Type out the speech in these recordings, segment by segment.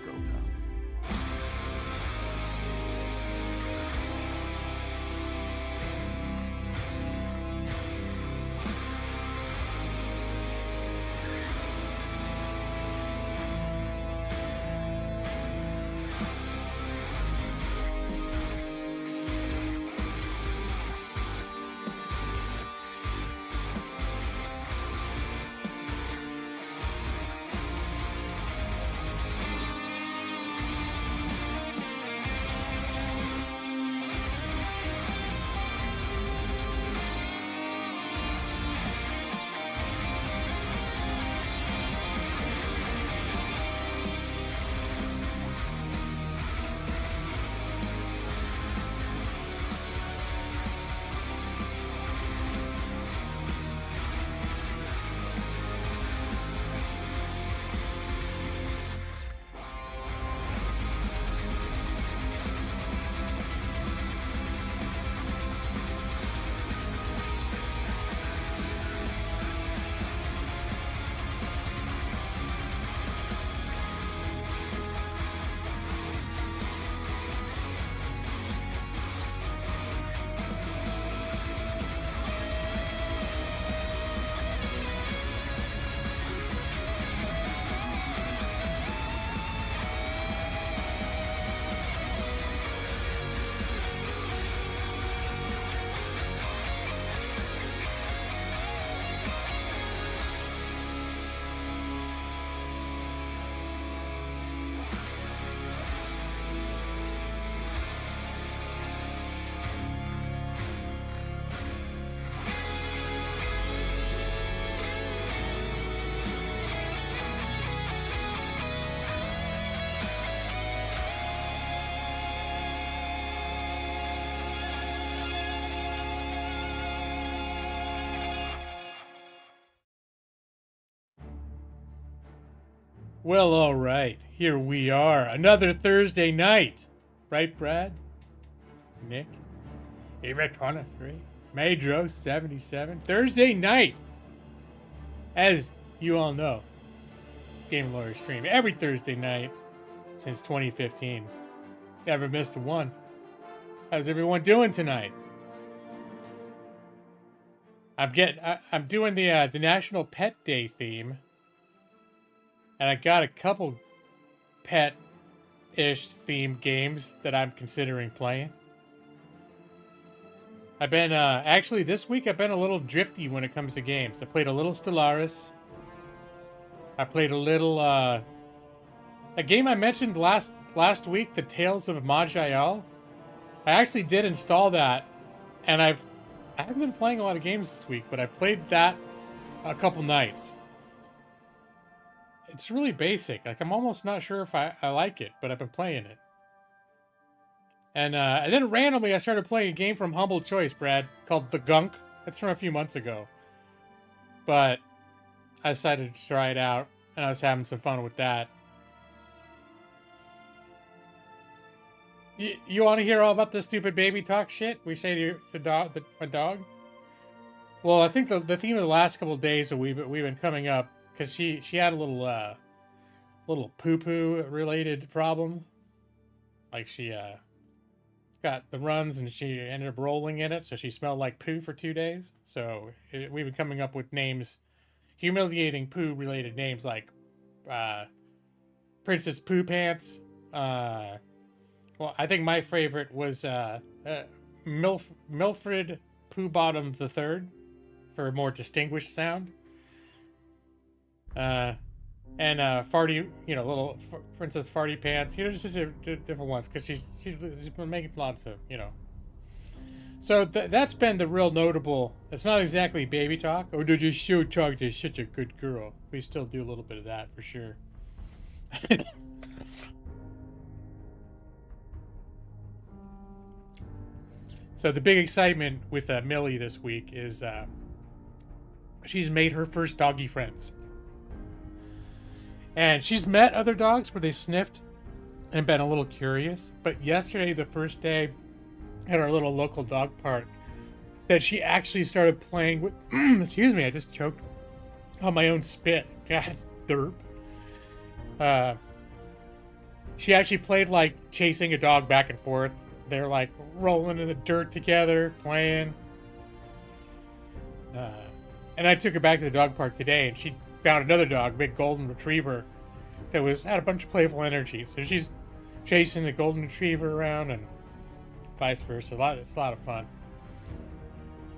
Let's go, pal. Well, all right. Here we are. Another Thursday night. Right, Brad? Nick? Eva 23. Madro 77. Thursday night. As you all know, it's Game Lawyer stream every Thursday night since 2015. Never missed one. How's everyone doing tonight? I'm doing the National Pet Day theme. And I got a couple pet-ish themed games that I'm considering playing. I've been, actually this week I've been a little drifty when it comes to games. I played a little Stellaris. I played a little, a game I mentioned last week, the Tales of Maj'Eyal. I actually did install that, and I haven't been playing a lot of games this week, but I played that a couple nights. It's really basic. Like, I'm almost not sure if I like it, but I've been playing it. And then randomly I started playing a game from Humble Choice, Brad, called The Gunk. That's from a few months ago. But I decided to try it out, and I was having some fun with that. You want to hear all about the stupid baby talk shit we say to my dog? Well, I think the theme of the last couple of days that we've been coming up, because she had a little poo-poo related problem. Like she got the runs and she ended up rolling in it, so she smelled like poo for 2 days. So we've been coming up with names, humiliating poo related names like Princess Poo Pants. Well, I think my favorite was Milfred Poo Bottom III for a more distinguished sound. And Farty, little Princess Farty Pants, just different ones, because she's been making lots of, So that's been the real notable. It's not exactly baby talk. Oh, did you show talk to such a good girl? We still do a little bit of that for sure. So the big excitement with Millie this week is she's made her first doggy friends. And she's met other dogs where they sniffed and been a little curious. But yesterday, the first day at our little local dog park, that she actually started playing with... excuse me, I just choked on my own spit. God, it's derp. she actually played like chasing a dog back and forth. They're like rolling in the dirt together, playing. And I took her back to the dog park today, and she found another dog, a big golden retriever, that had a bunch of playful energy. So she's chasing the golden retriever around and vice versa. It's a lot of fun.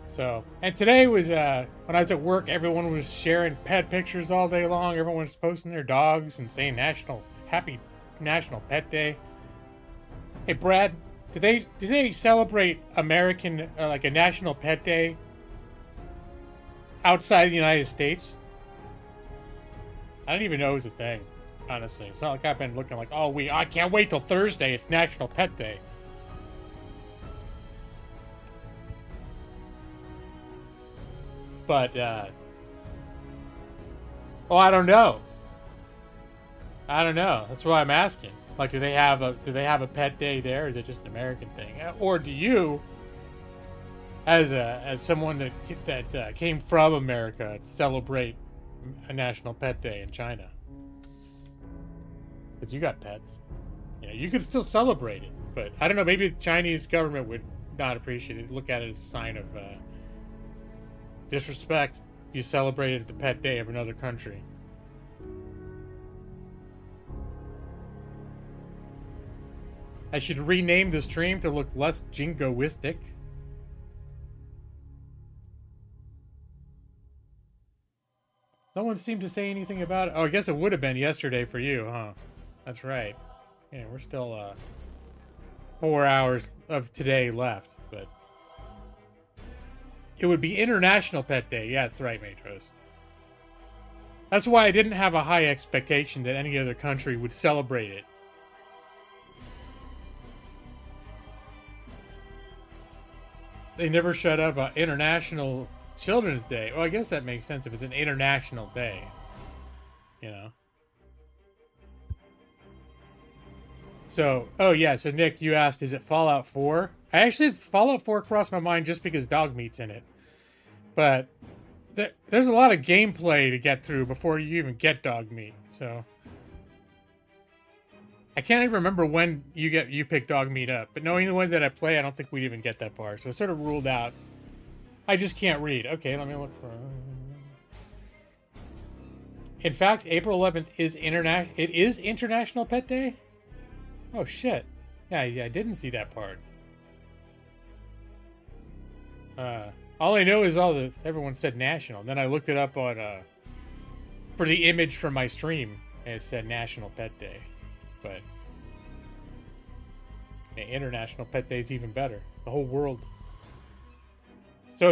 So, and today was when I was at work, everyone was sharing pet pictures all day long. Everyone was posting their dogs and saying Happy National Pet Day. Hey Brad, do they celebrate American like a National Pet Day outside the United States? I didn't even know it was a thing, honestly. It's not like I've been looking like, oh, I can't wait till Thursday. It's National Pet Day. But, well, I don't know. That's why I'm asking. Like, do they have a pet day there? Or is it just an American thing? Or do you, as someone that came from America, celebrate a National Pet Day in China? Because you got pets. You could still celebrate it, but I don't know. Maybe the Chinese government would not appreciate it. Look at it as a sign of disrespect. You celebrated the pet day of another country. I should rename the stream to look less jingoistic. No one seemed to say anything about it. Oh, I guess it would have been yesterday for you, huh? That's right. Yeah, we're still 4 hours of today left, but it would be International Pet Day. Yeah, that's right, Matros. That's why I didn't have a high expectation that any other country would celebrate it. They never shut up about International Children's Day. Well, I guess that makes sense if it's an international day. So, oh yeah, so Nick, you asked, is it Fallout 4? Fallout 4 crossed my mind just because dog meat's in it. But there's a lot of gameplay to get through before you even get dog meat, so... I can't even remember when you pick dog meat up, but knowing the way that I play, I don't think we'd even get that far, so it's sort of ruled out. I just can't read. Okay, let me look for... In fact, April 11th is International Pet Day? Oh, shit. Yeah, I didn't see that part. All I know is everyone said national. And then I looked it up on, for the image from my stream, and it said National Pet Day. But the International Pet Day is even better. The whole world. So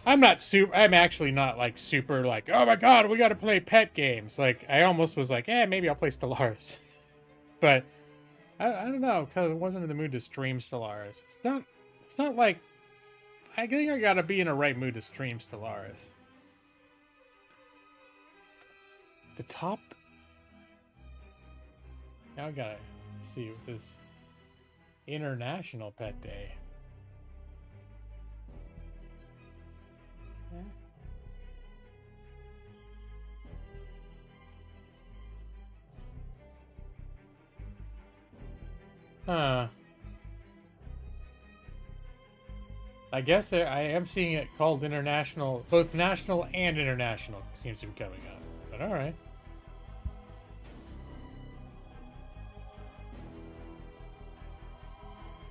I'm actually not like super like, oh my god, we gotta play pet games. Like, I almost was like, maybe I'll play Stellaris. But I don't know, because I wasn't in the mood to stream Stellaris. It's not like, I think I gotta be in a right mood to stream Stellaris. The top. Now I gotta see what this International Pet Day. I guess I am seeing it called international, both national and international seems to be coming up. But all right.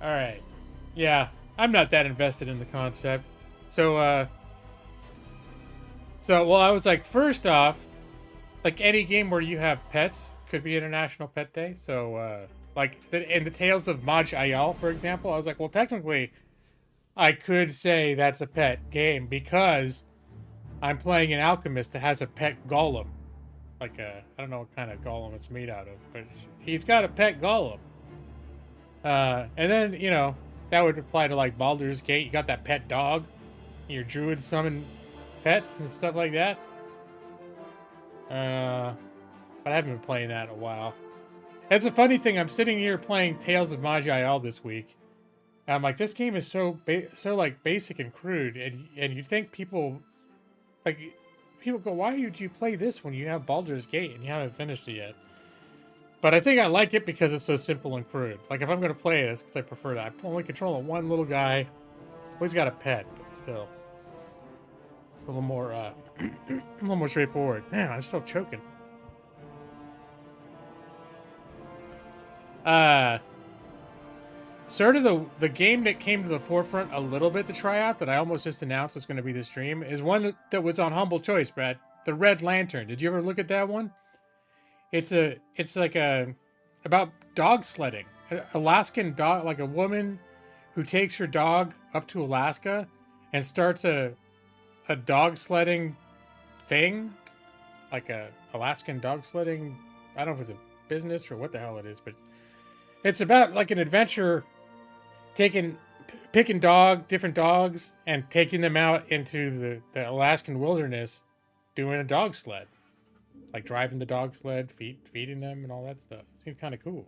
All right. Yeah, I'm not that invested in the concept. So, well, I was like, first off, like any game where you have pets could be International Pet Day. So, like in the Tales of Maj Ayal, for example, I was like, well, technically, I could say that's a pet game because I'm playing an alchemist that has a pet golem. Like I don't know what kind of golem it's made out of, but he's got a pet golem. And then, that would apply to like Baldur's Gate. You got that pet dog. Your druid summon pets and stuff like that. But I haven't been playing that in a while. It's a funny thing. I'm sitting here playing Tales of Maj Ayal this week. And I'm like, this game is so like basic and crude, and you think people go, why would you play this when you have Baldur's Gate and you haven't finished it yet? But I think I like it because it's so simple and crude. Like, if I'm going to play it, it's because I prefer that. I'm only controlling one little guy. Always got a pet, but still. It's a little more, a little more straightforward. Man, I'm still choking. Sort of the game that came to the forefront a little bit to try out that I almost just announced was going to be the stream is one that was on Humble Choice, Brad. The Red Lantern. Did you ever look at that one? It's like about dog sledding. Alaskan dog, like a woman who takes her dog up to Alaska and starts a dog sledding thing, like a Alaskan dog sledding. I don't know if it's a business or what the hell it is, but it's about like an adventure, picking different dogs and taking them out into the Alaskan wilderness, doing a dog sled, like driving the dog sled, feeding them and all that stuff. Seems kind of cool.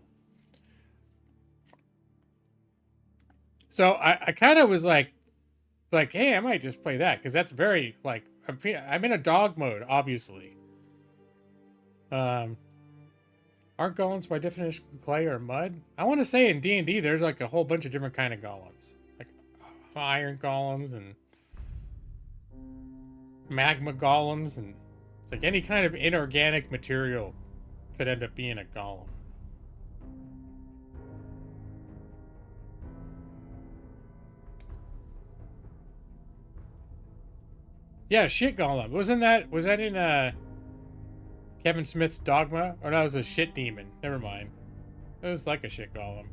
So I kind of was like, hey, I might just play that because that's very like I'm in a dog mode, obviously. Aren't golems by definition clay or mud? I want to say in D&D there's like a whole bunch of different kind of golems, like iron golems and magma golems, and like any kind of inorganic material could end up being a golem. Yeah, shit golem. Was that in Kevin Smith's Dogma? Or that was a shit demon. Never mind. It was like a shit golem.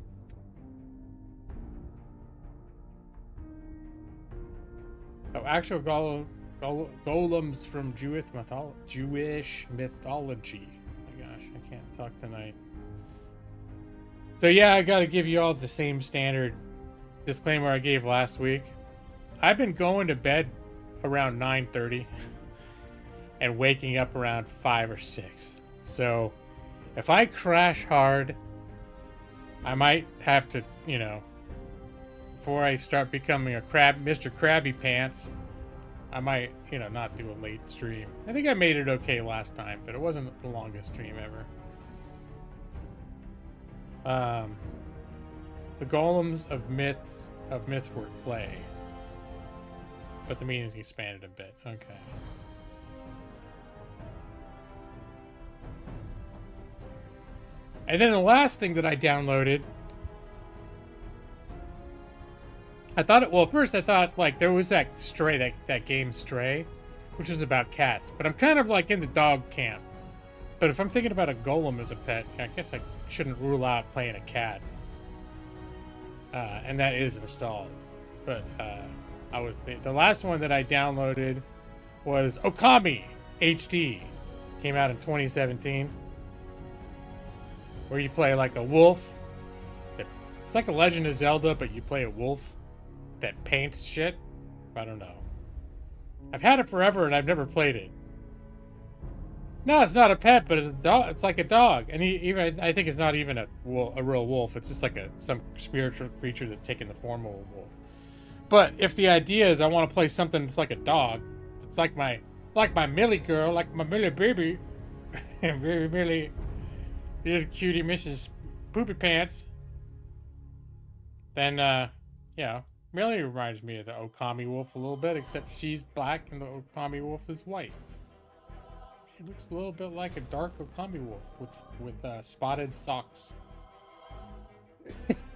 Oh, actual golems from Jewish mythology. Oh my gosh, I can't talk tonight. So yeah, I gotta give you all the same standard disclaimer I gave last week. I've been going to bed around 9:30 and waking up around 5 or 6. So if I crash hard, I might have to, before I start becoming a Mr. Krabby Pants, I might, not do a late stream. I think I made it okay last time, but it wasn't the longest stream ever. The golems of myths were clay, but the meaning's expanded a bit. Okay. And then the last thing that I downloaded, first I thought like there was that Stray, that game Stray, which is about cats, but I'm kind of like in the dog camp. But if I'm thinking about a golem as a pet, I guess I shouldn't rule out playing a cat. And that is installed. But the last one that I downloaded was Okami HD. Came out in 2017. Where you play like a wolf. It's like a Legend of Zelda, but you play a wolf that paints shit. I don't know. I've had it forever and I've never played it. No, it's not a pet, but it's a dog. It's like a dog, and I think it's not even a real wolf. It's just like some spiritual creature that's taken the form of a wolf. But if the idea is I want to play something that's like a dog, it's like my Millie girl, like my Millie baby, very Millie. Little cutie Mrs. Poopy Pants. Then, Millie reminds me of the Okami wolf a little bit, except she's black and the Okami wolf is white. She looks a little bit like a dark Okami wolf with spotted socks.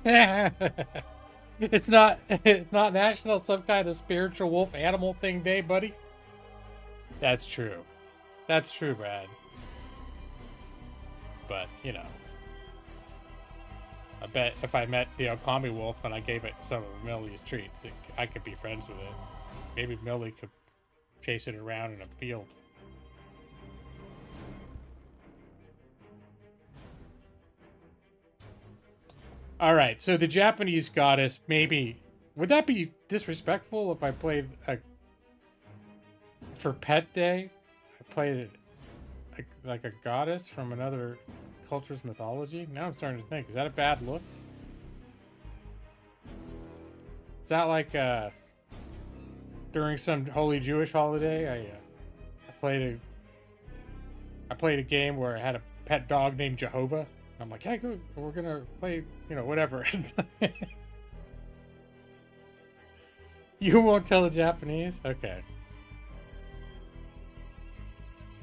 It's not National some kind of spiritual wolf animal thing day, buddy. That's true. That's true, Brad. But, I bet if I met the Okami wolf and I gave it some of Millie's treats, I could be friends with it. Maybe Millie could chase it around in a field. Alright, so the Japanese goddess, maybe... Would that be disrespectful if I played for Pet Day? I played it like a goddess from another culture's mythology? Now I'm starting to think, is that a bad look? Is that like during some holy Jewish holiday I played a game where I had a pet dog named Jehovah. I'm like, yeah, go. We're gonna play, you know, whatever. You won't tell the Japanese? Okay.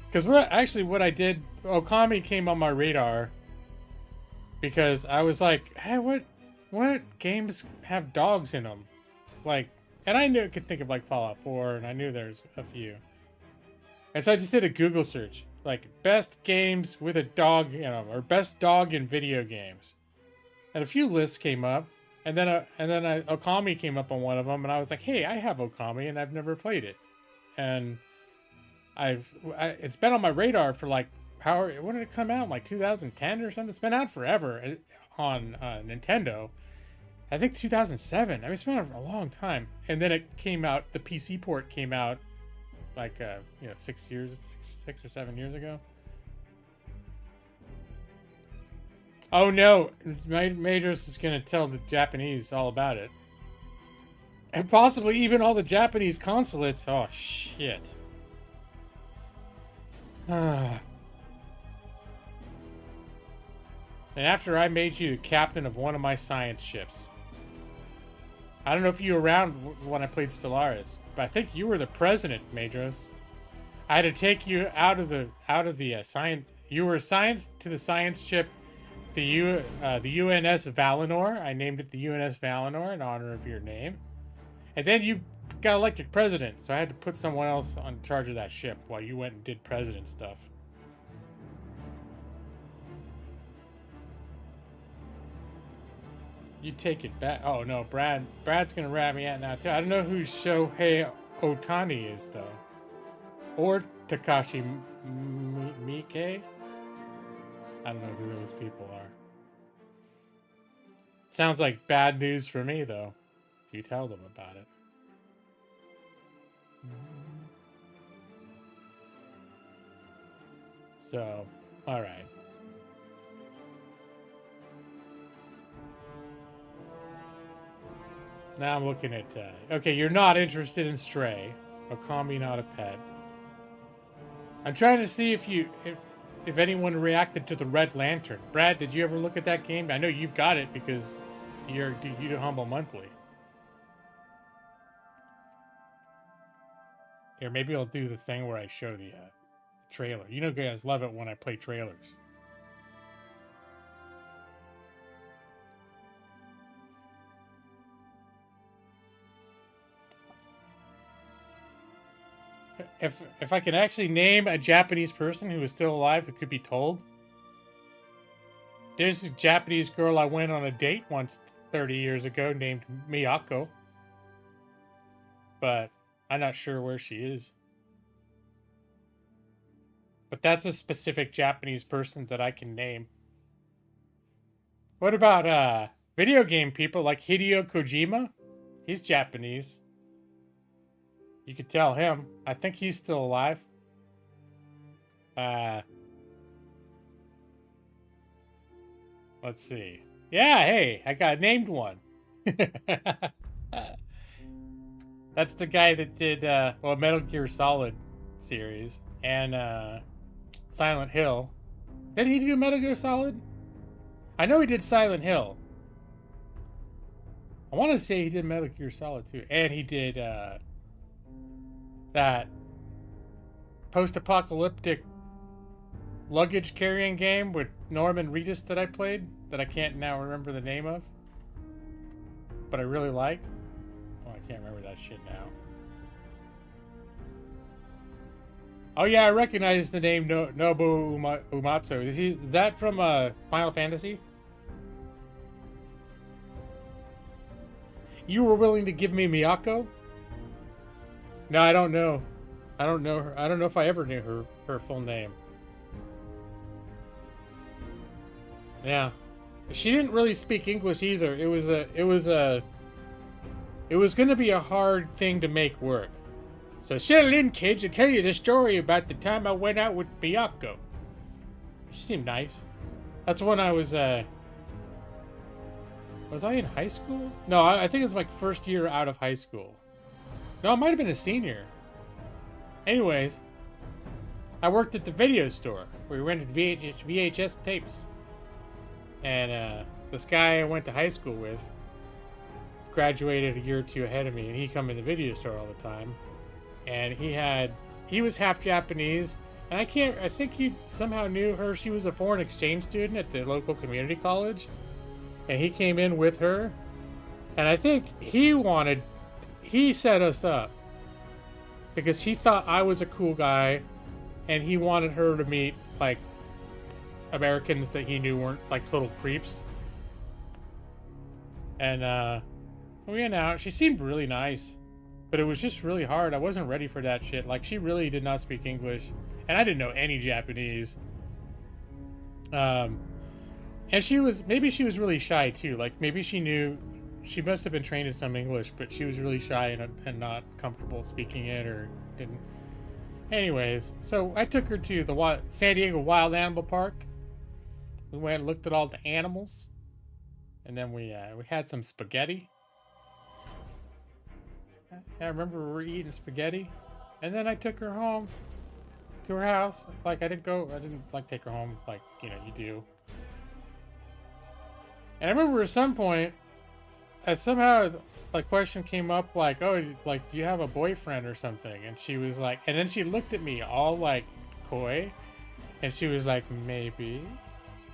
Because what I did, Okami came on my radar because I was like, hey, what games have dogs in them? Like, and I knew, could think of like Fallout 4, and I knew there's a few. And so I just did a Google search, like best games with a dog in them, or best dog in video games. And a few lists came up, and then Okami came up on one of them, and I was like, hey, I have Okami, and I've never played it. And it's been on my radar for like, when did it come out? Like 2010 or something? It's been out forever on Nintendo. I think 2007. I mean, it's been out for a long time. And then it came out, the PC port came out like, 6 or 7 years ago. Oh no, Majors is going to tell the Japanese all about it. And possibly even all the Japanese consulates. Oh, shit. And after I made you the captain of one of my science ships. I don't know if you were around when I played Stellaris, but I think you were the president, Majors. I had to take you out of the science. You were assigned to the science ship, the UNS Valinor. I named it the UNS Valinor in honor of your name. And then you got elected president, so I had to put someone else on charge of that ship while you went and did president stuff. You take it back. Oh no, Brad's gonna rat me out now too. I don't know who Shohei Otani is though, or Takashi Miike. I don't know who those people are. Sounds like bad news for me though, if you tell them about it. So, all right. Now I'm looking at, okay, you're not interested in Stray. Okami, not a pet. I'm trying to see if anyone reacted to the Red Lantern. Brad, did you ever look at that game? I know you've got it because you do Humble Monthly. Here, maybe I'll do the thing where I show the trailer. You know guys love it when I play trailers. If I can actually name a Japanese person who is still alive who could be told. There's a Japanese girl I went on a date once 30 years ago named Miyako. But I'm not sure where she is. But that's a specific Japanese person that I can name. What about video game people like Hideo Kojima? He's Japanese. You could tell him. I think he's still alive. Let's see. Yeah, hey, I got named one. That's the guy that did Metal Gear Solid series and Silent Hill. Did he do Metal Gear Solid? I know he did Silent Hill. I want to say he did Metal Gear Solid too, and he did that post-apocalyptic luggage carrying game with Norman Reedus that I played that I can't now remember the name of, but I really liked. Oh, I can't remember that shit now. Oh yeah, I recognize the name Nobu Umatsu. Is that from Final Fantasy? You were willing to give me Miyako? No, I don't know. I don't know her. I don't know if I ever knew her full name. Yeah. She didn't really speak English either. It was going to be a hard thing to make work. So settle in, kids, and tell you the story about the time I went out with Miyako. She seemed nice. That's when I was I in high school? No, I think it was my first year out of high school. No, I might have been a senior. Anyways, I worked at the video store where we rented VHS tapes. And this guy I went to high school with graduated a year or two ahead of me, and he come in the video store all the time. And he was half Japanese, and I think he somehow knew her. She was a foreign exchange student at the local community college, and he came in with her, and I think he set us up because he thought I was a cool guy, and he wanted her to meet like Americans that he knew weren't like total creeps. And we went out. She seemed really nice, but it was just really hard. I wasn't ready for that shit. Like, she really did not speak English, and I didn't know any Japanese. And maybe she was really shy too. Like, maybe she must have been trained in some English, but she was really shy and not comfortable speaking it, or didn't. Anyways, so I took her to the San Diego Wild Animal Park. We went and looked at all the animals, and then we had some spaghetti. I remember we were eating spaghetti, and then I took her home to her house. Like, I didn't like take her home like, you do. And I remember at some point, somehow the question came up like, oh, like, do you have a boyfriend or something? And she was like, and then she looked at me all like coy, and she was like, maybe.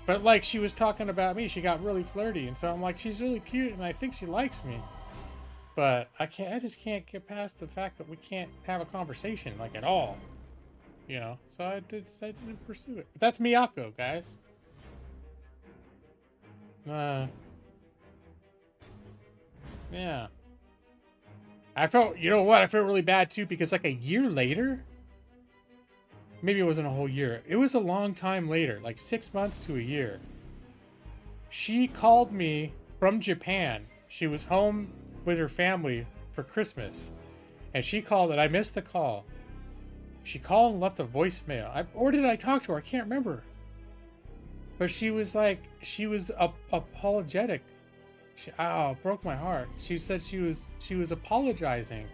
But like, she was talking about me. She got really flirty, and so I'm like, she's really cute, and I think she likes me. But I just can't get past the fact that we can't have a conversation, like, at all. So I decided to pursue it. But that's Miyako, guys. Yeah. I felt really bad too, because like a year later, maybe it wasn't a whole year, it was a long time later, like 6 months to a year, she called me from Japan. She was home with her family for Christmas, and she called, and I missed the call. She called and left a voicemail. Or did I talk to her? I can't remember. But she was apologetic. It broke my heart. She said she was apologizing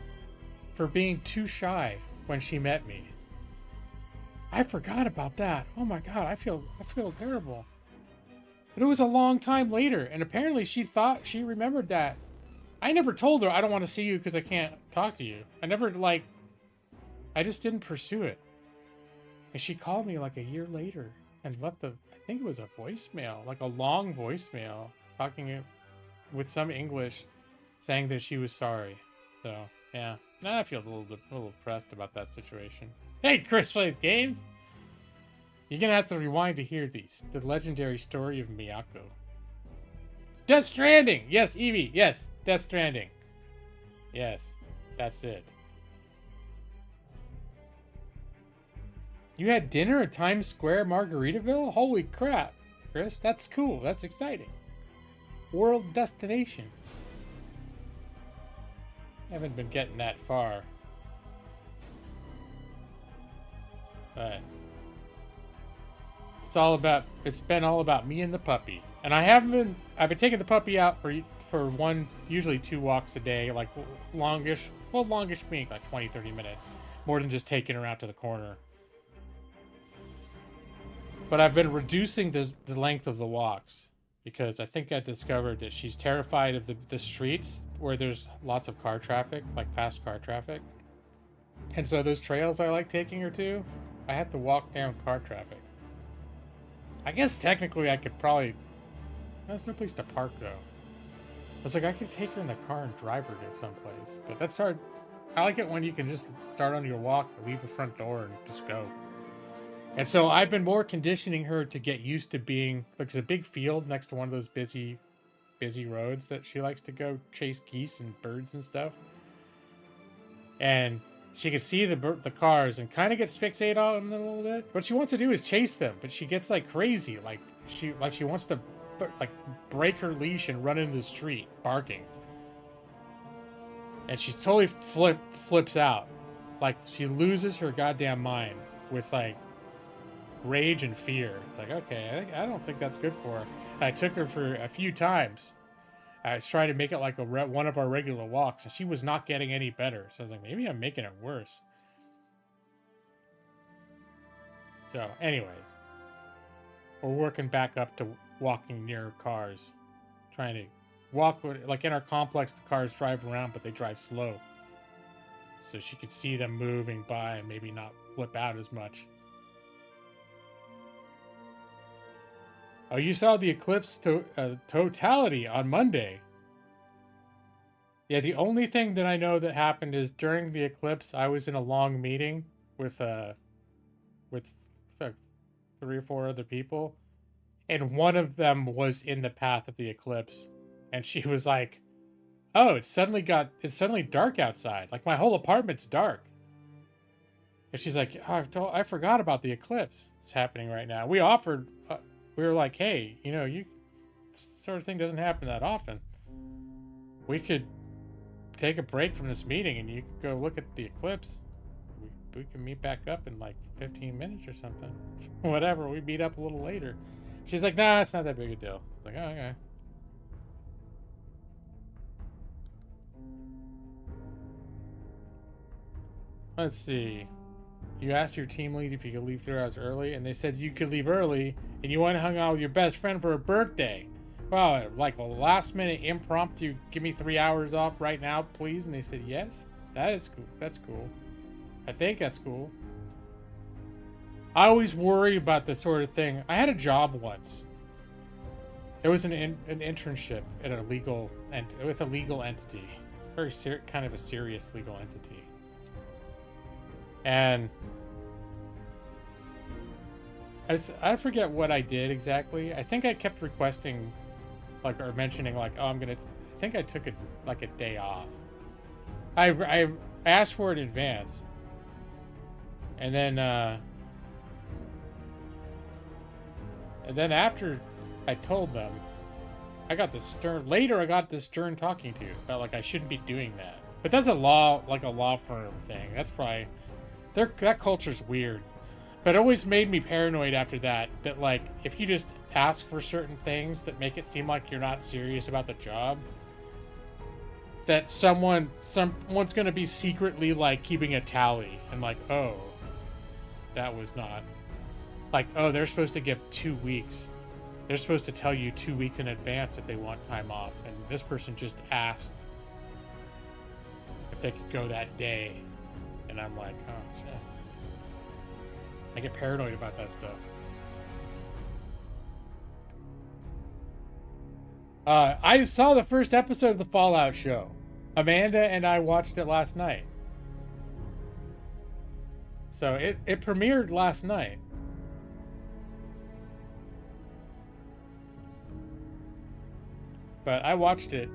for being too shy when she met me. I forgot about that. Oh my god, I feel terrible. But it was a long time later, and apparently she thought she remembered that. I never told her I don't want to see you because I can't talk to you. I just didn't pursue it. And she called me like a year later and left I think it was a voicemail, like a long voicemail, talking with some English, saying that she was sorry. So, yeah. Now I feel a little depressed about that situation. Hey, Chris Plays Games! You're gonna have to rewind to hear the legendary story of Miyako. Death Stranding! Yes, Evie, yes, Death Stranding. Yes, that's it. You had dinner at Times Square, Margaritaville? Holy crap, Chris, that's cool, that's exciting. World destination. Haven't been getting that far. But it's been all about me and the puppy. And I've been taking the puppy out for usually 2 walks a day, like longish being like 20-30 minutes, more than just taking her out to the corner. But I've been reducing the length of the walks, because I think I discovered that she's terrified of the streets where there's lots of car traffic, like fast car traffic. And so those trails I like taking her to, I have to walk down car traffic. I guess technically I could probably... There's no place to park, though. I was like, I could take her in the car and drive her to someplace. But that's hard. I like it when you can just start on your walk, leave the front door, and just go. And so I've been more conditioning her to get used to being... Like, there's a big field next to one of those busy roads that she likes to go chase geese and birds and stuff. And she can see the cars and kind of gets fixated on them a little bit. What she wants to do is chase them, but she gets like crazy. Like she wants to like break her leash and run into the street barking. And she totally flips out. Like, she loses her goddamn mind with like rage and fear. It's like, okay, I don't think that's good for her. And I took her for a few times. I was trying to make it like one of our regular walks, and she was not getting any better. So I was like, maybe I'm making it worse. So, anyways, we're working back up to walking near cars, trying to walk. Like in our complex, the cars drive around, but they drive slow. So she could see them moving by and maybe not flip out as much. Oh, you saw the eclipse totality on Monday. Yeah, the only thing that I know that happened is during the eclipse, I was in a long meeting with like 3 or 4 other people, and one of them was in the path of the eclipse, and she was like, "Oh, it's suddenly dark outside. Like my whole apartment's dark." And she's like, "Oh, I forgot about the eclipse. It's happening right now." We offered, we were like, "Hey, you sort of thing doesn't happen that often. We could take a break from this meeting and you could go look at the eclipse. We can meet back up in like 15 minutes or something." Whatever, we meet up a little later. She's like, "Nah, it's not that big a deal." I was like, "Oh, okay." Let's see. You asked your team lead if you could leave 3 hours early, and they said you could leave early, and you went and hung out with your best friend for a birthday. Wow, like a last minute impromptu, give me 3 hours off right now, please? And they said yes? That is cool. That's cool. I think that's cool. I always worry about this sort of thing. I had a job once. It was an internship at with a legal entity. Very kind of a serious legal entity. And I forget what I did exactly. I think I kept requesting, like, or mentioning, like, "Oh, I think I took a day off." I asked for it in advance. And then after I told them, I got this stern talking to about, like, I shouldn't be doing that. But that's a law firm thing. That's probably, that culture's weird. But it always made me paranoid after that, like, if you just ask for certain things that make it seem like you're not serious about the job, that someone's going to be secretly, like, keeping a tally and, like, "Oh, that was not." Like, "Oh, they're supposed to give 2 weeks. They're supposed to tell you 2 weeks in advance if they want time off. And this person just asked if they could go that day." And I'm like, "Oh, shit." I get paranoid about that stuff. I saw the first episode of the Fallout show. Amanda and I watched it last night. So it premiered last night. But I watched it.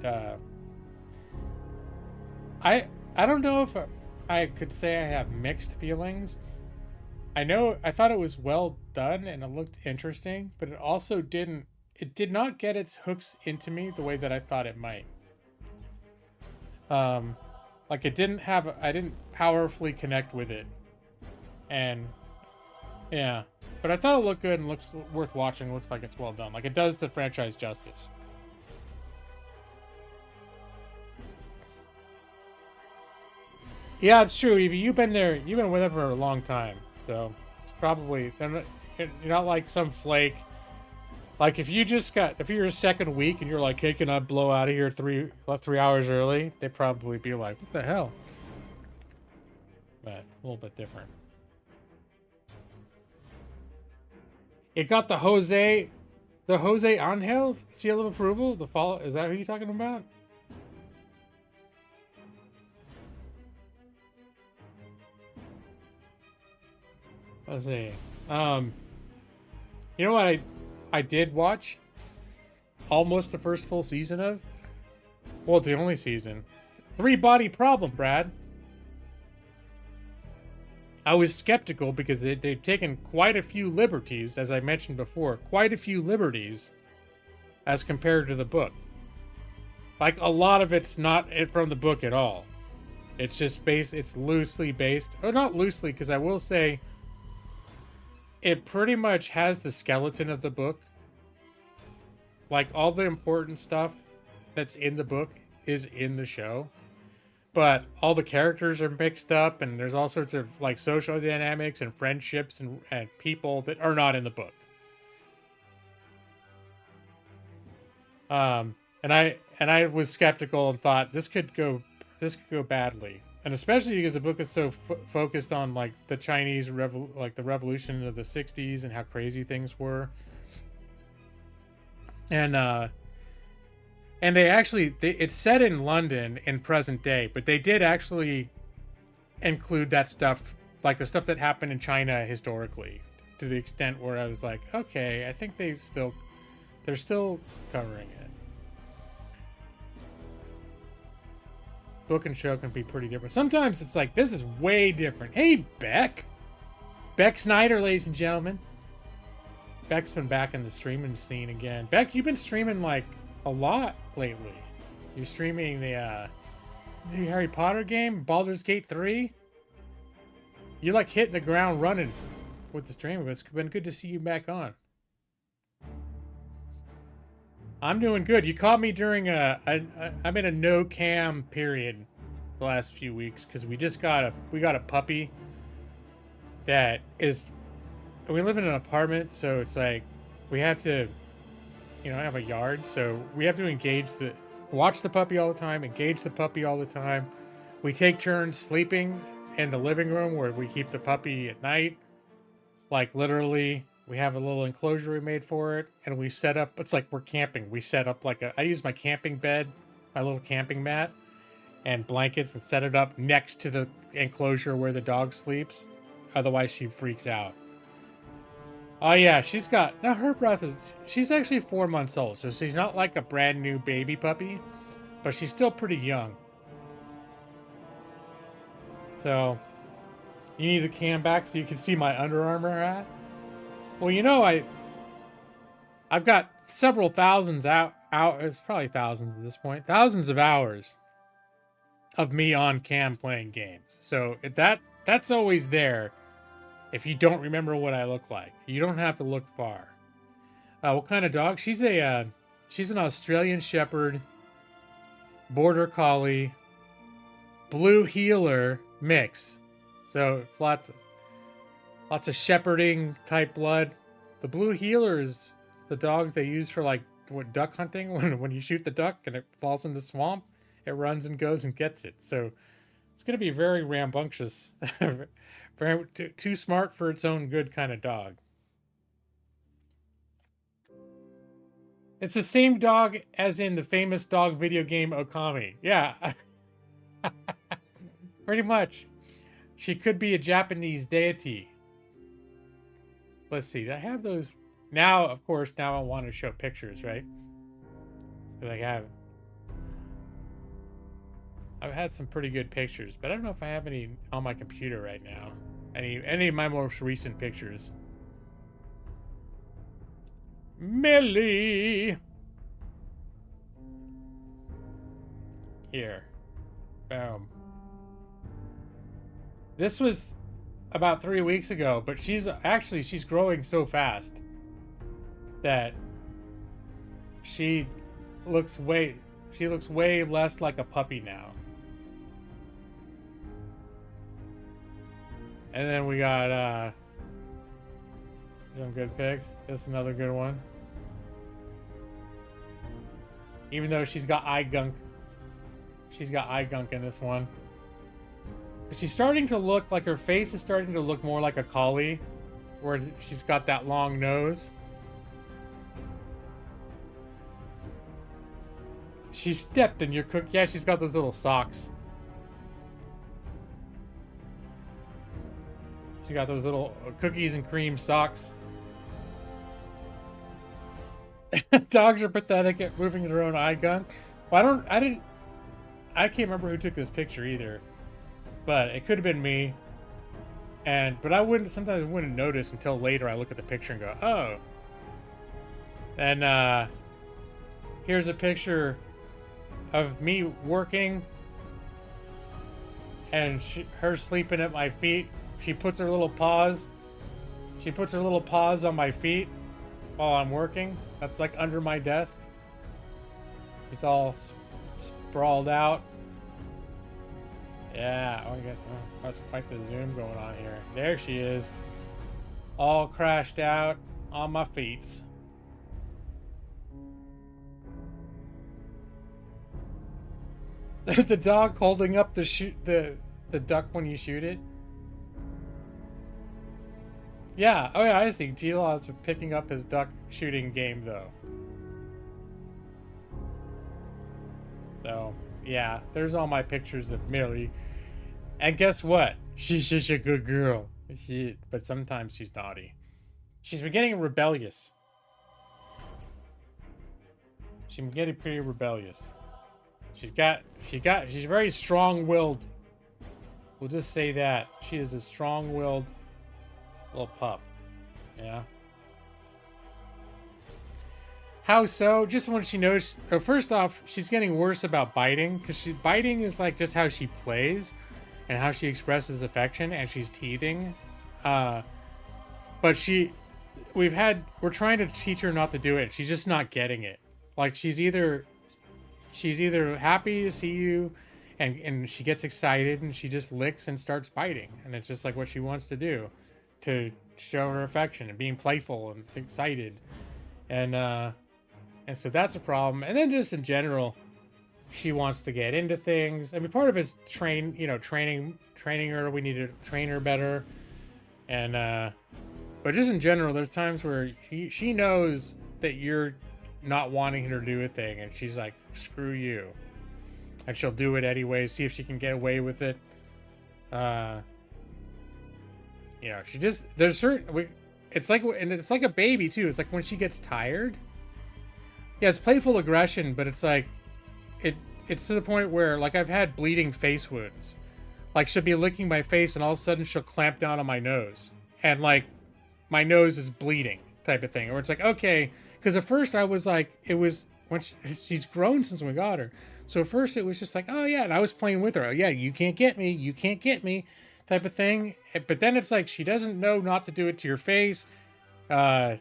I don't know if I could say I have mixed feelings. I thought it was well done and it looked interesting, but it also did not get its hooks into me the way that I thought it might. Like I didn't powerfully connect with it. And yeah, but I thought it looked good and looks worth watching. Looks like it's well done. Like it does the franchise justice. Yeah, it's true, Evie. You've been with them for a long time, so it's probably you're not like some flake. Like if you're a second week and you're like, "Hey, can I blow out of here 3 hours early?" They'd probably be like, "What the hell?" But it's a little bit different. It got the Jose Angel seal of approval. Is that who you're talking about? Let's see. You know what I did watch almost the first full season of? Well, the only season. 3 Body Problem, Brad. I was skeptical because they've taken quite a few liberties, as I mentioned before, quite a few liberties as compared to the book. Like a lot of it's not from the book at all. It's just it's loosely based. Oh, not loosely, because I will say it pretty much has the skeleton of the book. Like all the important stuff that's in the book is in the show. But all the characters are mixed up and there's all sorts of like social dynamics and friendships and people that are not in the book. And I was skeptical and thought this could go badly, and especially because the book is so focused on like the Chinese like the revolution of the '60s and how crazy things were, and they actually it's set in London in present day, but they did actually include that stuff, like the stuff that happened in China historically, to the extent where I was like, okay, I think they're still covering it. Book and show can be pretty different. Sometimes it's like, this is way different. Hey, Beck Snyder, ladies and gentlemen. Beck's been back in the streaming scene again. Beck, you've been streaming like a lot lately. You're streaming the Harry Potter game, Baldur's Gate 3. You're like hitting the ground running with the stream. It's been good to see you back on. I'm doing good. You caught me during I'm in a no cam period the last few weeks because we got a puppy that is, we live in an apartment, so it's like we have to, have a yard, so we have to watch the puppy all the time, engage the puppy all the time. We take turns sleeping in the living room where we keep the puppy at night. Like literally, we have a little enclosure we made for it, and we set up, it's like we're camping. We set up I use my camping bed, my little camping mat, and blankets, and set it up next to the enclosure where the dog sleeps. Otherwise, she freaks out. Oh yeah, she's actually 4 months old, so she's not like a brand new baby puppy, but she's still pretty young. So, you need the cam back so you can see my Under Armour hat? Well, I've got several thousands it's probably thousands at this point, thousands of hours of me on cam playing games. So that's always there. If you don't remember what I look like, you don't have to look far. What kind of dog? She's an Australian Shepherd, Border Collie, Blue Heeler mix. So lots of shepherding type blood. The Blue Heeler is the dogs they use for duck hunting. When you shoot the duck and it falls in the swamp, it runs and goes and gets it. So it's going to be very rambunctious. Too smart for its own good kind of dog. It's the same dog as in the famous dog video game Okami. Yeah. Pretty much. She could be a Japanese deity. Let's see. I have those. Now, of course, I want to show pictures, right? So I've had some pretty good pictures, but I don't know if I have any on my computer right now. Any of my most recent pictures. Millie! Here. Boom. This was about 3 weeks ago, but she's growing so fast that she looks way less like a puppy now. And then we got some good pics. This is another good one. Even though she's got eye gunk. She's got eye gunk in this one. She's starting to look like, her face is starting to look more like a collie, where she's got that long nose. She stepped in your cook. Yeah, she's got those little socks. She got those little cookies and cream socks. Dogs are pathetic at moving their own eye gunk. Well, I can't remember who took this picture either, but it could have been me. But sometimes I wouldn't notice until later I look at the picture and go, oh. And here's a picture of me working and her sleeping at my feet. She puts her little paws on my feet while I'm working. That's like under my desk. She's all sprawled out. Yeah, that's quite the zoom going on here. There she is, all crashed out on my feet. The dog holding up the duck when you shoot it. Yeah. Oh yeah, I see. G-Law's picking up his duck shooting game though. So yeah, there's all my pictures of Millie. And guess what? She's just a good girl. But sometimes she's naughty. She's been getting rebellious. She's been getting pretty rebellious. She's very strong-willed. We'll just say that. She is a strong-willed little pup. Yeah. How so? Just when she knows... first off, she's getting worse about biting. Because biting is like just how she plays. And how she expresses affection. And she's teething. But we're trying to teach her not to do it. She's just not getting it. Like she's either happy to see you and she gets excited and she just licks and starts biting. And it's just like what she wants to do to show her affection and being playful and excited. And so that's a problem. And then just in general, she wants to get into things. I mean, part of it's training her. We need to train her better. And, but just in general, there's times where she knows that you're not wanting her to do a thing, and she's like, screw you. And she'll do it anyway, see if she can get away with it. She just, there's certain, it's like a baby too. It's like when she gets tired. Yeah, it's playful aggression, but it's like, it's to the point where, like, I've had bleeding face wounds. Like, she'll be licking my face, and all of a sudden she'll clamp down on my nose. And, like, my nose is bleeding type of thing. Or it's like, okay, because at first I was like, it was, when she's grown since we got her. So at first it was just like, oh yeah, and I was playing with her. Oh, yeah, you can't get me type of thing. But then it's like, she doesn't know not to do it to your face. And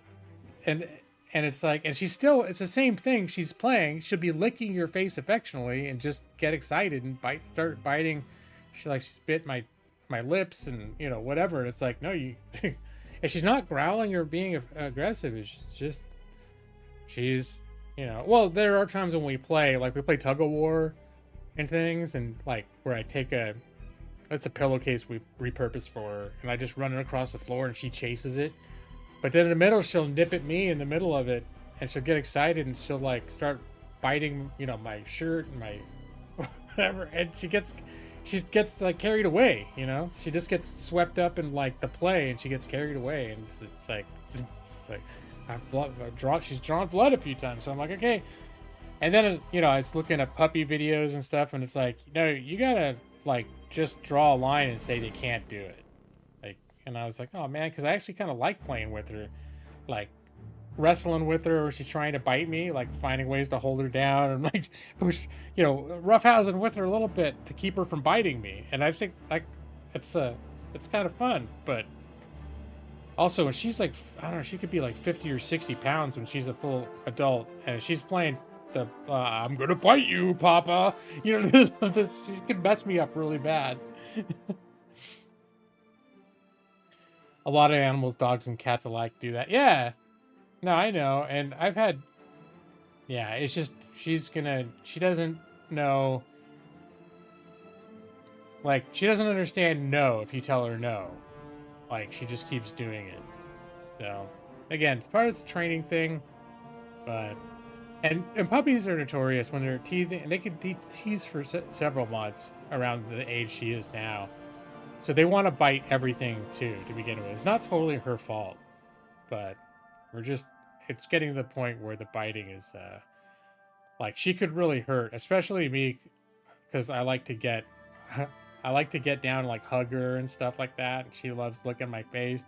it's like, and she's still, it's the same thing. She's playing. She'll be licking your face affectionately and just get excited and start biting. She's bit my lips and, whatever. And it's like, no, you, and she's not growling or being aggressive. It's just, she's, well, there are times when we play tug of war and things. And like where I take that's a pillowcase we repurposed for her. And I just run it across the floor and she chases it. But then in the middle, she'll nip at me in the middle of it, and she'll get excited, and she'll like start biting, my shirt and my whatever, and she gets like carried away, She just gets swept up in like the play, and she gets carried away, and it's like she's drawn blood a few times, so I'm like, okay. And then I was looking at puppy videos and stuff, and it's like, you gotta like just draw a line and say they can't do it. And I was like, oh man, because I actually kind of like playing with her, like wrestling with her, or she's trying to bite me, like finding ways to hold her down and like push, roughhousing with her a little bit to keep her from biting me. And I think like it's kind of fun, but also when she's like, I don't know, she could be like 50 or 60 pounds when she's a full adult, and she's playing the I'm gonna bite you, Papa. This she could mess me up really bad. A lot of animals, dogs and cats alike, do that. Yeah. No, I know. And I've had... Yeah, it's just... She doesn't know... Like, she doesn't understand no if you tell her no. Like, she just keeps doing it. So, again, it's part of the training thing. But... And puppies are notorious when they're teething. And they can tease for several months around the age she is now. So they want to bite everything too to begin with. It's not totally her fault, but it's getting to the point where the biting is like she could really hurt, especially me, because I like to get down and like hug her and stuff like that. And she loves looking at my face,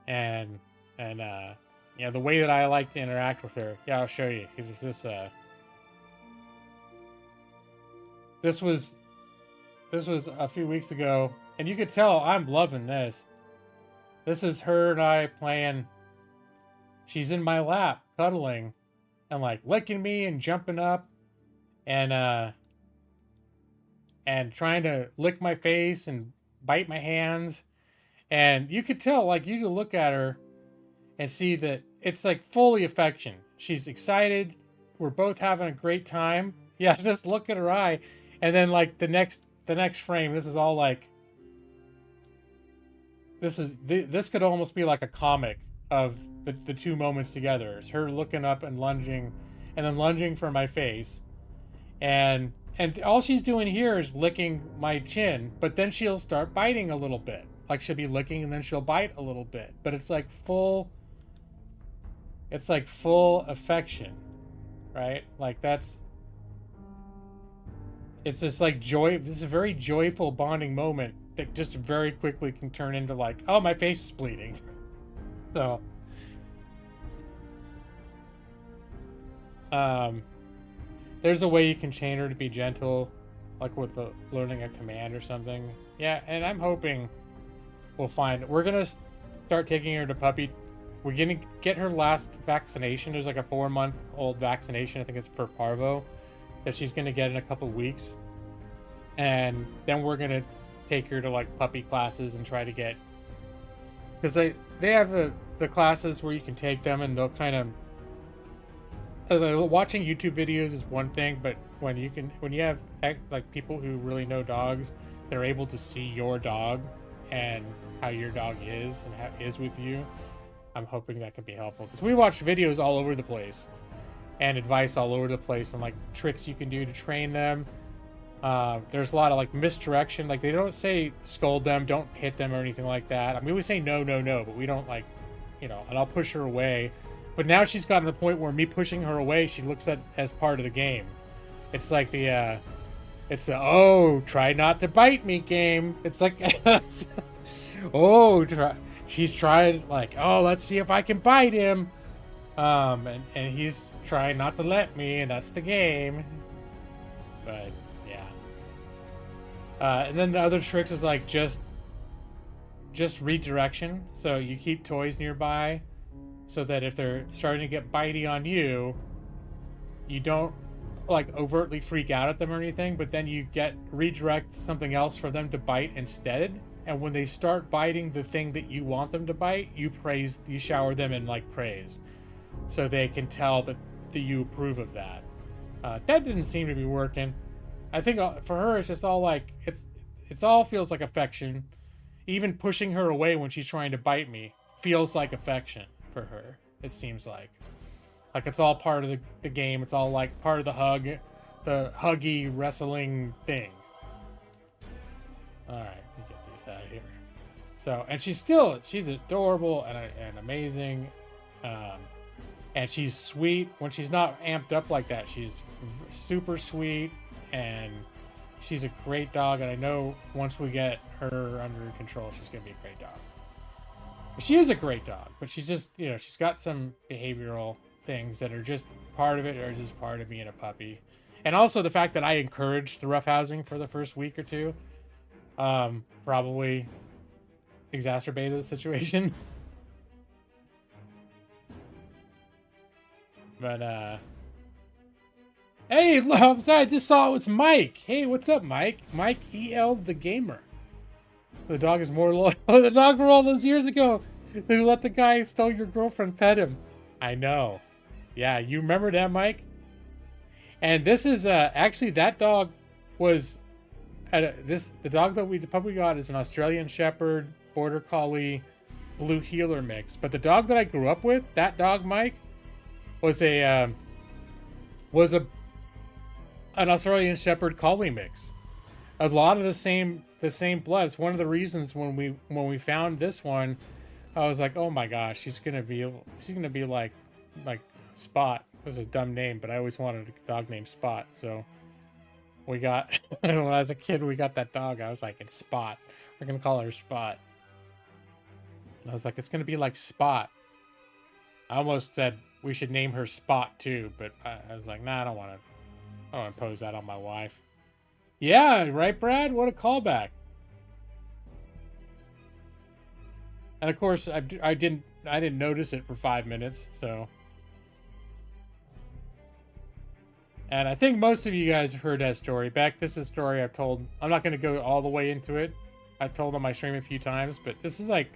and the way that I like to interact with her. Yeah, I'll show you. This was a few weeks ago, and you could tell I'm loving this. This is her and I playing. She's in my lap, cuddling, and like licking me and jumping up, and trying to lick my face and bite my hands. And you could tell, like, you could look at her and see that it's like fully affection. She's excited. We're both having a great time. Yeah, just look at her eye. And then like the next frame, this is all like, this could almost be like a comic of the two moments together. It's her looking up and lunging, and then lunging for my face, and all she's doing here is licking my chin, but then she'll start biting a little bit. Like she'll be licking and then she'll bite a little bit, but it's like full affection, right? Like it's just like joy. This is a very joyful bonding moment that just very quickly can turn into like, oh, my face is bleeding. So there's a way you can train her to be gentle, like with the learning a command or something. Yeah, and I'm hoping we'll find. We're gonna start taking her to puppy. We're gonna get her last vaccination. There's like a 4-month-old vaccination. I think it's per parvo that she's gonna get in a couple weeks, and then we're gonna take her to like puppy classes and try to get, because they have the classes where you can take them and they'll kind of. Watching YouTube videos is one thing, but when you have like people who really know dogs, they're able to see your dog and how your dog is and how it is with you. I'm hoping that could be helpful, because we watch videos all over the place and advice all over the place and like tricks you can do to train them. There's a lot of like misdirection. Like they don't say scold them, don't hit them or anything like that. I mean, we say no, but we don't like, and I'll push her away. But now she's gotten to the point where me pushing her away, she looks at as part of the game. It's like it's the, oh, try not to bite me game. It's like, oh, she's trying, like, oh, let's see if I can bite him. And he's trying not to let me, and that's the game. But, yeah. And then the other tricks is like just redirection. So you keep toys nearby, so that if they're starting to get bitey on you, you don't like overtly freak out at them or anything, but then you redirect something else for them to bite instead. And when they start biting the thing that you want them to bite, you shower them in like praise, so they can tell that you approve of that. That didn't seem to be working. I think for her, it's just all like, it's all feels like affection. Even pushing her away when she's trying to bite me feels like affection for her. It seems like it's all part of the game. It's all like part of the huggy wrestling thing. All right, let me get these out of here. So, and she's adorable and amazing, and she's sweet when she's not amped up like that. She's super sweet, and she's a great dog. And I know once we get her under control, she's gonna be a great dog. She is a great dog, but she's just, she's got some behavioral things that are just part of it, or just part of being a puppy. And also the fact that I encouraged the roughhousing for the first week or two probably exacerbated the situation. But, hey, look, I just saw it was Mike. Hey, what's up, Mike? Mike EL the Gamer. The dog is more loyal. The dog from all those years ago who let the guy steal your girlfriend pet him. I know. Yeah, you remember that, Mike? And this is actually, that dog was the dog that the puppy got is an Australian Shepherd Border Collie Blue Heeler mix. But the dog that I grew up with, that dog, Mike, was an Australian Shepherd Collie mix. A lot of the same blood. It's one of the reasons when we found this one, I was like, oh my gosh, she's gonna be like Spot. It was a dumb name, but I always wanted a dog named Spot. So we got when I was a kid, we got that dog. I was like, it's Spot. We're gonna call her Spot. And I was like, it's gonna be like Spot. I almost said we should name her Spot too, but I was like, nah, I don't want to impose that on my wife. Yeah, right, Brad? What a callback. And of course, I didn't notice it for 5 minutes, so. And I think most of you guys have heard that story. This is a story I've told. I'm not going to go all the way into it. I've told on my stream a few times, but this is like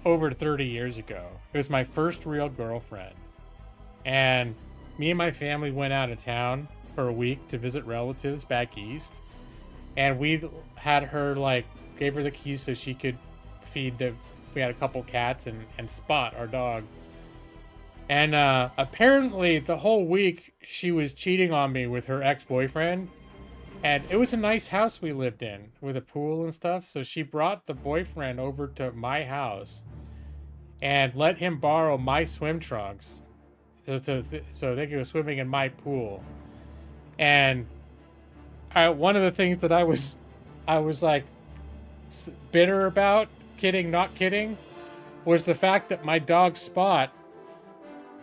over 30 years ago. It was my first real girlfriend. And me and my family went out of town for a week to visit relatives back east, and we had her like gave her the keys so she could feed the. We had a couple cats and Spot, our dog. And apparently the whole week she was cheating on me with her ex-boyfriend. And it was a nice house we lived in with a pool and stuff. So she brought the boyfriend over to my house and let him borrow my swim trunks so they could go swimming in my pool. And one of the things that I was like bitter about, kidding, not kidding, was the fact that my dog Spot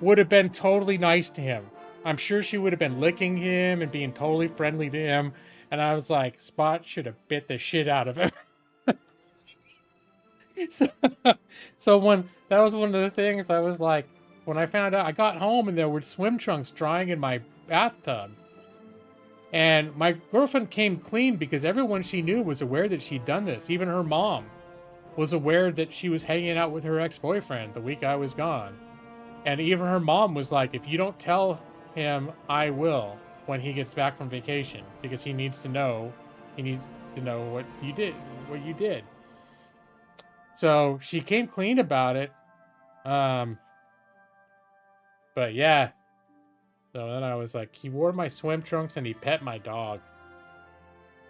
would have been totally nice to him. I'm sure she would have been licking him and being totally friendly to him. And I was like, Spot should have bit the shit out of him. so when that was one of the things I was like, when I found out, I got home and there were swim trunks drying in my bathtub. And my girlfriend came clean because everyone she knew was aware that she'd done this. Even her mom was aware that she was hanging out with her ex-boyfriend the week I was gone. And even her mom was like, if you don't tell him, I will when he gets back from vacation, because he needs to know what you did. So she came clean about it. But yeah. So then I was like, he wore my swim trunks and he pet my dog.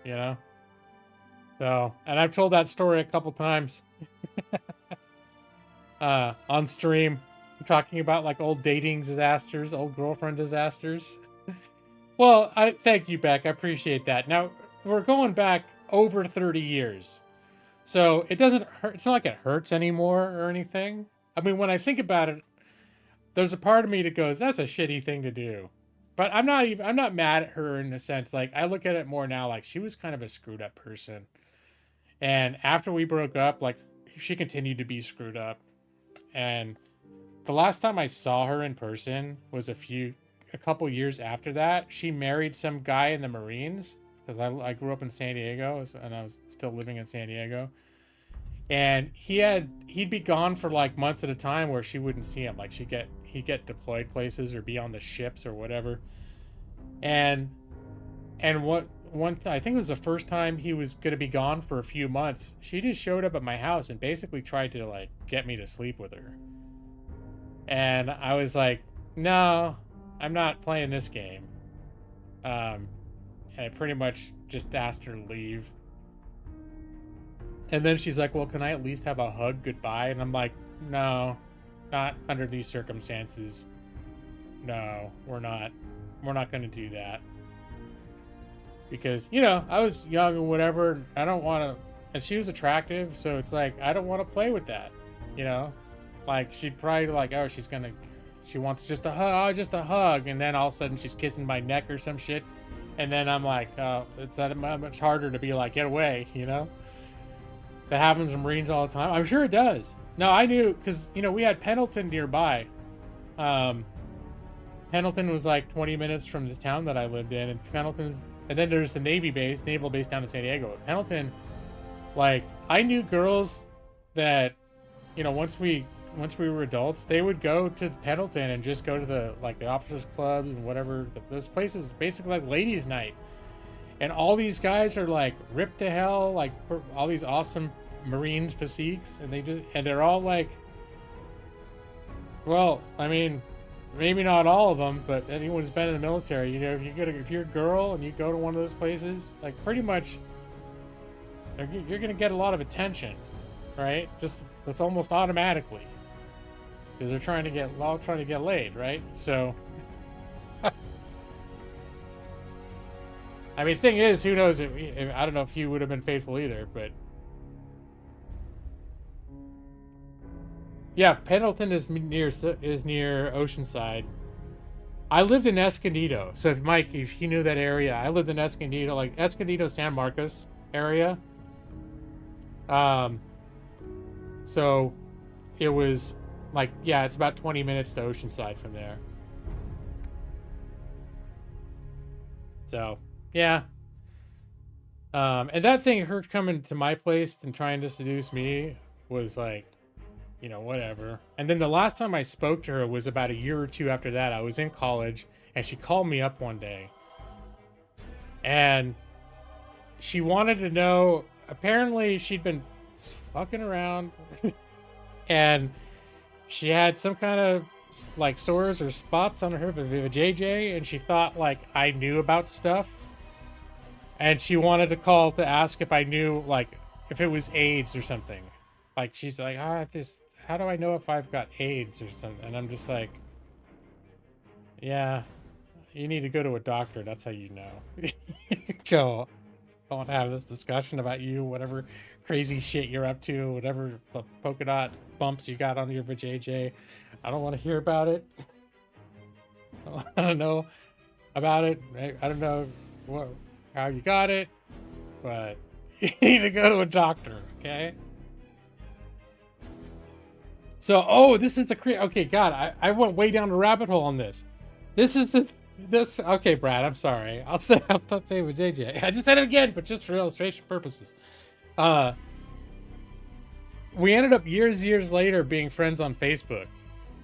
You know? So, and I've told that story a couple times on stream, talking about like old dating disasters, old girlfriend disasters. Well, I thank you, Beck. I appreciate that. Now, we're going back over 30 years. So it doesn't hurt. It's not like it hurts anymore or anything. I mean, when I think about it, there's a part of me that goes, that's a shitty thing to do. But I'm not mad at her in the sense, like, I look at it more now like she was kind of a screwed up person. And after we broke up, like, she continued to be screwed up. And the last time I saw her in person was a couple years after that. She married some guy in the Marines, because I grew up in San Diego and I was still living in San Diego. And he'd be gone for like months at a time where she wouldn't see him. Like he'd get deployed places or be on the ships or whatever. And I think it was the first time he was going to be gone for a few months. She just showed up at my house and basically tried to like get me to sleep with her. And I was like, no, I'm not playing this game. And I pretty much just asked her to leave. And then she's like, well, can I at least have a hug goodbye? And I'm like, no, not under these circumstances. No, we're not going to do that. Because, you know, I was young or whatever. I don't want to, and she was attractive. So it's like, I don't want to play with that, you know? Like, she'd probably like, oh, she wants just a hug. And then all of a sudden she's kissing my neck or some shit. And then I'm like, oh, it's that much harder to be like, get away, you know? That happens in Marines all the time. I'm sure it does. No, I knew, because, you know, we had Pendleton nearby. Pendleton was like 20 minutes from the town that I lived in. And then there's the naval base down in San Diego. Pendleton, like, I knew girls that, you know, once we were adults, they would go to Pendleton and just go to the officers clubs and whatever, those places, basically like ladies' night. And all these guys are like ripped to hell, like all these awesome Marine physiques, and they're all like, well, I mean, maybe not all of them, but anyone who's been in the military, you know, if you're a girl and you go to one of those places, like pretty much, you're gonna get a lot of attention, right? Just that's almost automatically, because they're trying to get laid, right? So. I mean, thing is, who knows? I don't know if he would have been faithful either, but yeah, Pendleton is near Oceanside. I lived in Escondido, so if you knew that area, I lived in Escondido, like Escondido, San Marcos area. So it was like, yeah, it's about 20 minutes to Oceanside from there. So. Yeah. And that thing, her coming to my place and trying to seduce me was like, you know, whatever. And then the last time I spoke to her was about a year or two after that. I was in college and she called me up one day And she wanted to know, apparently she'd been fucking around and she had some kind of like sores or spots on her JJ, and she thought like I knew about stuff, and she wanted to call to ask if I knew, like, if it was AIDS or something. Like, she's like, how do I know if I've got AIDS or something? And I'm just like, yeah, you need to go to a doctor. That's how you know. Go. I want to have this discussion about you, whatever crazy shit you're up to, whatever the polka dot bumps you got on your vajayjay. I don't want to hear about it. I don't know about it. I don't know how you got it, but you need to go to a doctor, okay? So, oh, this is okay, God, I went way down the rabbit hole on this. Okay, Brad, I'm sorry. I'll stop saying with JJ. I just said it again, but just for illustration purposes. We ended up years later being friends on Facebook.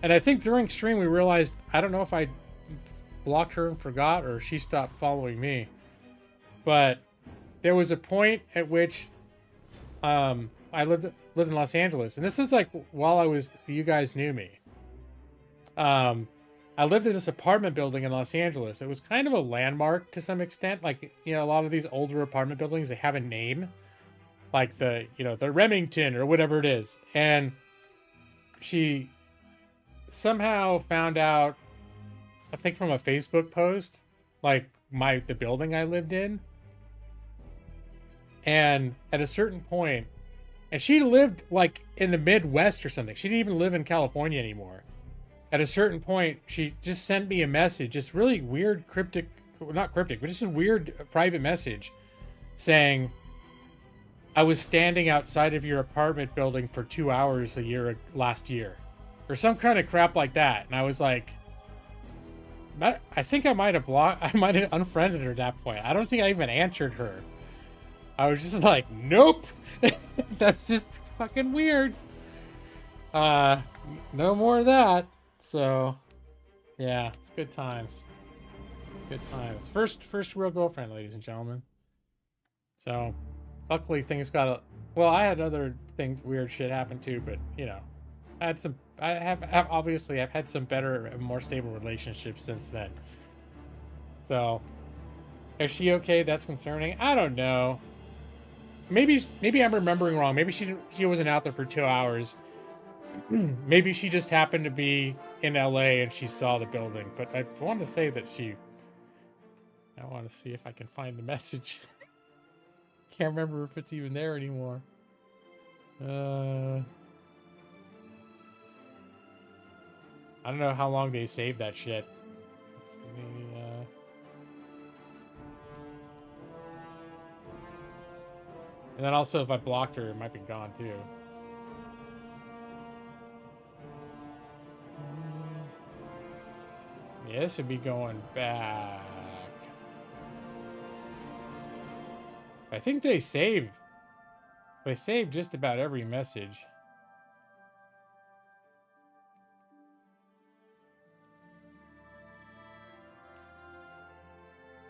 And I think during stream we realized, I don't know if I blocked her and forgot or she stopped following me. But there was a point at which I lived in Los Angeles. And this is like while you guys knew me. I lived in this apartment building in Los Angeles. It was kind of a landmark to some extent. Like, you know, a lot of these older apartment buildings, they have a name. Like the Remington or whatever it is. And she somehow found out, I think from a Facebook post, like the building I lived in. And at a certain point, and she lived like in the Midwest or something. She didn't even live in California anymore. At a certain point, she just sent me a message, just really weird, not cryptic, but just a weird private message saying, I was standing outside of your apartment building for 2 hours last year. Or some kind of crap like that. And I was like, I think I might have unfriended her at that point. I don't think I even answered her. I was just like, nope. That's just fucking weird. No more of that. So, yeah, it's good times. Good times. First real girlfriend, ladies and gentlemen. So, luckily things well, I had other weird shit happen too, but, you know, obviously I've had some better and more stable relationships since then. So, is she okay? That's concerning. I don't know. Maybe I'm remembering wrong. Maybe she wasn't out there for 2 hours. Maybe she just happened to be in LA and she saw the building. But I want to say that I want to see if I can find the message. Can't remember if it's even there anymore. I don't know how long they saved that shit. And then also, if I blocked her, it might be gone too. Yeah, this would be going back. I think they saved just about every message.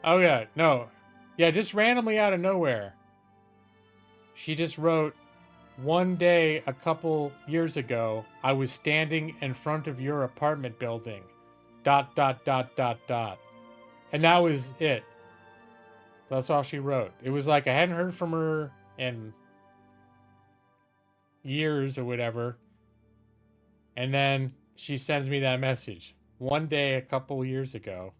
Oh yeah, no. Yeah, just randomly out of nowhere. She just wrote, one day a couple years ago, I was standing in front of your apartment building. ... And that was it. That's all she wrote. It was like I hadn't heard from her in years or whatever. And then she sends me that message. One day a couple years ago.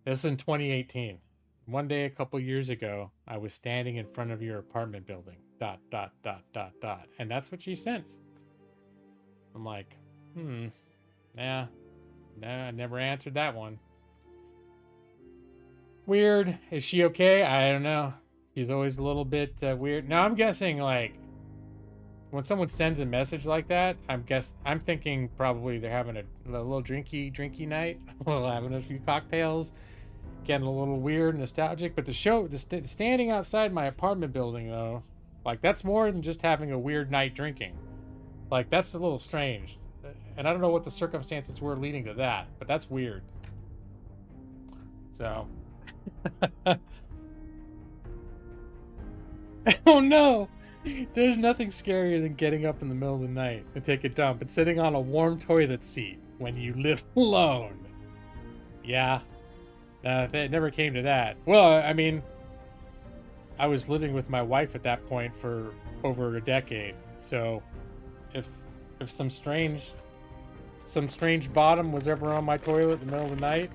This is in 2018. One day a couple years ago, I was standing in front of your apartment building. ... And that's what she sent. I'm like, yeah. No, I never answered that one. Weird. Is she okay? I don't know. She's always a little bit weird. Now I'm guessing, like, when someone sends a message like that, I'm thinking probably they're having a little drinky night, having a few cocktails, getting a little weird, nostalgic. But the standing outside my apartment building though, like that's more than just having a weird night drinking. Like that's a little strange. And I don't know what the circumstances were leading to that, but that's weird. So, Oh no! There's nothing scarier than getting up in the middle of the night and take a dump and sitting on a warm toilet seat when you live alone. Yeah, it never came to that. Well, I mean, I was living with my wife at that point for over a decade, so if some strange bottom was ever on my toilet in the middle of the night,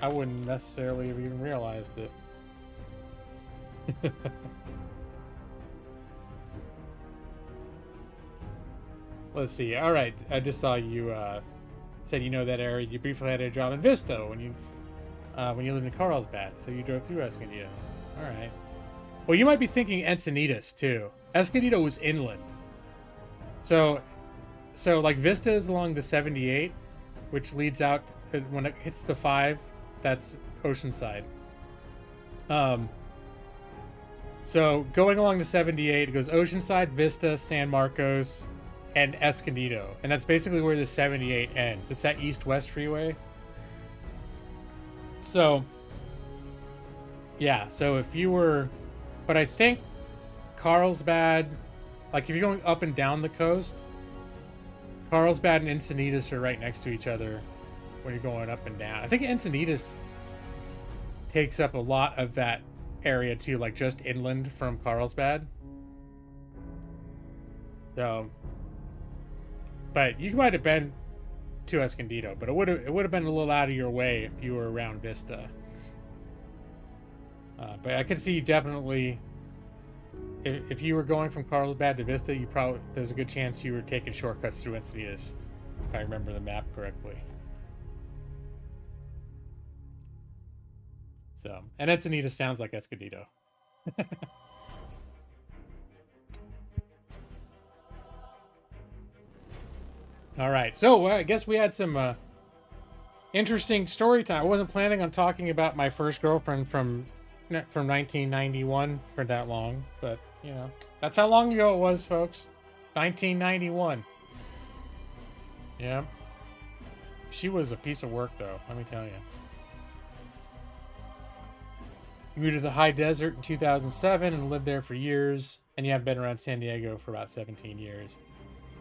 I wouldn't necessarily have even realized it. Let's see. All right, I just saw you said you know that area. You briefly had a job in Vista when you lived in Carlsbad, so you drove through Escondido. All right. Well, you might be thinking Encinitas too. Escondido was inland, so like Vista is along the 78, which leads out when it hits the 5. That's Oceanside. So going along the 78, it goes Oceanside, Vista, San Marcos, and Escondido, and that's basically where the 78 ends. It's that east-west freeway. So yeah, so if you were, but I think Carlsbad, like if you're going up and down the coast, Carlsbad and Encinitas are right next to each other when you're going up and down. I think Encinitas takes up a lot of that area too, like just inland from Carlsbad. So, but you might have been to Escondido, but it would have been a little out of your way if you were around Vista. But I could see you definitely, if you were going from Carlsbad to Vista, there's a good chance you were taking shortcuts through Encinitas, if I remember the map correctly. So, and Encinitas sounds like Escondido. All right, so I guess we had some interesting story time. I wasn't planning on talking about my first girlfriend from 1991 for that long, but you know, that's how long ago it was, folks. 1991. Yeah. She was a piece of work, though, let me tell you. You moved to the high desert in 2007 and lived there for years, and you have been around San Diego for about 17 years.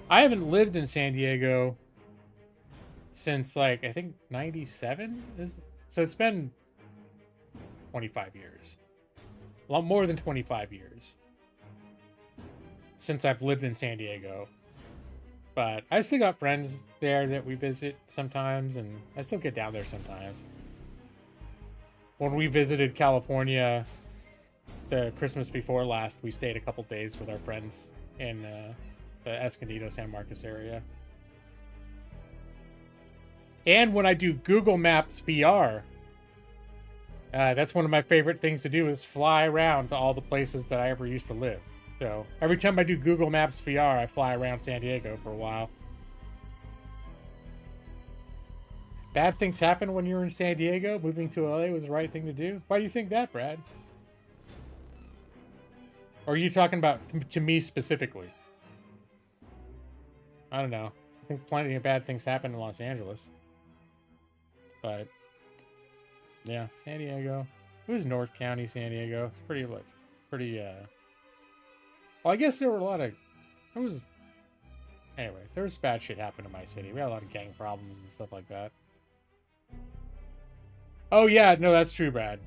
I haven't lived in San Diego since, like, I think 97? So it's been 25 years. A lot more than 25 years since I've lived in San Diego. But I still got friends there that we visit sometimes, and I still get down there sometimes. When we visited California the Christmas before last, we stayed a couple days with our friends in the Escondido, San Marcos area. And when I do Google Maps VR, that's one of my favorite things to do, is fly around to all the places that I ever used to live. So every time I do Google Maps VR, I fly around San Diego for a while. Bad things happen when you're in San Diego. Moving to LA was the right thing to do. Why do you think that, Brad? Or are you talking about to me specifically? I don't know. I think plenty of bad things happen in Los Angeles. But yeah, San Diego. It was North County, San Diego. It's pretty well, I guess there were a lot of, anyways, there was bad shit happened in my city. We had a lot of gang problems and stuff like that. Oh yeah, no, that's true, Brad.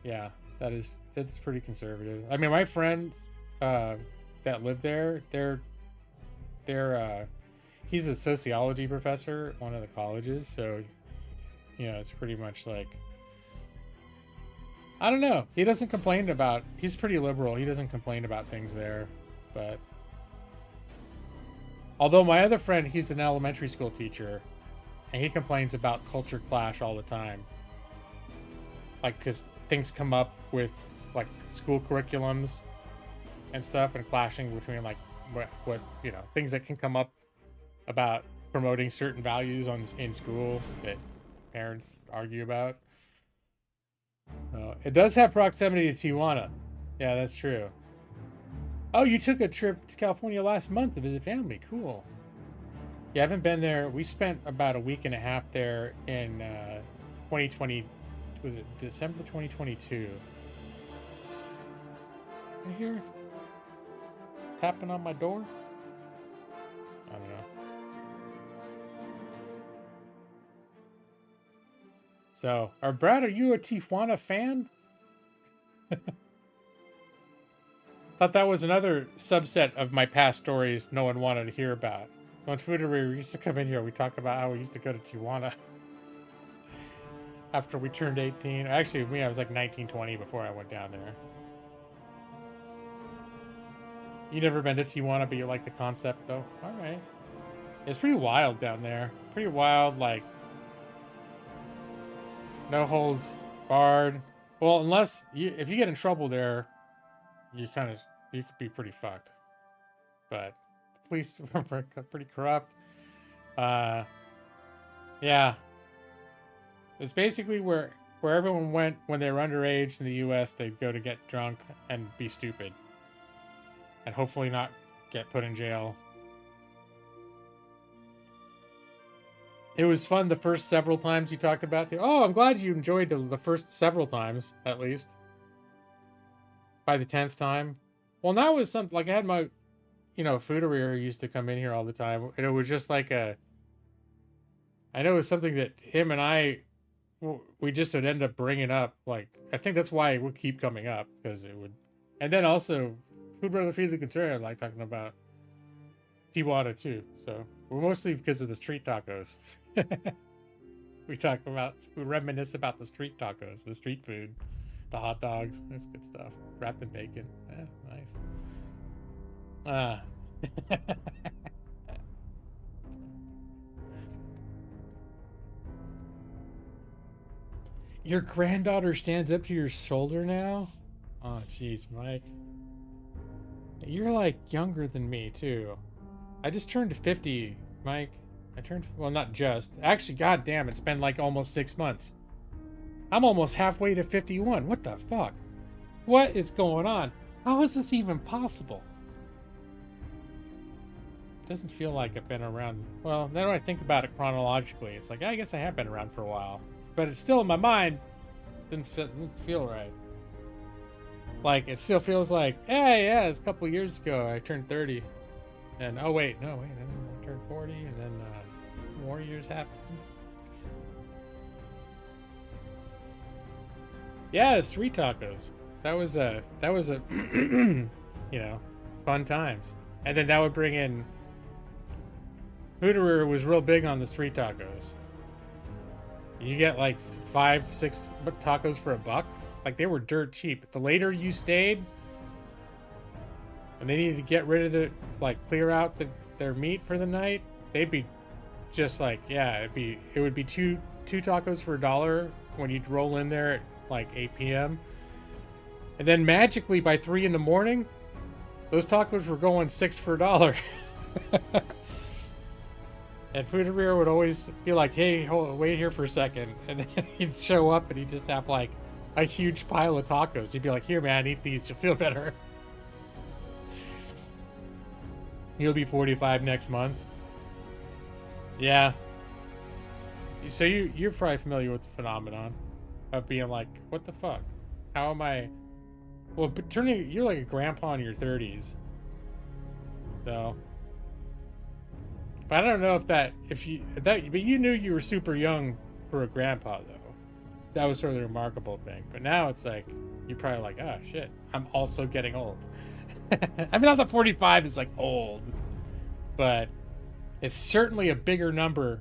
Yeah, it's pretty conservative. I mean, my friends that live there, he's a sociology professor at one of the colleges, so you know, it's pretty much like, I don't know. He doesn't complain about, he's pretty liberal. He doesn't complain about things there, but although my other friend, he's an elementary school teacher, and he complains about culture clash all the time. Like, because things come up with, like, school curriculums and stuff, and clashing between, like, what you know, things that can come up about promoting certain values in school that parents argue about. It does have proximity to Tijuana. Yeah, that's true. Oh, you took a trip to California last month to visit family. Cool. Yeah, I haven't been there. We spent about a week and a half there in 2020, Was it December 2022? I hear tapping on my door. I don't know. So, Brad, are you a Tijuana fan? Thought that was another subset of my past stories no one wanted to hear about. When Fudery used to come in here, we talk about how we used to go to Tijuana after we turned 18. Actually, I was like 19, 20 before I went down there. You never been to Tijuana, but you like the concept, though? All right. It's pretty wild down there. Pretty wild, like, no holds barred. Well, unless if you get in trouble there, you could be pretty fucked. But the police were pretty corrupt. Yeah. It's basically where everyone went when they were underage in the U.S. They'd go to get drunk and be stupid. And hopefully not get put in jail. It was fun the first several times you talked about the... Oh, I'm glad you enjoyed the first several times, at least. By the 10th time. Well, that was something... Like, I had my... Fudery who used to come in here all the time. And it was just like a... I know it was something that him and I... We just would end up bringing up. Like, I think that's why it would keep coming up. Because it would... And then also... Food Brother Feed the Contrary, I like talking about Tijuana too. So we're mostly because of the street tacos. We reminisce about the street tacos, the street food, the hot dogs. That's good stuff. Wrapped in bacon. Yeah, nice. Your granddaughter stands up to your shoulder now? Oh, jeez, Mike. You're like younger than me too. I just turned 50, Mike. Well, not just. Actually, goddamn, it's been like almost 6 months. I'm almost halfway to 51. What the fuck? What is going on? How is this even possible? It doesn't feel like I've been around. Well, then when I think about it chronologically, it's like, I guess I have been around for a while. But it's still in my mind. Doesn't feel right. Like, it still feels like, hey, yeah, it's a couple years ago I turned 30. And, I turned 40, and then more years happened. Yeah, it's street tacos. That was a fun times. And then that would bring in... Hooterer was real big on the street tacos. You get like 5, 6 tacos for $1. Like, they were dirt cheap. The later you stayed, and they needed to get rid of clear out their meat for the night, they'd be just like, yeah, it would be two tacos for $1 when you'd roll in there at like 8 p.m. And then magically by 3 in the morning, those tacos were going 6 for $1. And Fuderer would always be like, hey, wait here for a second. And then he'd show up and he'd just have like a huge pile of tacos. He'd be like, here, man, eat these. You'll feel better. He'll be 45 next month. Yeah. So you're probably familiar with the phenomenon of being like, what the fuck? How am I... Well, but you're like a grandpa in your 30s. So... But I don't know but you knew you were super young for a grandpa, though. That was sort of the remarkable thing. But now it's like, you're probably like, oh, shit, I'm also getting old. I mean, not that 45 is like old, but it's certainly a bigger number,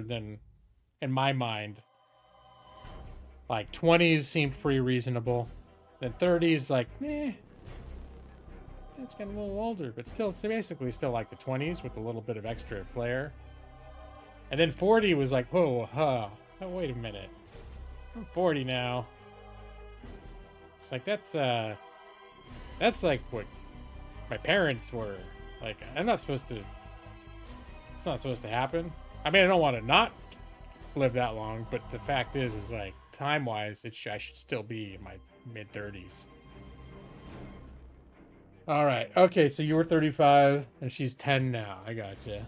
than, in my mind. Like 20s seemed pretty reasonable. Then 30s, like, it's getting a little older, but still, it's basically still like the 20s with a little bit of extra flair. And then 40 was like, whoa, oh, wait a minute. I'm 40 now. It's like, that's like what my parents were. Like, it's not supposed to happen. I mean, I don't want to not live that long, but the fact is like, time-wise, I should still be in my mid-30s. All right. Okay, so you were 35, and she's 10 now. I gotcha.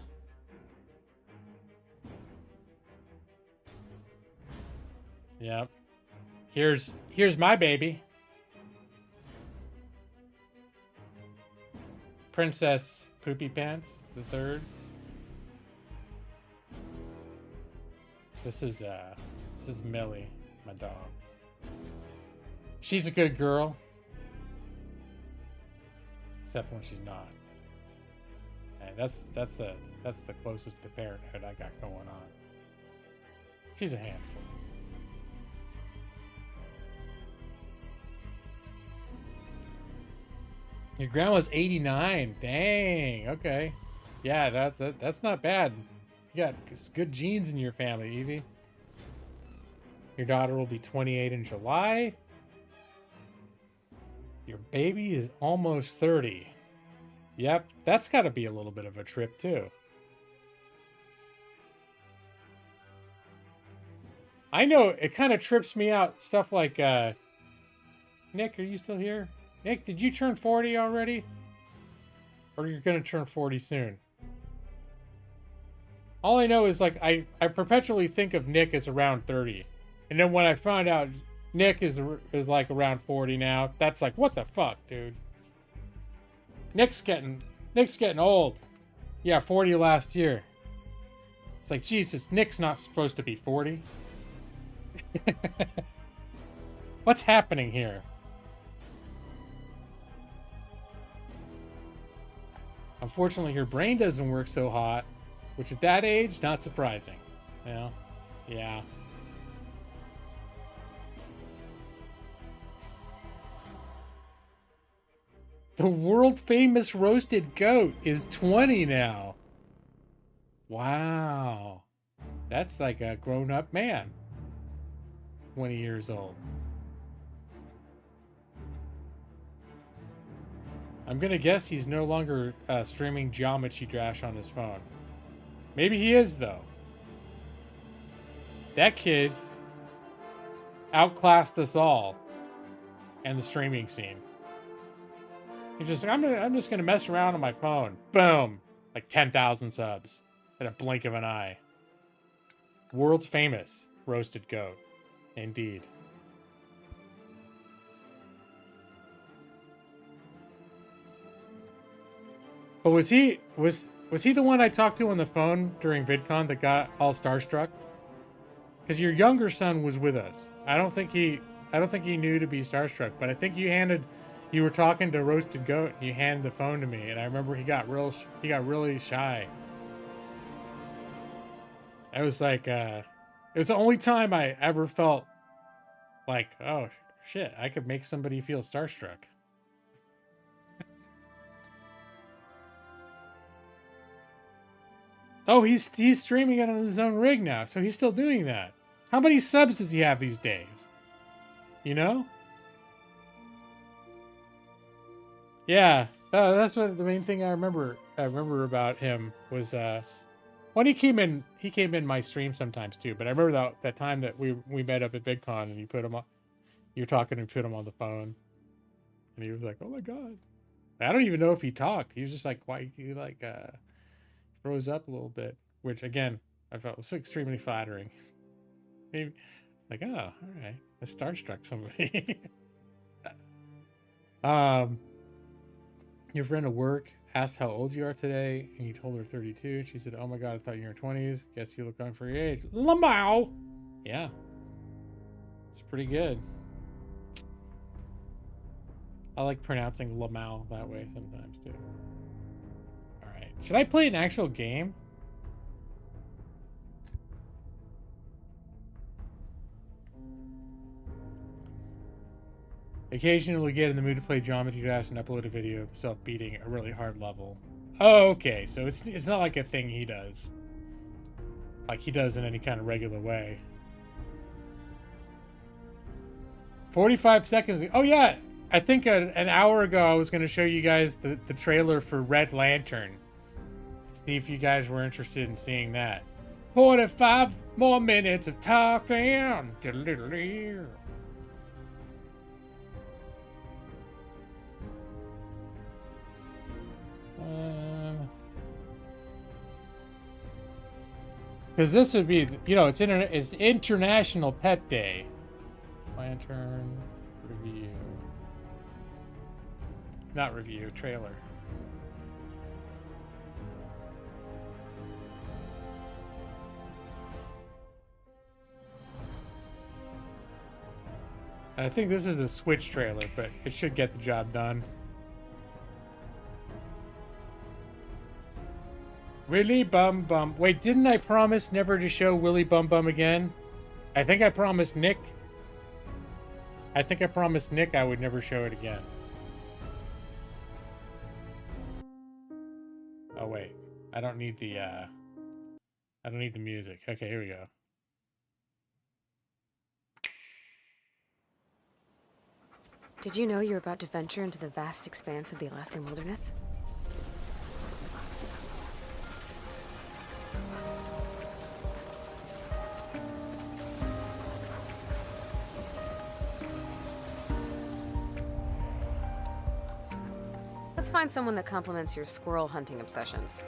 Yep. Here's my baby. Princess Poopy Pants the third. This is Millie, my dog. She's a good girl. Except when she's not. And that's the closest to parenthood I got going on. She's a handful. Your grandma's 89. Dang. Okay. Yeah, that's not bad. You got good genes in your family, Evie. Your daughter will be 28 in July. Your baby is almost 30. Yep, that's got to be a little bit of a trip, too. I know, it kind of trips me out. Stuff like, Nick, are you still here? Nick, did you turn 40 already? Or you're going to turn 40 soon? All I know is, like, I perpetually think of Nick as around 30. And then when I find out Nick is like around 40 now, that's like, what the fuck, dude? Nick's getting old. Yeah, 40 last year. It's like, Jesus, Nick's not supposed to be 40. What's happening here? Unfortunately, her brain doesn't work so hot, which at that age, not surprising. Well, yeah. The world-famous roasted goat is 20 now. Wow. That's like a grown-up man. 20 years old. I'm gonna guess he's no longer streaming Geometry Dash on his phone. Maybe he is, though. That kid outclassed us all and the streaming scene. He's just like, I'm just gonna mess around on my phone. Boom, like 10,000 subs at a blink of an eye. World's famous roasted goat, indeed. But was he the one I talked to on the phone during VidCon that got all starstruck? Because your younger son was with us. I don't think he knew to be starstruck, but I think you were talking to Roasted Goat and you handed the phone to me, and I remember he got really shy. I was like, it was the only time I ever felt like, oh shit, I could make somebody feel starstruck. Oh, he's streaming it on his own rig now, so he's still doing that. How many subs does he have these days? You know? Yeah, that's what the main thing I remember about him was when he came in my stream sometimes too. But I remember that time that we met up at VidCon and you were talking and put him on the phone, and he was like, "Oh my god." I don't even know if he talked. He was just like quiet. He like froze up a little bit, which again I felt was extremely flattering. Maybe like, oh, all right, I starstruck somebody. Your friend at work asked how old you are today, and you told her 32. She said, "Oh my god, I thought you were in your 20s. Guess you look young for your age." Lamau. Yeah, it's pretty good. I like pronouncing Lamau that way sometimes too. All right, should I play an actual game? Occasionally get in the mood to play Geometry Dash and upload a video of himself beating a really hard level. Oh, okay, so it's not like a thing he does. Like he does in any kind of regular way. 45 seconds. Oh yeah, I think an hour ago I was going to show you guys the trailer for Red Lantern. See if you guys were interested in seeing that. 45 more minutes of talking. Because this would be, you know, it's International Pet Day. Lantern review. Not review, trailer. And I think this is the Switch trailer, but it should get the job done. Willy Bum Bum. Wait, didn't I promise never to show Willy Bum Bum again? I think I promised Nick. I think I promised Nick I would never show it again. Oh wait, I don't need the music. Okay, here we go. Did you know you're about to venture into the vast expanse of the Alaskan wilderness? Let's find someone that complements your squirrel hunting obsessions.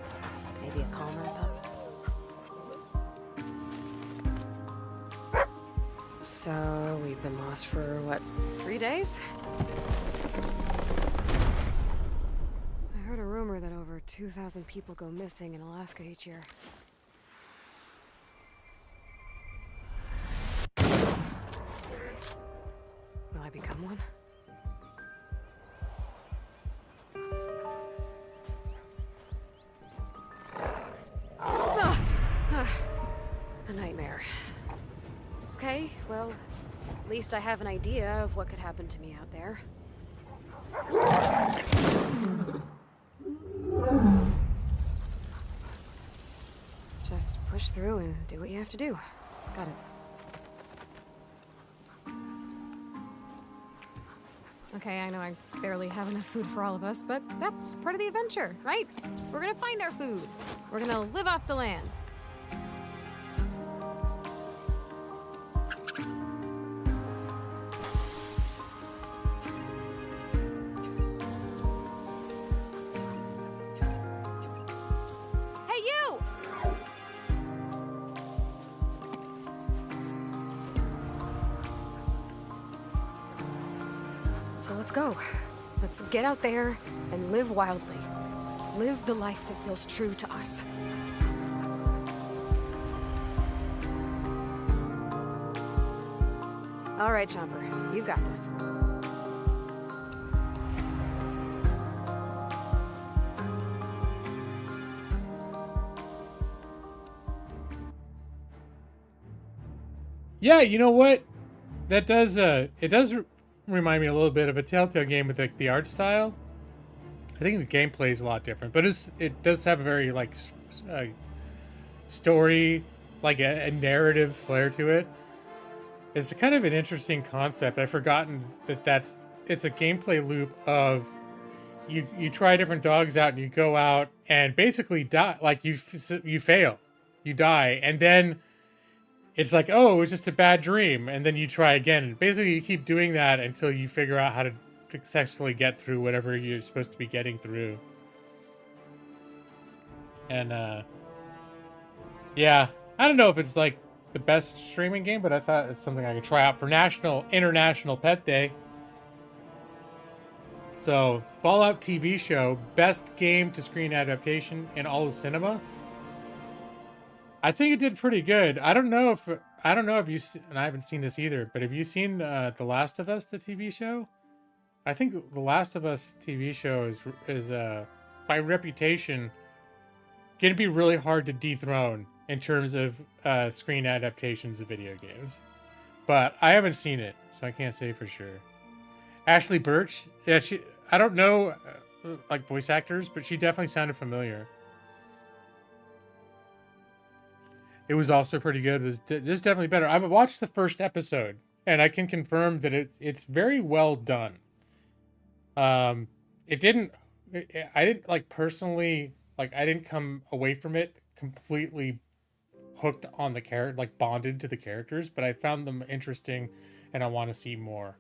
Maybe a calmer pup. So, we've been lost for, what, 3 days? I heard a rumor that over 2,000 people go missing in Alaska each year. Will I become one? A nightmare. Okay, well, at least I have an idea of what could happen to me out there. Just push through and do what you have to do. Got it. Okay, I know I barely have enough food for all of us, but that's part of the adventure, right? We're gonna find our food. We're gonna live off the land. So let's go. Let's get out there and live wildly. Live the life that feels true to us. All right, Chomper, you've got this. Yeah, you know what? That does it does remind me a little bit of a Telltale game with like the art style. I think the gameplay is a lot different, but it does have a very like story, like a narrative flair to it. It's kind of an interesting concept. I've forgotten that it's a gameplay loop of you try different dogs out and you go out and basically die, like you fail, you die, and then it's like, oh, it was just a bad dream, and then you try again. And basically, you keep doing that until you figure out how to successfully get through whatever you're supposed to be getting through. And yeah, I don't know if it's like the best streaming game, but I thought it's something I could try out for International Pet Day. So, Fallout TV show, best game to screen adaptation in all of cinema. I think it did pretty good. I don't know if you, and I haven't seen this either, but have you seen The Last of Us, the TV show? I think The Last of Us TV show is by reputation going to be really hard to dethrone in terms of screen adaptations of video games. But I haven't seen it, so I can't say for sure. Ashley Birch, yeah, I don't know like voice actors, but she definitely sounded familiar. It was also pretty good. This is definitely better. I've watched the first episode, and I can confirm that it's very well done. I didn't like personally, like I didn't come away from it completely hooked on the character, like bonded to the characters, but I found them interesting, and I want to see more.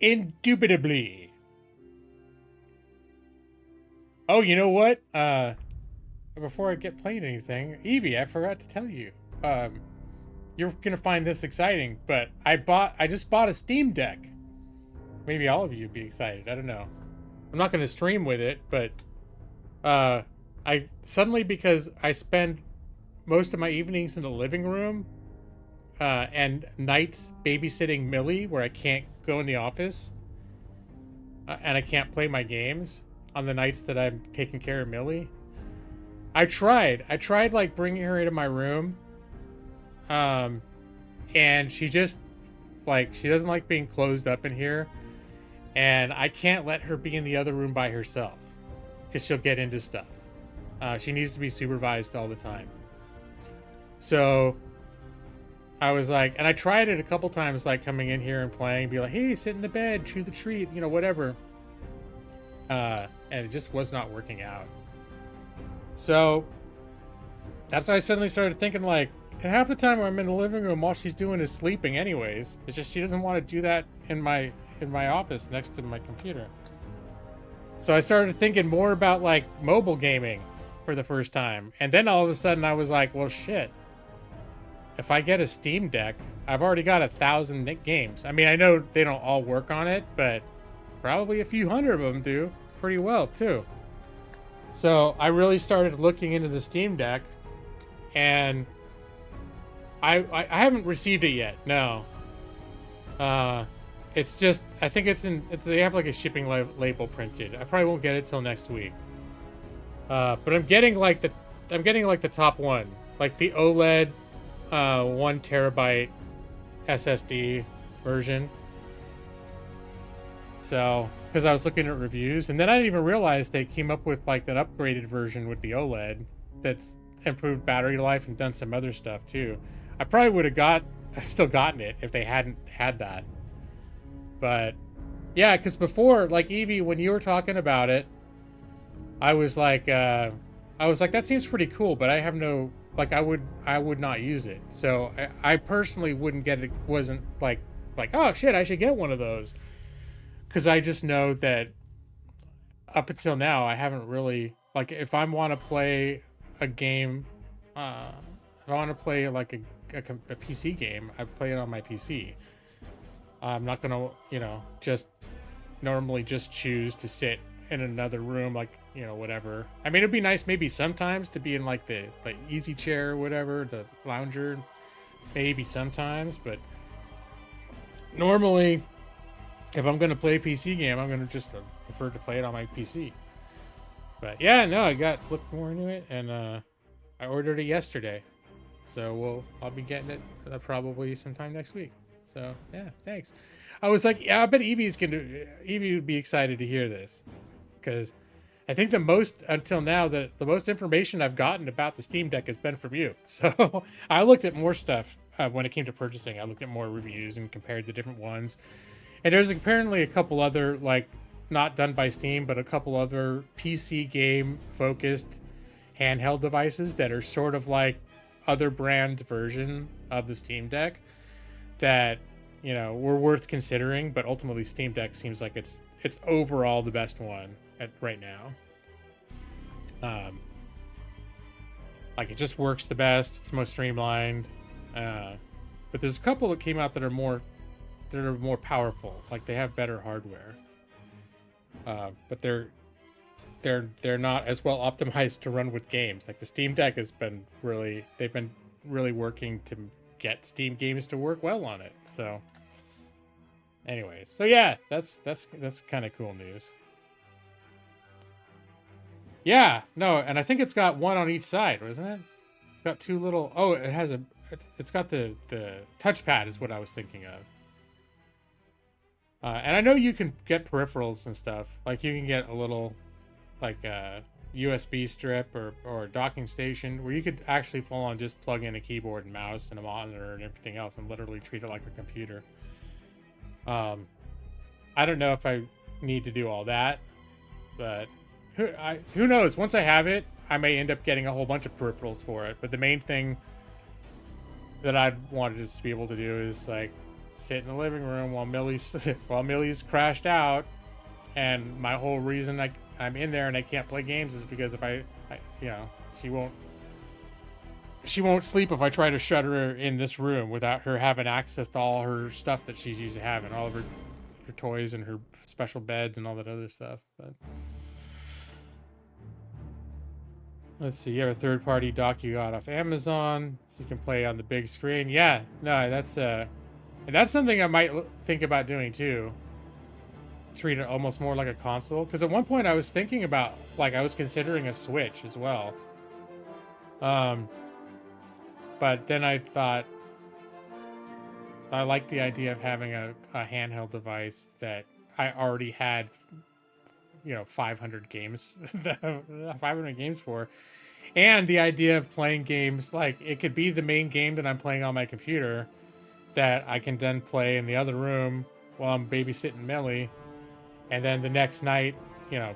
Indubitably. Oh, you know what? before I get playing anything, Evie, I forgot to tell you. You're gonna find this exciting, but I just bought a Steam Deck. Maybe all of you would be excited. I don't know. I'm not gonna stream with it, but I suddenly, because I spend most of my evenings in the living room and nights babysitting Millie, where I can't go in the office and I can't play my games on the nights that I'm taking care of Millie. I tried like bringing her into my room, and she just like, she doesn't like being closed up in here, and I can't let her be in the other room by herself because she'll get into stuff. She needs to be supervised all the time. So I was like, and I tried it a couple times, like coming in here and playing, be like, hey, sit in the bed, chew the treat, you know, whatever. And it just was not working out. So that's why I suddenly started thinking, like, and half the time when I'm in the living room, all she's doing is sleeping anyways. It's just she doesn't want to do that in my office next to my computer. So I started thinking more about like mobile gaming for the first time. And then all of a sudden I was like, well, shit. If I get a Steam Deck, I've already got 1,000 games. I mean, I know they don't all work on it, but probably a few hundred of them do pretty well too. So I really started looking into the Steam Deck, and I haven't received it yet. No. It's just, I think they have like a shipping label printed. I probably won't get it till next week. But I'm getting like the top one, like the OLED 1 terabyte SSD version. So, because I was looking at reviews, and then I didn't even realize they came up with like that upgraded version with the OLED that's improved battery life and done some other stuff too. I probably would have still gotten it if they hadn't had that. But yeah, because before, like Evie, when you were talking about it, I was like, that seems pretty cool, but I have no, like, I would not use it. So I personally wouldn't get it. Wasn't like, oh shit, I should get one of those. Because I just know that up until now, I haven't really, like, if I want to play a game, if I want to play like a PC game, I play it on my PC. I'm not gonna, just normally just choose to sit in another room, like, whatever. I mean, it'd be nice maybe sometimes to be in like the easy chair or whatever, the lounger, maybe sometimes, but normally if I'm gonna play a PC game, I'm gonna just prefer to play it on my PC. But yeah, no, I looked more into it, and I ordered it yesterday, so I'll be getting it probably sometime next week. So yeah, thanks. I was like, yeah, I bet Evie would be excited to hear this, because I think until now, the most information I've gotten about the Steam Deck has been from you. So I looked at more stuff when it came to purchasing. I looked at more reviews and compared the different ones. And there's apparently a couple other, like, not done by Steam, but a couple other PC game focused handheld devices that are sort of like other brand version of the Steam Deck that, were worth considering, but ultimately Steam Deck seems like it's overall the best one right now. Like, it just works the best. It's most streamlined. But there's a couple that came out that are more powerful. Like, they have better hardware. But they're not as well optimized to run with games. Like, the Steam Deck they've been really working to get Steam games to work well on it. So anyways, so yeah, that's kind of cool news. Yeah, no, and I think it's got one on each side, wasn't it? It's got two little, it's got the touchpad is what I was thinking of. And I know you can get peripherals and stuff. Like, you can get a little, like, USB strip or a docking station where you could actually full on just plug in a keyboard and mouse and a monitor and everything else and literally treat it like a computer. I don't know if I need to do all that, but who knows? Once I have it, I may end up getting a whole bunch of peripherals for it. But the main thing that I'd wanted to be able to do is, like, sit in the living room while Millie's crashed out, and my whole reason I'm in there and I can't play games is because if I She won't sleep if I try to shut her in this room without her having access to all her stuff that she's used to having, all of her toys and her special beds and all that other stuff. But let's see, you have a third-party dock you got off Amazon, so you can play on the big screen. Yeah, no, that's something I might think about doing too. Treat it almost more like a console, because at one point I was thinking about, like, I was considering a Switch as well. But then I thought I like the idea of having a handheld device that I already had, 500 games, 500 games for. And the idea of playing games, like, it could be the main game that I'm playing on my computer that I can then play in the other room while I'm babysitting Millie. And then the next night,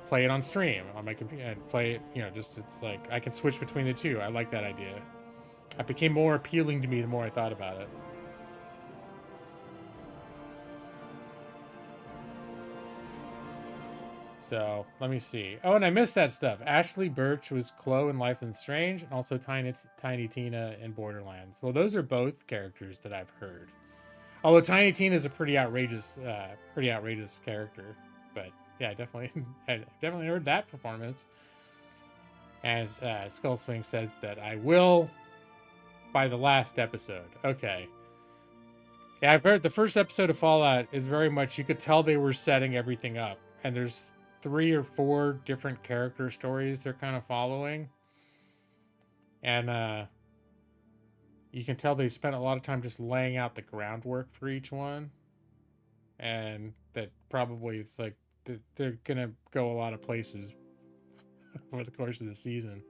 play it on stream on my computer and play it, it's like I can switch between the two. I like that idea. It became more appealing to me the more I thought about it. So, let me see. Oh, and I missed that stuff. Ashley Birch was Chloe in Life is Strange, and also Tiny Tina in Borderlands. Well, those are both characters that I've heard. Although Tiny Tina is a pretty outrageous character. But, yeah, I definitely heard that performance. As Skull Swing says that I will by the last episode. Okay. Yeah, I've heard the first episode of Fallout is very much, you could tell they were setting everything up. And there's 3 or 4 different character stories they're kind of following. And you can tell they spent a lot of time just laying out the groundwork for each one. And that probably it's like they're going to go a lot of places over the course of the season.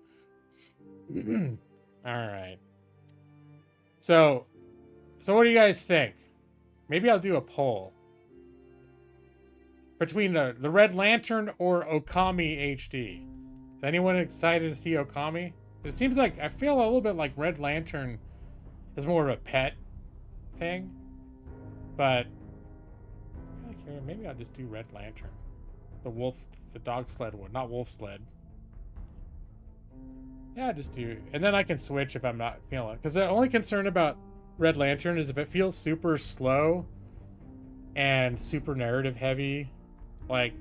All right. So what do you guys think? Maybe I'll do a poll between the Red Lantern or Okami HD. Is anyone excited to see Okami? It seems like I feel a little bit like Red Lantern is more of a pet thing, but maybe I'll just do Red Lantern, the dog sled one, not wolf sled. Yeah, just do, and then I can switch if I'm not feeling it. Because the only concern about Red Lantern is if it feels super slow and super narrative heavy, like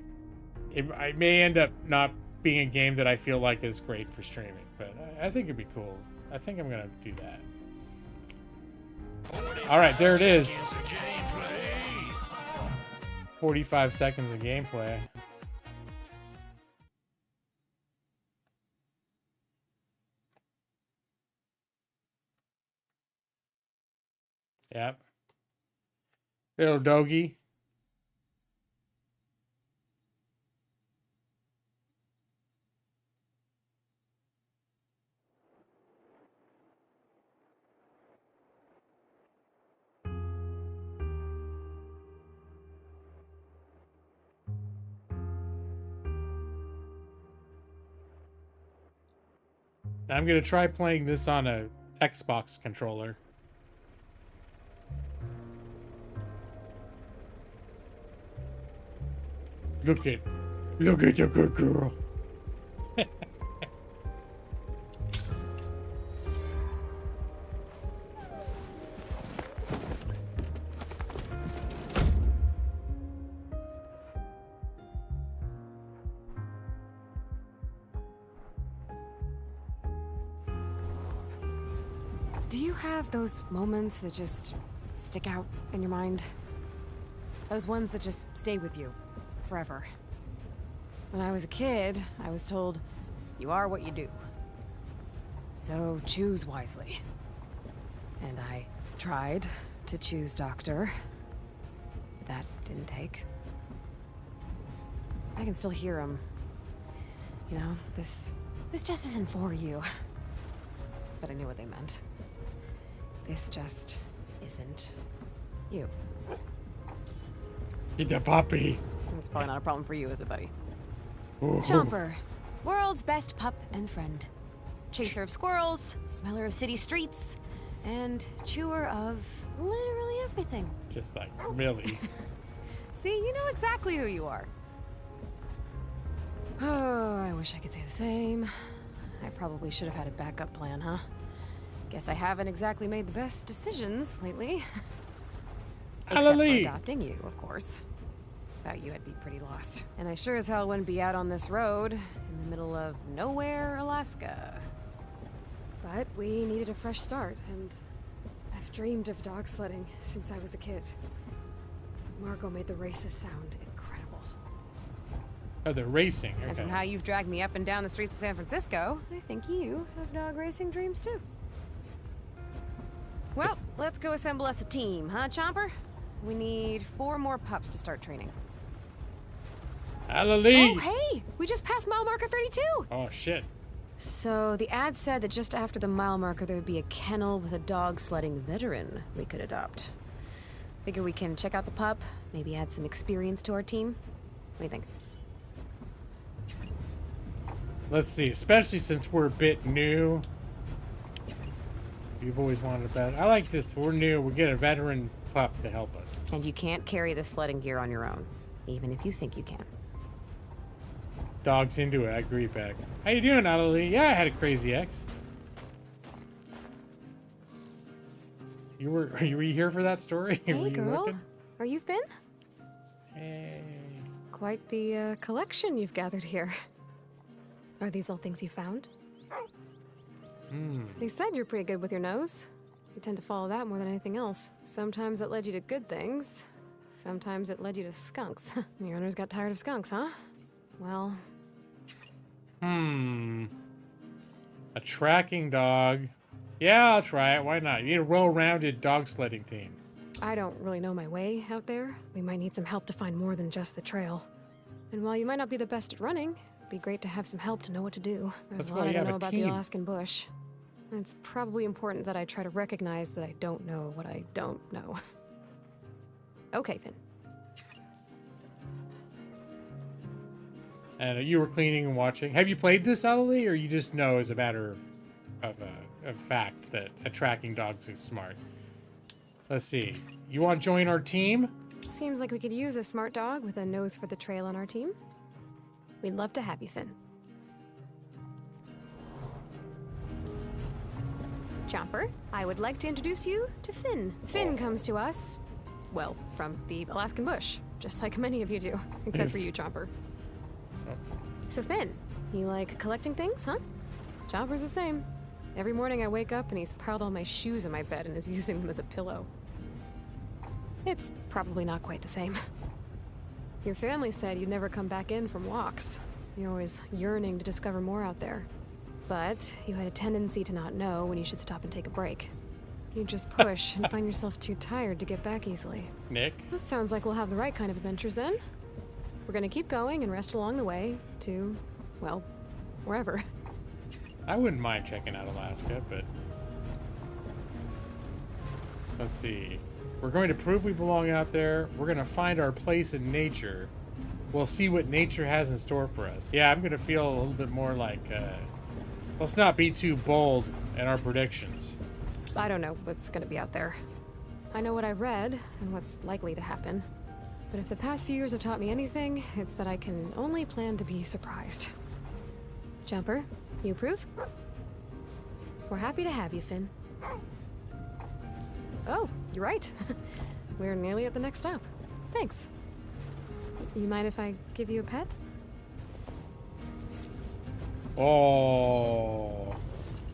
I may end up not being a game that I feel like is great for streaming. But I think it'd be cool. I think I'm gonna do that. All right, there it is. 45 seconds of gameplay. Yep. Little doggy. I'm going to try playing this on a Xbox controller. Look at the good girl. Do you have those moments that just stick out in your mind? Those ones that just stay with you forever. When I was a kid, I was told, you are what you do. So choose wisely. And I tried to choose doctor, but that didn't take. I can still hear him. You know, this just isn't for you. But I knew what they meant. This just isn't you. Eat the puppy. It's probably not a problem for you, is it, buddy? Ooh. Chomper, world's best pup and friend. Chaser of squirrels, smeller of city streets, and chewer of literally everything. Just like Millie. See, you know exactly who you are. Oh, I wish I could say the same. I probably should have had a backup plan, huh? Guess I haven't exactly made the best decisions lately. Except for adopting you, of course. Thought you would be pretty lost. And I sure as hell wouldn't be out on this road in the middle of nowhere, Alaska. But we needed a fresh start, and I've dreamed of dog sledding since I was a kid. Margot made the races sound incredible. Oh, they're racing. Okay. And from how you've dragged me up and down the streets of San Francisco, I think you have dog racing dreams too. Well, let's go assemble us a team, huh, Chomper? We need 4 more pups to start training. Hallelujah! Oh, hey! We just passed mile marker 32! Oh, shit. So, the ad said that just after the mile marker there would be a kennel with a dog sledding veteran we could adopt. Figure we can check out the pup, maybe add some experience to our team. What do you think? Let's see, especially since we're a bit new. You've always wanted a vet. I like this. We're new. We get a veteran pup to help us. And you can't carry the sledding gear on your own, even if you think you can. Dog's into it. I agree, Beck. How you doing, Adelie? Yeah, I had a crazy ex. Are you here for that story? Hey, were you girl. Looking? Are you Finn? Hey. Quite the collection you've gathered here. Are these all things you found? They said you're pretty good with your nose. You tend to follow that more than anything else. Sometimes it led you to good things. Sometimes it led you to skunks. Your owners got tired of skunks, huh? Well... A tracking dog. Yeah, I'll try it. Why not? You need a well-rounded dog sledding team. I don't really know my way out there. We might need some help to find more than just the trail. And while you might not be the best at running, it'd be great to have some help to know what to do. There's a lot I don't know about the Alaskan bush. It's probably important that I try to recognize that I don't know what I don't know. Okay, Finn. And you were cleaning and watching. Have you played this, Adelie, or you just know as a matter of fact that a tracking dog is smart? Let's see. You want to join our team? Seems like we could use a smart dog with a nose for the trail on our team. We'd love to have you, Finn. Chomper, I would like to introduce you to Finn. Finn comes to us, well, from the Alaskan bush, just like many of you do, except for you, Chomper. So Finn, you like collecting things, huh? Chomper's the same. Every morning I wake up and he's piled all my shoes in my bed and is using them as a pillow. It's probably not quite the same. Your family said you'd never come back in from walks. You're always yearning to discover more out there. But you had a tendency to not know when you should stop and take a break. You just push and find yourself too tired to get back easily. Nick? That sounds like we'll have the right kind of adventures then. We're gonna keep going and rest along the way to, well, wherever. I wouldn't mind checking out Alaska, but... Let's see. We're going to prove we belong out there. We're going to find our place in nature. We'll see what nature has in store for us. Yeah, I'm going to feel a little bit more like... let's not be too bold in our predictions. I don't know what's gonna be out there. I know what I've read and what's likely to happen. But if the past few years have taught me anything, it's that I can only plan to be surprised. Jumper, you approve? We're happy to have you, Finn. Oh, you're right. We're nearly at the next stop. Thanks. You mind if I give you a pet? Oh.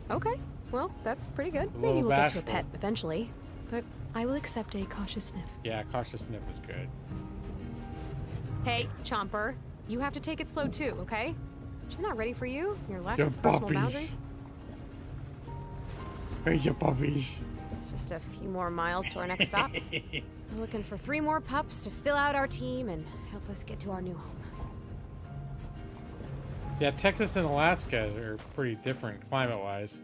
Okay, well, that's pretty good. Maybe we'll get to a pet eventually. But I will accept a cautious sniff. Yeah, cautious sniff is good. Hey, Chomper, you have to take it slow too, okay? She's not ready for you. Your lack of personal boundaries. Hey, your puppies. It's just a few more miles to our next stop. We're looking for 3 more pups to fill out our team and help us get to our new home. Yeah, Texas and Alaska are pretty different climate-wise.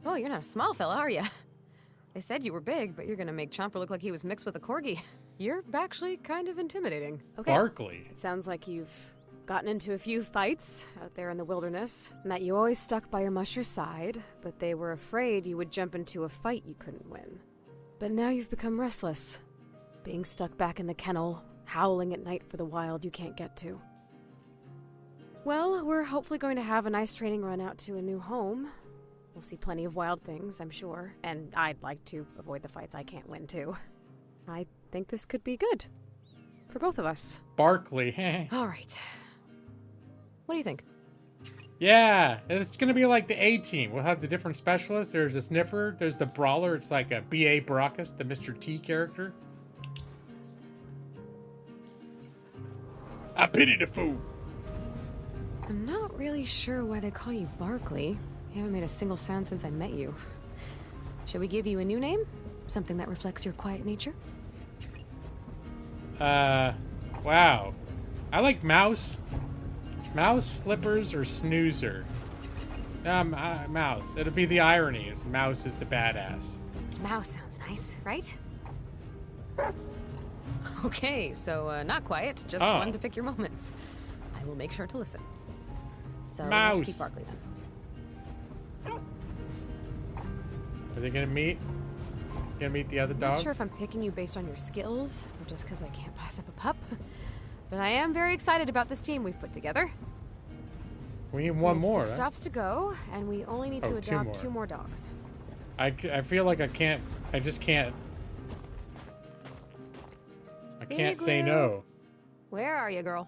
Oh, you're not a small fella, are you? They said you were big, but you're gonna make Chomper look like he was mixed with a corgi. You're actually kind of intimidating. Okay. Barkley. It sounds like you've gotten into a few fights out there in the wilderness, and that you always stuck by your musher's side, but they were afraid you would jump into a fight you couldn't win. But now you've become restless, being stuck back in the kennel, howling at night for the wild you can't get to. Well, we're hopefully going to have a nice training run out to a new home. We'll see plenty of wild things, I'm sure. And I'd like to avoid the fights I can't win, too. I think this could be good. For both of us. Barkley. All right. What do you think? Yeah, it's gonna be like the A team. We'll have the different specialists. There's a sniffer. There's the brawler. It's like a B.A. Baracus, the Mr. T character. I pity the fool. I'm not really sure why they call you Barkley. You haven't made a single sound since I met you. Should we give you a new name? Something that reflects your quiet nature? Wow. I like Mouse. Mouse, Slippers, or Snoozer? Mouse. It'll be the irony, is Mouse is the badass. Mouse sounds nice, right? Okay, so not quiet, just one to pick your moments. I will make sure to listen. So Mouse. let's keep Barkley then. Are they gonna meet? Gonna meet the other I'm dogs? not sure if I'm picking you based on your skills, or just because I can't pass up a pup. But I am very excited about this team we've put together. We need one We have more. 6 stops to go, and we only need to adopt 2 more dogs. I feel like I can't. I just can't. I can't say Igloo. no. Where are you, girl?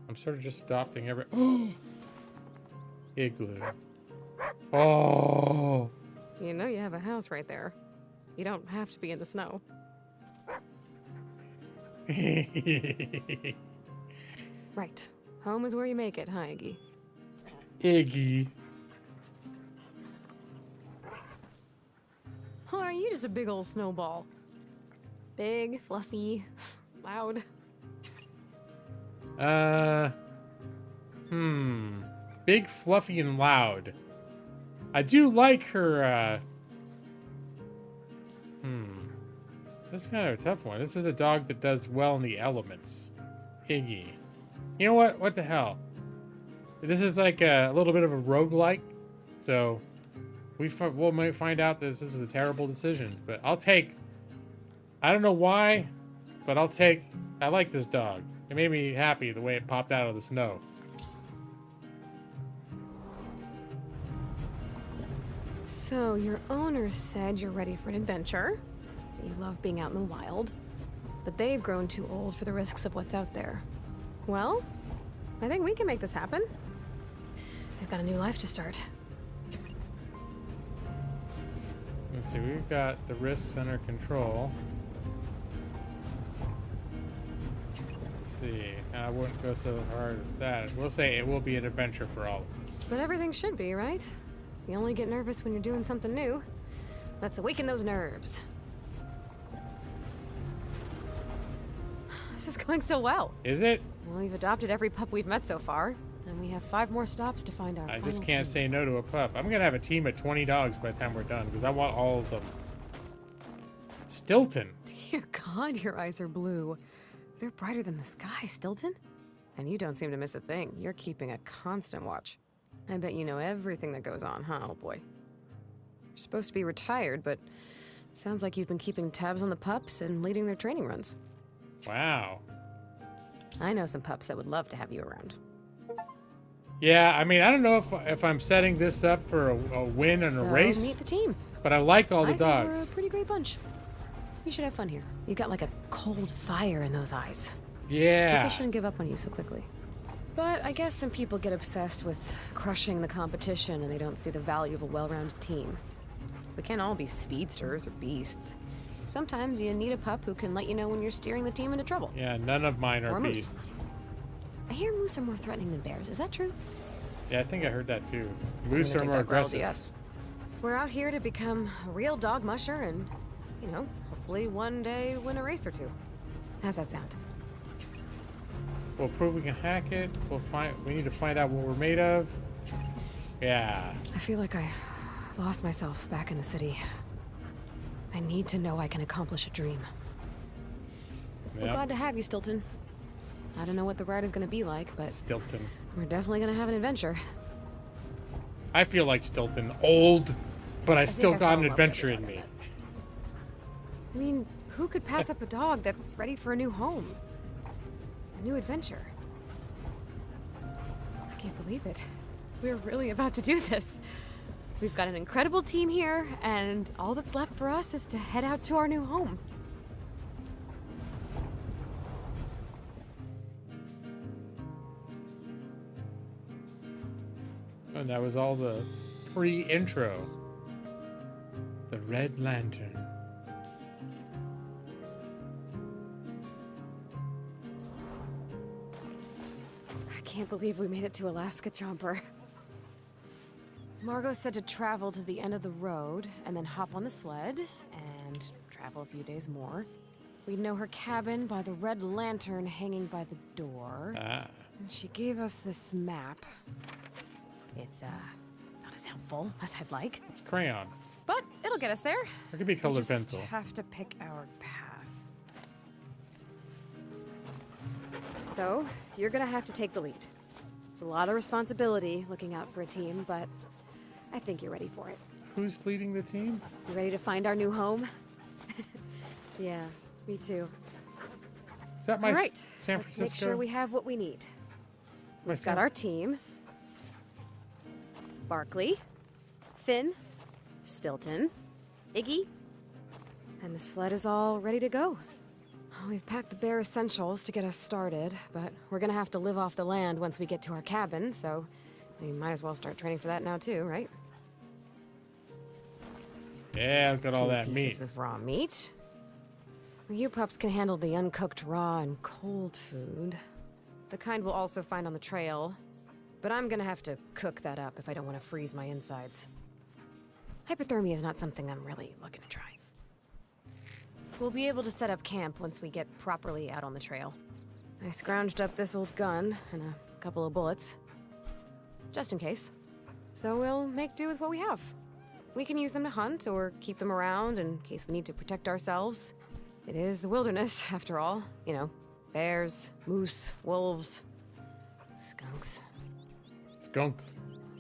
I'm sort of just adopting every. Igloo. Oh. You know you have a house right there. You don't have to be in the snow. Right. Home is where you make it, huh, Iggy? Iggy. Or are you just a big old snowball? Big, fluffy, loud. Big, fluffy, and loud. I do like her, This is kind of a tough one. This is a dog that does well in the elements. Iggy. You know what? What the hell? This is like a little bit of a roguelike. So, we'll might find out this is a terrible decision. But I'll take... I don't know why, but I like this dog. It made me happy the way it popped out of the snow. So, your owner said you're ready for an adventure. You love being out in the wild. But they've grown too old for the risks of what's out there. Well, I think we can make this happen. They've got a new life to start. Let's see, we've got the risks under control. Let's see, I wouldn't go so hard with that. We'll say it will be an adventure for all of us. But everything should be, right? You only get nervous when you're doing something new. Let's awaken those nerves. This is going so well. Is it? Well, we've adopted every pup we've met so far, and we have 5 more stops to find our I final just can't team. say no to a pup. I'm gonna have a team of 20 dogs by the time we're done, because I want all of them. Stilton. Dear God, your eyes are blue. They're brighter than the sky, Stilton. And you don't seem to miss a thing. You're keeping a constant watch. I bet you know everything that goes on, huh, old boy? You're supposed to be retired, but it sounds like you've been keeping tabs on the pups and leading their training runs. Wow. I know some pups that would love to have you around. Yeah, I mean, I don't know if I'm setting this up for a win and So, a race, meet the team. but I like all the I think we're dogs. a pretty great bunch. You should have fun here. You got like a cold fire in those eyes. Yeah. People shouldn't give up on you so quickly. But I guess some people get obsessed with crushing the competition and they don't see the value of a well-rounded team. We can't all be speedsters or beasts. Sometimes you need a pup who can let you know when you're steering the team into trouble. Yeah, none of mine Or are a moose. beasts. I hear moose are more threatening than bears. Is that true? Yeah, I think I heard that too. I'm Moose gonna are take more that growled aggressive. yes. We're out here to become a real dog musher and, you know, hopefully one day win a race or 2. How's that sound? We'll prove we can hack it. We need to find out what we're made of. Yeah. I feel like I lost myself back in the city. I need to know I can accomplish a dream. We're Yep. glad to have you, Stilton. I don't know what the ride is going to be like, but Stilton. we're definitely going to have an adventure. I feel like Stilton. Old, but I still think I got fell an in love with adventure in every me. dog I mean, who could pass up a dog that's ready for a new home? A new adventure. can't believe it. We're really about to do this. We've got an incredible team here, and all that's left for us is to head out to our new home. And that was all the pre-intro. The Red Lantern. I can't believe we made it to Alaska, Chomper. Margot said to travel to the end of the road, and then hop on the sled, and travel a few days more. We'd know her cabin by the red lantern hanging by the door. Ah. And she gave us this map. It's, not as helpful as I'd like. It's crayon. But it'll get us there. It could be We colored just pencil. have to pick our path. So, you're gonna have to take the lead. It's a lot of responsibility looking out for a team, but I think you're ready for it. Who's leading the team? You ready to find our new home? Yeah, me too. Is that my All right, San let's Francisco? make sure we have what we need. My We've got our team. Barkley, Finn, Stilton, Iggy, and the sled is all ready to go. We've packed the bare essentials to get us started, but we're gonna have to live off the land once we get to our cabin, so we might as well start training for that now too, right? Yeah, look at all that pieces meat. of raw meat. Well, you pups can handle the uncooked raw and cold food. The kind we'll also find on the trail. But I'm gonna have to cook that up if I don't want to freeze my insides. Hypothermia is not something I'm really looking to try. We'll be able to set up camp once we get properly out on the trail. I scrounged up this old gun and a couple of bullets. Just in case. So we'll make do with what we have. We can use them to hunt or keep them around in case we need to protect ourselves. It is the wilderness, after all. You know, bears, moose, wolves, skunks. Skunks.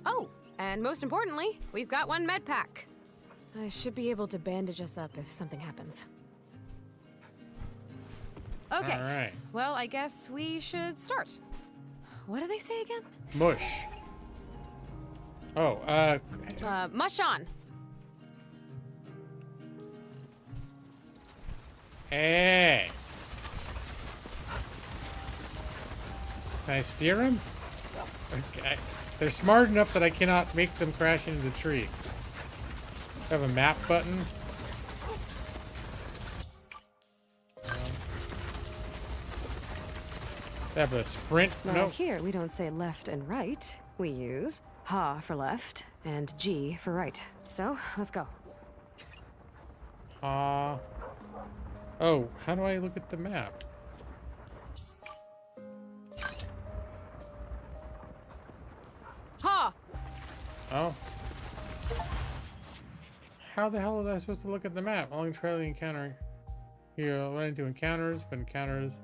Oh, and most importantly, we've got one med pack. I should be able to bandage us up if something happens. Okay. All right. Well, I guess we should start. What do they say again? Mush. Oh, Mush on. hey. Can I steer them? Okay. They're smart enough that I cannot make them crash into the tree. I have a map button. I have a sprint. Now Nope. here, we don't say left and right. We use ha for left and G for right. So, let's go. Oh, how do I look at the map? Ha! Oh. How the hell was I supposed to look at the map? Only trailing encounter. You'll run into encounters, but encounters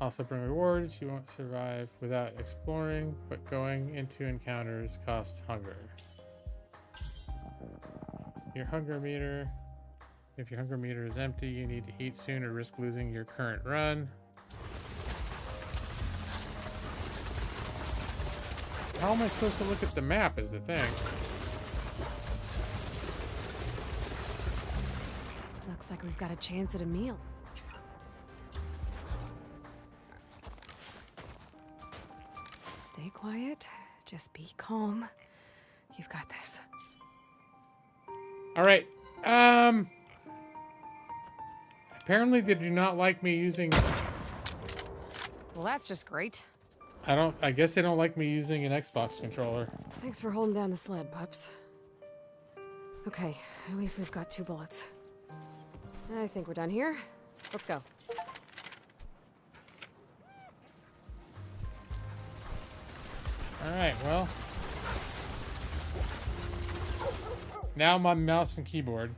also bring rewards. You won't survive without exploring, but going into encounters costs hunger. Your hunger meter. If your hunger meter is empty, you need to eat soon or risk losing your current run. How am I supposed to look at the map is the thing. Looks like we've got a chance at a meal. Stay quiet. Just be calm. You've got this. All right. Apparently they do not like me using... Well, that's just great. I guess they don't like me using an Xbox controller. Thanks for holding down the sled, pups. Okay, at least we've got 2 bullets. I think we're done here. Let's go. All right, well. Now my mouse and keyboard.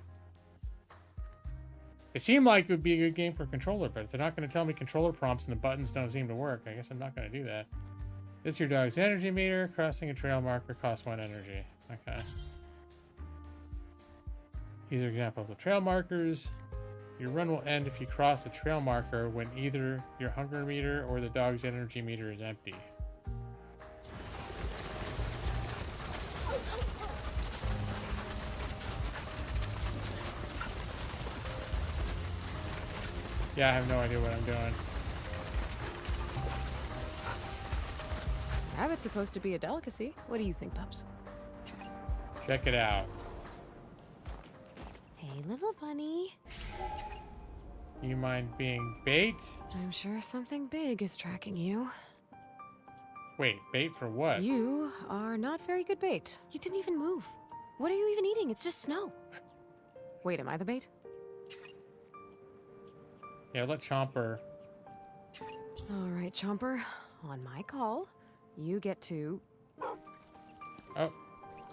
It seemed like it would be a good game for a controller, but if they're not going to tell me controller prompts and the buttons don't seem to work, I guess I'm not going to do that. This is your dog's energy meter. Crossing a trail marker costs 1 energy. Okay. These are examples of trail markers. Your run will end if you cross a trail marker when either your hunger meter or the dog's energy meter is empty. Yeah, I have no idea what I'm doing. Rabbit's supposed to be a delicacy. What do you think, pups? Check it out. Hey, little bunny. You mind being bait? I'm sure something big is tracking you. Wait, bait for what? You are not very good bait. You didn't even move. What are you even eating? It's just snow. Wait, am I the bait? Yeah, let Chomper. All right, Chomper. On my call, you get to... Oh.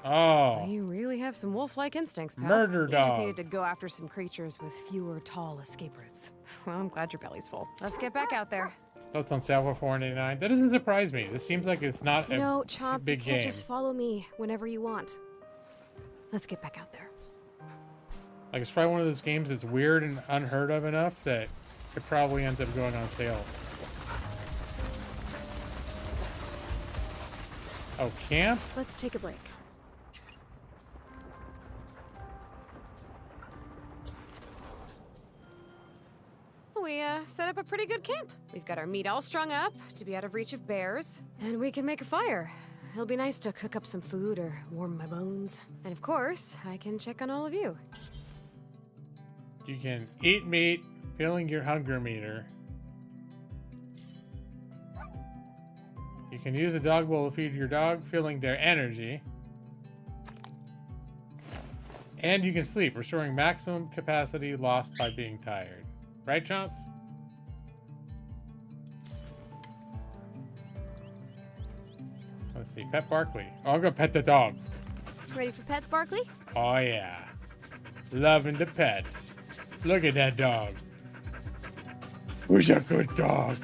Oh. You really have some wolf-like instincts, pal. Murder You just dog. needed to go after some creatures with fewer tall escape routes. Well, I'm glad your belly's full. Let's get back out there. That's on sale for $4.99. That doesn't surprise me. This seems like it's not a No, Chomp, big you can't game. just follow me whenever you want. Let's get back out there. Like, it's probably one of those games that's weird and unheard of enough that it probably ends up going on sale. Oh, camp? Let's take a break. We set up a pretty good camp. We've got our meat all strung up to be out of reach of bears, and we can make a fire. It'll be nice to cook up some food or warm my bones. And of course, I can check on all of you. You can eat meat, filling your hunger meter. You can use a dog bowl to feed your dog, filling their energy. And you can sleep, restoring maximum capacity lost by being tired. Right, Chance? Let's see. Pet Barkley. Oh, I'm gonna pet the dog. Ready for pets, Barkley? Oh, yeah. Loving the pets. Look at that dog. Who's a good dog?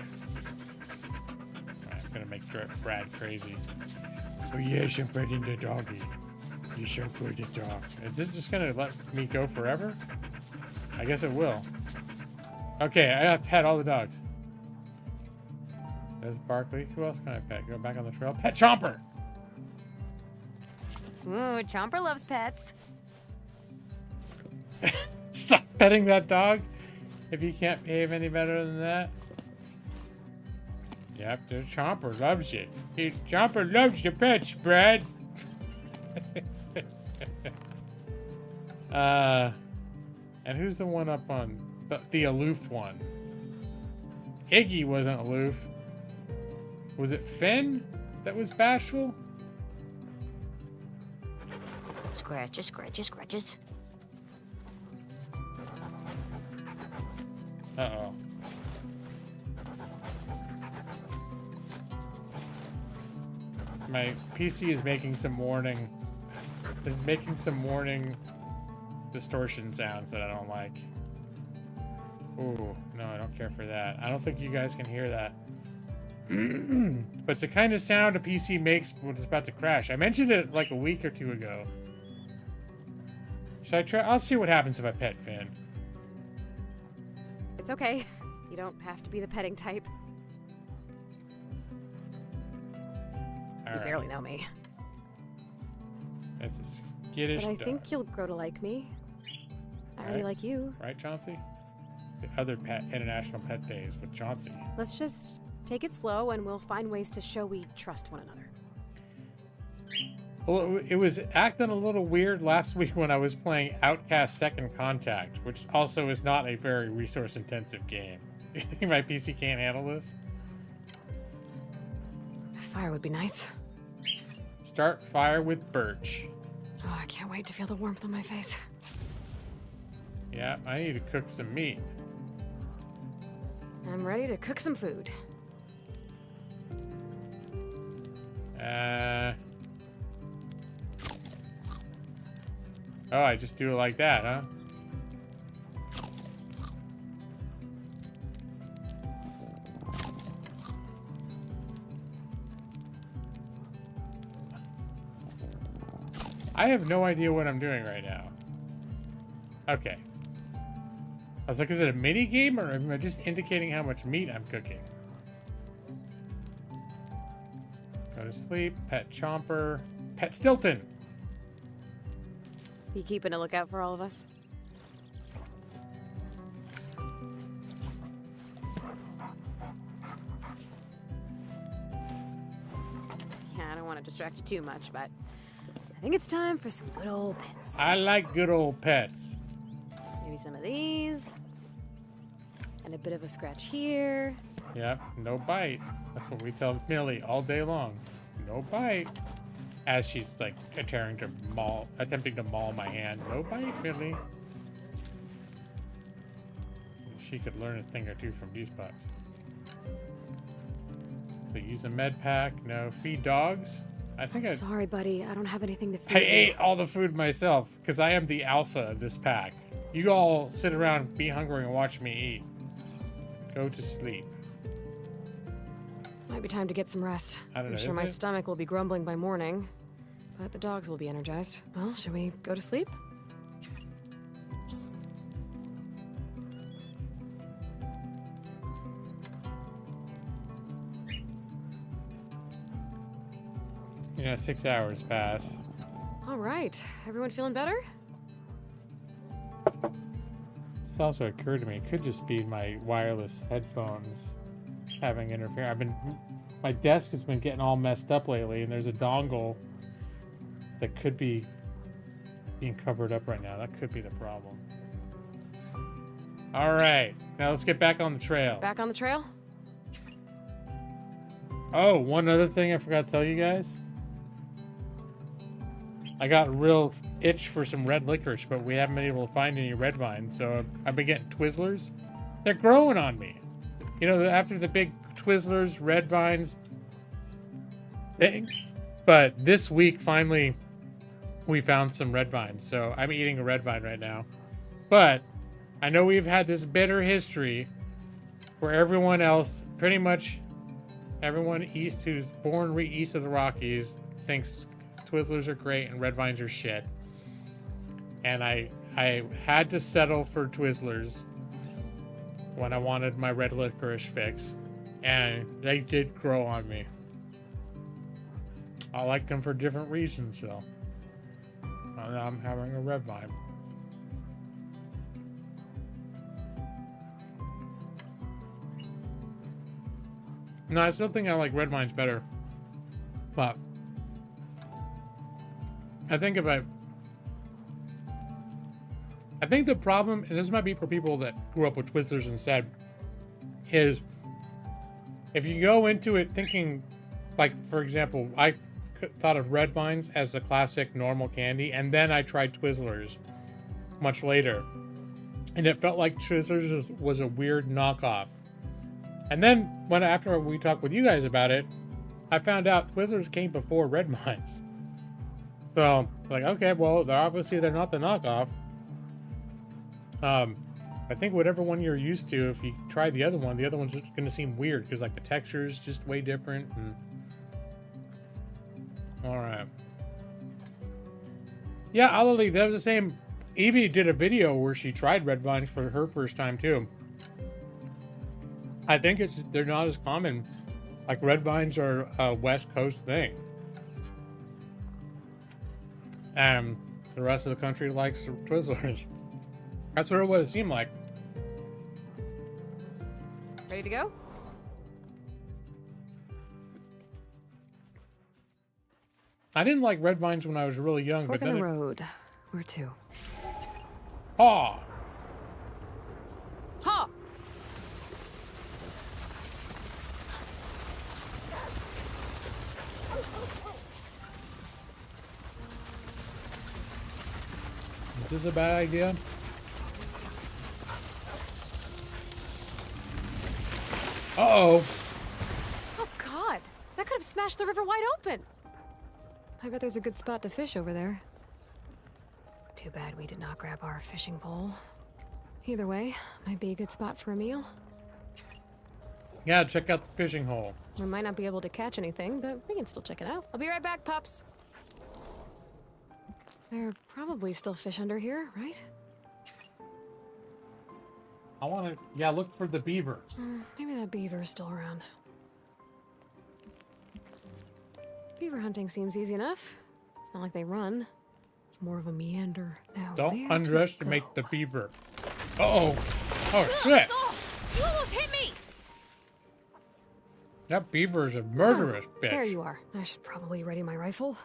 I'm gonna make Brad crazy. Oh, yes, I'm petting the doggy. You're so good at dog. Is this just gonna let me go forever? I guess it will. Okay, I gotta pet all the dogs. There's Barkley. Who else can I pet? Go back on the trail. Pet Chomper! Ooh, Chomper loves pets. Stop petting that dog if you can't behave any better than that. Yep, the Chomper loves it. Chomper loves the pets, Brad. And who's the one up on the aloof one? Iggy wasn't aloof. Was it Finn that was bashful? Scratches, scratches, scratches. Uh-oh. My PC is making some warning. Is making some warning distortion sounds that I don't like. Ooh, no, I don't care for that. I don't think you guys can hear that. But it's the kind of sound a PC makes when it's about to crash. I mentioned it like a week or two ago. Should I try? I'll see what happens if I pet Finn. It's okay. You don't have to be the petting type. All You right. barely know me. That's a skittish But I dog. think you'll grow to like me. I already Right. like you. Right, Chauncey? It's the other International Pet Days with Chauncey. Let's just take it slow and we'll find ways to show we trust one another. Well, it was acting a little weird last week when I was playing Outcast Second Contact, which also is not a very resource-intensive game. You think my PC can't handle this? Fire would be nice. Start fire with birch. Oh, I can't wait to feel the warmth on my face. Yeah, I need to cook some meat. I'm ready to cook some food. Oh, I just do it like that, huh? I have no idea what I'm doing right now. Okay. I was like, is it a mini game or am I just indicating how much meat I'm cooking? Go to sleep. Pet Chomper. Pet Stilton. You keeping a lookout for all of us? want to distract you too much, but I think it's time for some good old pets. I like good old pets. Maybe some of these. And a bit of a scratch here. Yep, no bite. That's what we tell Millie all day long. No bite. As she's like attempting to maul my hand. No bite, Millie. She could learn a thing or two from these pups. So use a med pack. No, feed dogs. I think Sorry, buddy. I don't have anything to feed I you. ate all the food myself because I am the alpha of this pack. You all sit around, be hungry, and watch me eat. Go to sleep. Might be time to get some rest. I don't know, I'm sure is my it? stomach will be grumbling by morning, but the dogs will be energized. Well, shall we go to sleep? Yeah, 6 hours pass. All right. Everyone feeling better? This also occurred to me. It could just be my wireless headphones having interference. My desk has been getting all messed up lately, and there's a dongle that could be being covered up right now. That could be the problem. All right, now let's get back on the trail. Back on the trail? Oh, one other thing I forgot to tell you guys. I got a real itch for some red licorice, but we haven't been able to find any red vines, so I've been getting Twizzlers. They're growing on me. You know, after the big Twizzlers, red vines thing. But this week, finally, we found some red vines, so I'm eating a red vine right now. But I know we've had this bitter history where everyone else, pretty much everyone east who's born east of the Rockies, thinks Twizzlers are great and red vines are shit. And I had to settle for Twizzlers when I wanted my red licorice fix, and they did grow on me. I like them for different reasons, though. Now I'm having a red vine. No, I still think I like red vines better, but I think I think the problem, and this might be for people that grew up with Twizzlers instead, is if you go into it thinking, like, for example, I thought of red vines as the classic normal candy, and then I tried Twizzlers much later, and it felt like Twizzlers was a weird knockoff. And then after we talked with you guys about it, I found out Twizzlers came before red vines. So, like, okay, well, they're not the knockoff. I think whatever one you're used to, if you try the other one's just going to seem weird because, like, the texture is just way different. And... All right. Yeah, Ollie, that was the same. Evie did a video where she tried red vines for her first time too. I think they're not as common. Like, red vines are a West Coast thing. And the rest of the country likes Twizzlers. That's sort of what it seemed like. Ready to go? I didn't like red vines when I was really young, Fork but in then the road. Where to? Ha! Ha! Is this a bad idea? Uh-oh. Oh, God. That could have smashed the river wide open. I bet there's a good spot to fish over there. Too bad we did not grab our fishing pole. Either way, might be a good spot for a meal. Yeah, check out the fishing hole. We might not be able to catch anything, but we can still check it out. I'll be right back, pups. There are probably still fish under here, right? I want to, yeah, look for the beaver. Maybe that beaver is still around. Beaver hunting seems easy enough. It's not like they run. It's more of a meander. Now, Don't where to underestimate go? the beaver. Uh-oh. Oh, shit. Oh, you almost hit me! That beaver is a murderous bitch. There you are. I should probably ready my rifle.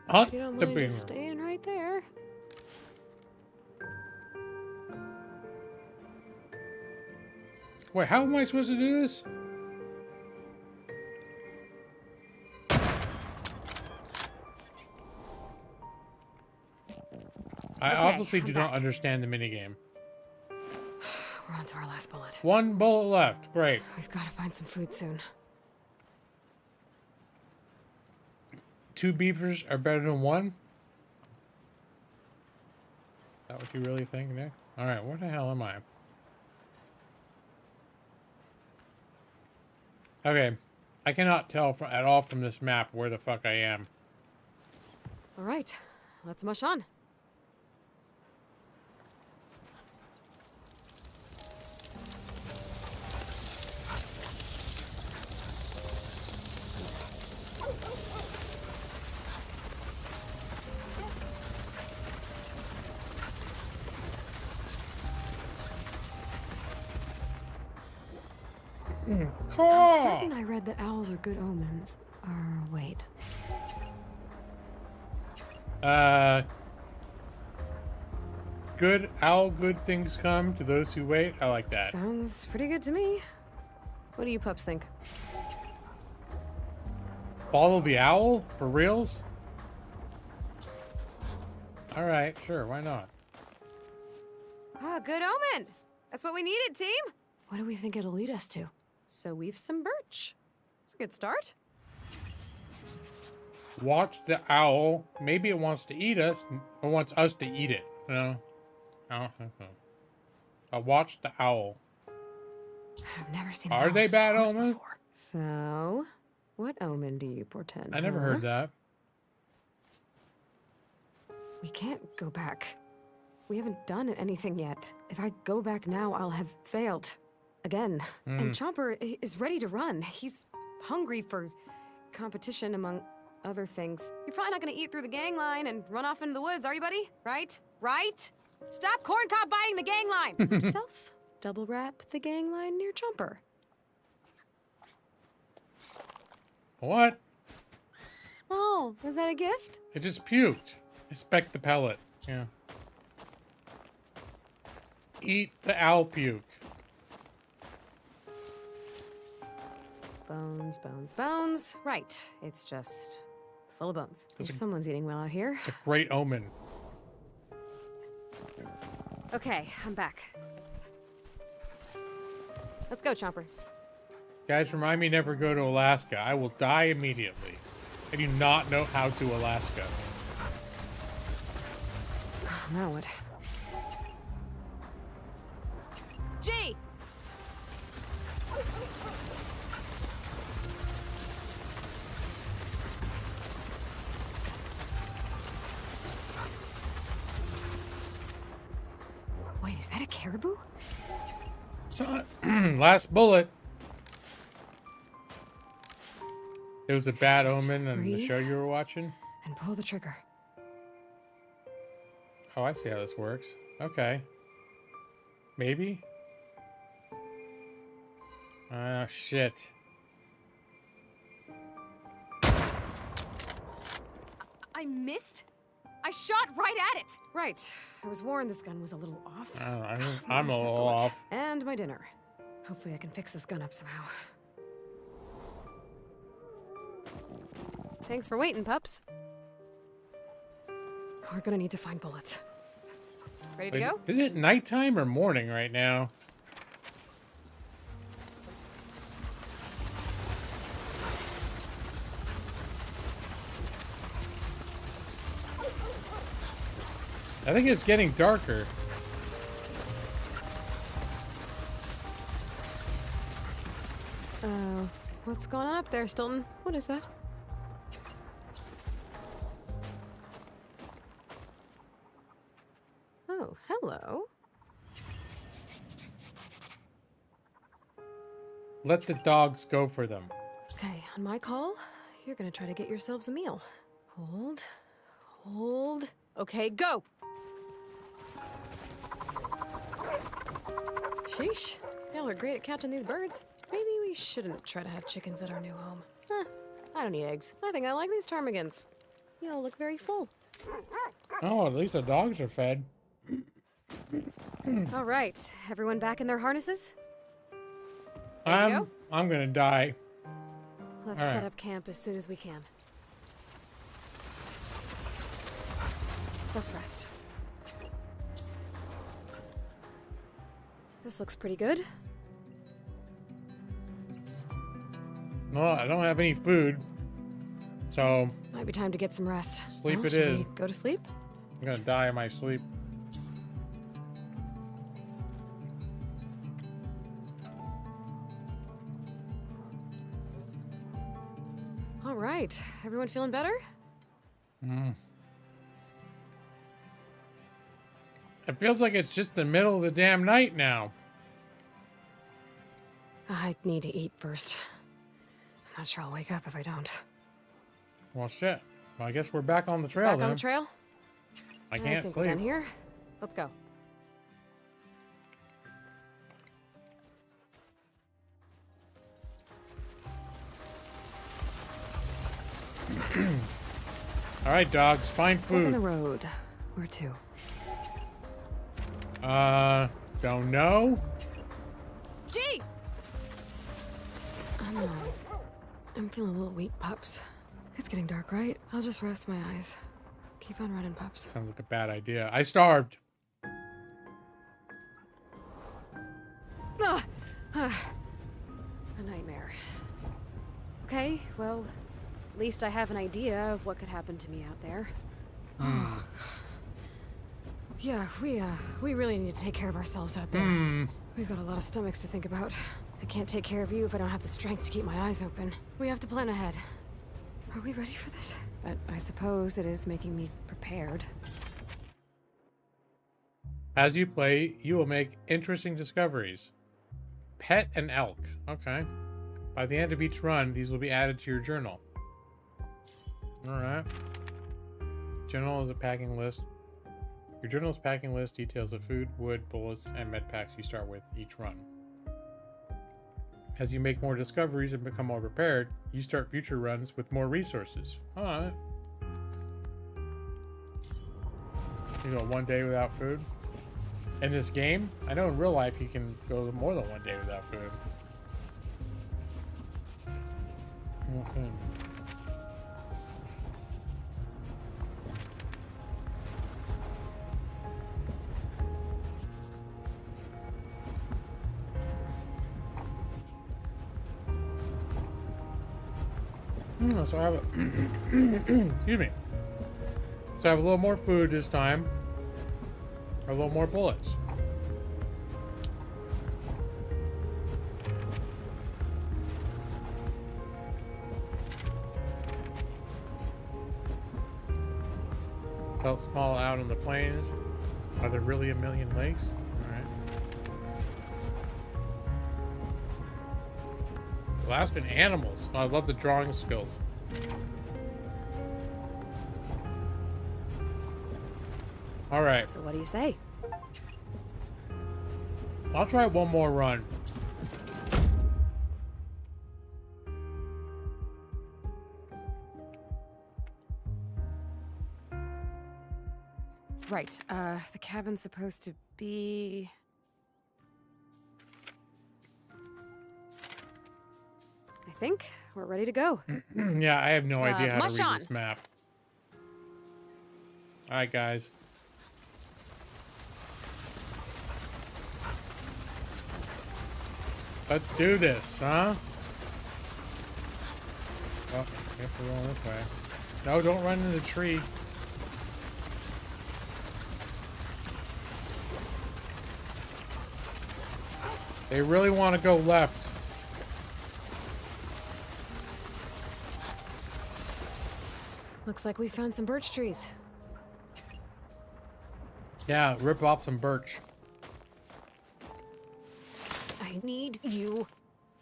Hunt If you don't the mind beaver. just staying right there. Wait, how am I supposed to do this? I obviously do not understand the minigame. We're on to our last bullet. One bullet left. Great. We've got to find some food soon. 2 beavers are better than 1? Is that what you really think there? Alright, where the hell am I? Okay. I cannot tell at all from this map where the fuck I am. All right, let's mush on. I'm certain I read that owls are good omens. Wait. Good owl, good things come to those who wait. I like that. Sounds pretty good to me. What do you pups think? Follow the owl? For reals? Alright, sure, why not? Ah, good omen! That's what we needed, team! What do we think it'll lead us to? So we've some birch. It's a good start. Watch the owl. Maybe it wants to eat us, or wants us to eat it. No. I don't think so. Watch the owl. I've never seen Are an they owl this bad close omens? before. So, what omen do you portend? I never heard that. We can't go back. We haven't done anything yet. If I go back now, I'll have failed. Again. And Chomper is ready to run. He's hungry for competition, among other things. You're probably not gonna eat through the gang line and run off into the woods, are you, buddy? Right? Right? Stop corncob biting the gang line! Self double wrap the gang line near Chomper. What? Oh, was that a gift? It just puked. Inspect the pellet. Yeah. Eat the owl puke. Bones, bones, bones. Right. It's just full of bones. That's a- Someone's eating well out here. It's a great omen. Okay, I'm back. Let's go, Chomper. Guys, remind me never go to Alaska. I will die immediately. I do not know how to Alaska. Now what? G! Wait, is that a caribou? So, last bullet. It was a bad Just omen on the breathe. show you were watching? And pull the trigger. Oh, I see how this works. Okay. Maybe? Ah, shit. I missed? I shot right at it! Right. I was warned this gun was a little off. I don't know, I'm Where's a that little bullet? off. And my dinner. Hopefully I can fix this gun up somehow. Thanks for waiting, pups. We're gonna need to find bullets. Ready to Wait, go? is it nighttime or morning right now? I think it's getting darker. What's going on up there, Stilton? What is that? Oh, hello. Let the dogs go for them. Okay, on my call, you're gonna try to get yourselves a meal. Hold. Hold. Okay, go! Sheesh. Y'all are great at catching these birds. Maybe we shouldn't try to have chickens at our new home. I don't eat eggs. I think I like these ptarmigans. You all look very full. Oh, at least the dogs are fed. All right, everyone back in their harnesses? Ready to go? I'm gonna die. Let's All right. set up camp as soon as we can. Let's rest. This looks pretty good. Well, I don't have any food, so Might be time to get some rest. Sleep it should is. we go to sleep? I'm gonna die in my sleep. All right, everyone feeling better? It feels like it's just the middle of the damn night now. I need to eat first. I'm not sure I'll wake up if I don't. Well, shit. Well, I guess we're back on the trail Back then. on the trail? I can't think we're done sleep. here. Let's go. All right, dogs, find Fork in the food. road. Where to? Don't know. Gee! I'm feeling a little weak, pups. It's getting dark, right? I'll just rest my eyes. Keep on running, pups. Sounds like a bad idea. I starved. A nightmare. Okay, well, at least I have an idea of what could happen to me out there. Oh, yeah, we really need to take care of ourselves out there. We've got a lot of stomachs to think about. I can't take care of you if I don't have the strength to keep my eyes open. We have to plan ahead. Are we ready for this? But I suppose it is making me prepared. As you play, you will make interesting discoveries. Pet an elk. Okay. By the end of each run, these will be added to your journal. Alright. Journal is a packing list. Your journal's packing list details the food, wood, bullets, and med packs you start with each run. As you make more discoveries and become more prepared, you start future runs with more resources. Alright. You go 1 day without food. In this game, I know in real life you can go more than 1 day without food. Okay. So I have a excuse me. So I have a little more food this time. A little more bullets. Felt small out on the plains. Are there really a million lakes? Alright. Last in animals. Oh, I love the drawing skills. Alright. So what do you say? I'll try one more run. Right, the cabin's supposed to be... I think we're ready to go. Yeah, I have no idea how to mush read on. this map. Alright, guys. Let's do this, huh? Oh, I guess we're going this way. No, don't run into the tree. They really want to go left. Looks like we found some birch trees. Yeah, rip off some birch. I need you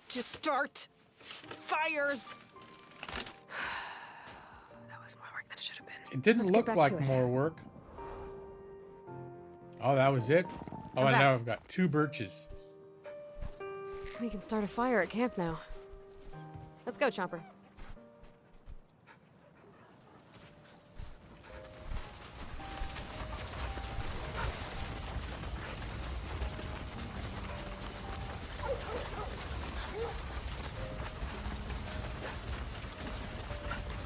to start fires. That was more work than it should have been. It didn't Let's get look back like to it. more work. Oh, that was it? Oh, Come and back. now I've got 2 birches. We can start a fire at camp now. Let's go, Chomper.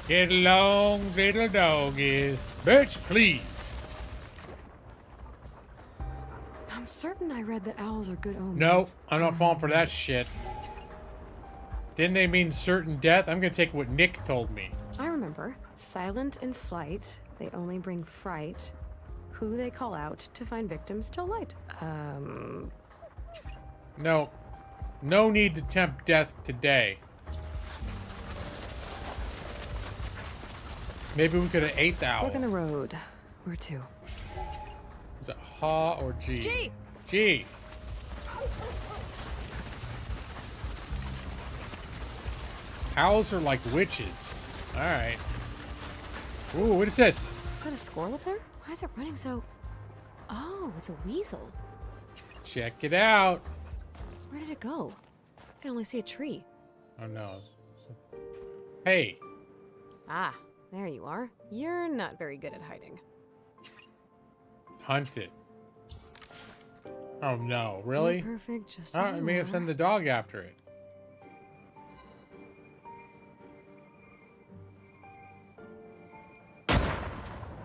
Get along, little doggies. Birch, please. I'm certain I read that owls are good omens. No, I'm not falling for that shit. Didn't they mean certain death? I'm gonna take what Nick told me. I remember. Silent in flight, they only bring fright. Who they call out to find victims till light. No. No need to tempt death today. Maybe we could have ate the owl. Look in the road. Where to? Is it Ha or G? G! G. Owls are like witches. Alright. Ooh, what is this? Is that a squirrel up there? Why is it running so... Oh, it's a weasel. Check it out. Where did it go? I can only see a tree. Oh no. Hey. Ah, there you are. You're not very good at hiding. Hunt it. Oh no, really? Perfect, just Oh, as I you may have are. sent the dog after it.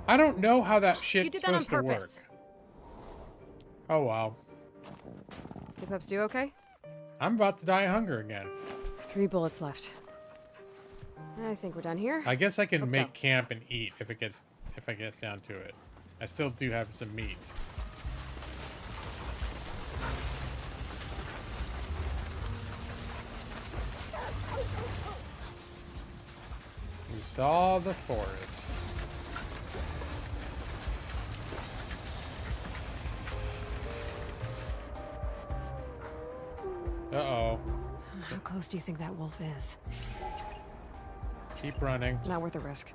I don't know how that You shit's did that on supposed to work. purpose. Oh wow. The pups do okay? I'm about to die of hunger again. 3 bullets left. I think we're done here. I guess I can Let's make go. camp and eat if it gets down to it. I still do have some meat. We saw the forest. Uh-oh. How close do you think that wolf is? Keep running. Not worth the risk.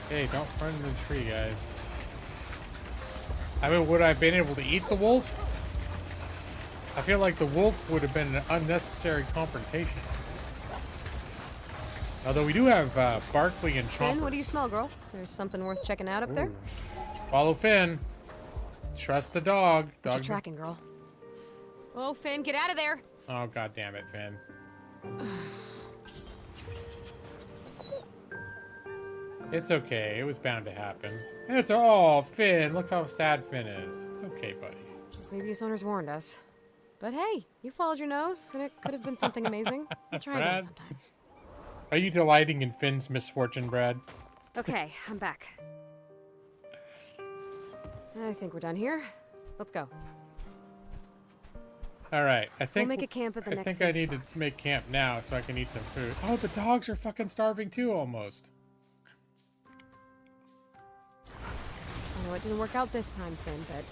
Hey, don't run in the tree, guys. I mean, would I have been able to eat the wolf? I feel like the wolf would have been an unnecessary confrontation. Although we do have Barkley and Chomper. Finn, what do you smell, girl? Is there something worth checking out up there? Follow Finn. Trust the dog. What you Dog. tracking, girl? Oh, Finn, get out of there! Oh, god damn it, Finn. It's okay. It was bound to happen. It's Finn. Look how sad Finn is. It's okay, buddy. Previous owners warned us. But hey, you followed your nose, and it could have been something amazing. We'll try again Brad? sometime. Are you delighting in Finn's misfortune, Brad? Okay, I'm back. I think we're done here. Let's go. All right. I think We'll make a camp at the I next think I safe need spot. to make camp now so I can eat some food. Oh, the dogs are fucking starving too, almost. I know it didn't work out this time, Finn, but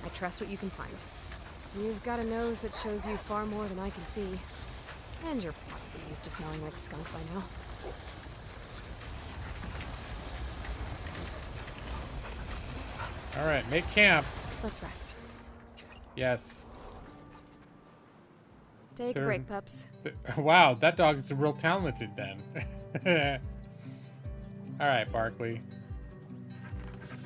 I trust what you can find. You've got a nose that shows you far more than I can see. And you're probably used to smelling like skunk by now. All right, make camp. Let's rest. Yes. Take a break, pups. Wow, that dog is real talented then. All right, Barkley.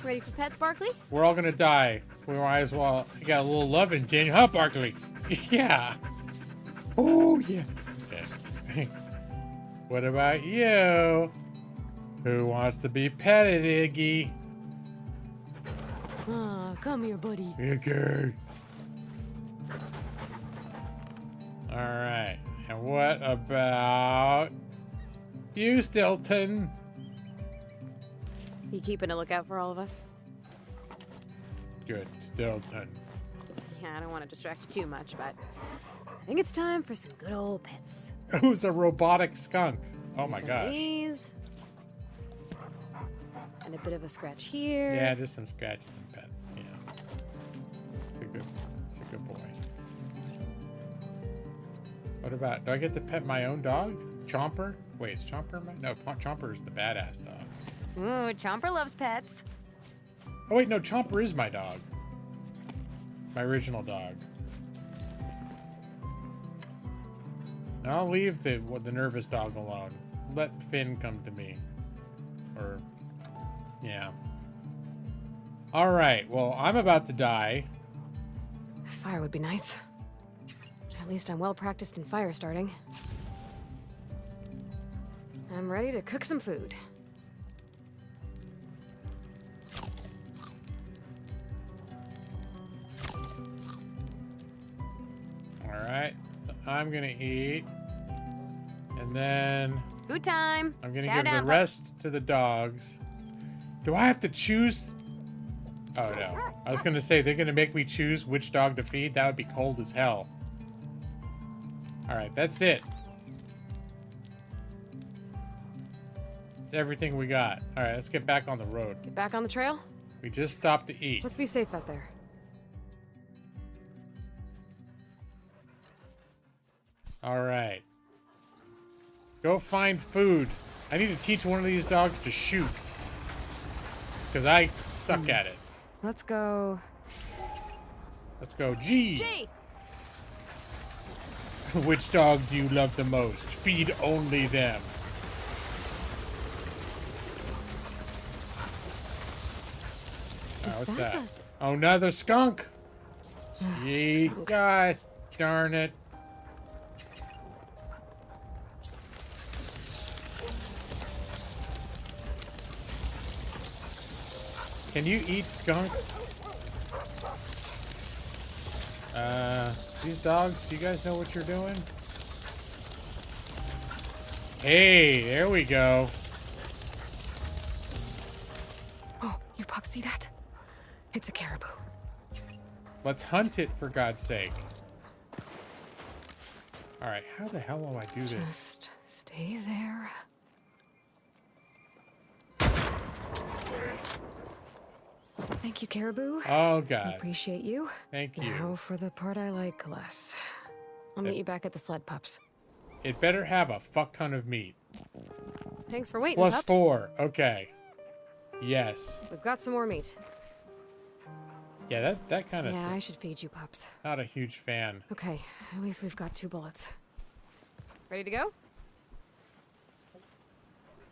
Ready for pets, Barkley? We're all gonna die. We might as well. You got a little love in you, huh, Barkley? Yeah. Oh yeah. Okay. What about you? Who wants to be petted, Iggy? Ah, come here, buddy. Okay. All right. And what about you, Stilton? You keeping a lookout for all of us? Good, Stilton. Yeah, I don't want to distract you too much, but I think it's time for some good old pets. Who's a robotic skunk? Oh my Some gosh. These. And a bit of a scratch here. Yeah, just some scratches and pets. Yeah. He's a good boy. What about? Do I get to pet my own dog? Chomper? Wait, is Chomper my? No, Chomper is the badass dog. Ooh, Chomper loves pets. Oh wait, no, Chomper is my dog. My original dog. I'll leave the nervous dog alone. Let Finn come to me. Or, yeah. All right. Well, I'm about to die. Fire would be nice. At least I'm well practiced in fire starting. I'm ready to cook some food. All right. I'm gonna eat, and then Food time. I'm gonna Chow give the down, rest to the dogs. Do I have to choose? Oh no. I was gonna say they're gonna make me choose which dog to feed. That would be cold as hell. All right, that's it. That's everything we got. All right, let's get back on the road. Get back on the trail? We just stopped to eat. Let's be safe out there. All right. Go find food. I need to teach one of these dogs to shoot. Because I suck at it. Let's go. Let's go. G. G! Which dog do you love the most? Feed only them. Is What's that that? Oh, another skunk. Gee, skunk. guys, darn it. Can you eat skunk? These dogs, do you guys know what you're doing? Hey, there we go. Oh, you pup see that? It's a caribou. Let's hunt it, for God's sake. Alright, how the hell will I do this? Just stay there. Thank you, caribou. Oh, I God. appreciate you. Thank you. Now for the part I like less. I'll meet you back at the sled, pups. It better have a fuck ton of meat. Thanks for waiting, Plus pups. 4. Okay. Yes. We've got some more meat. Yeah, that kind of... Yeah, I should feed you, pups. Not a huge fan. Okay, at least we've got 2 bullets. Ready to go?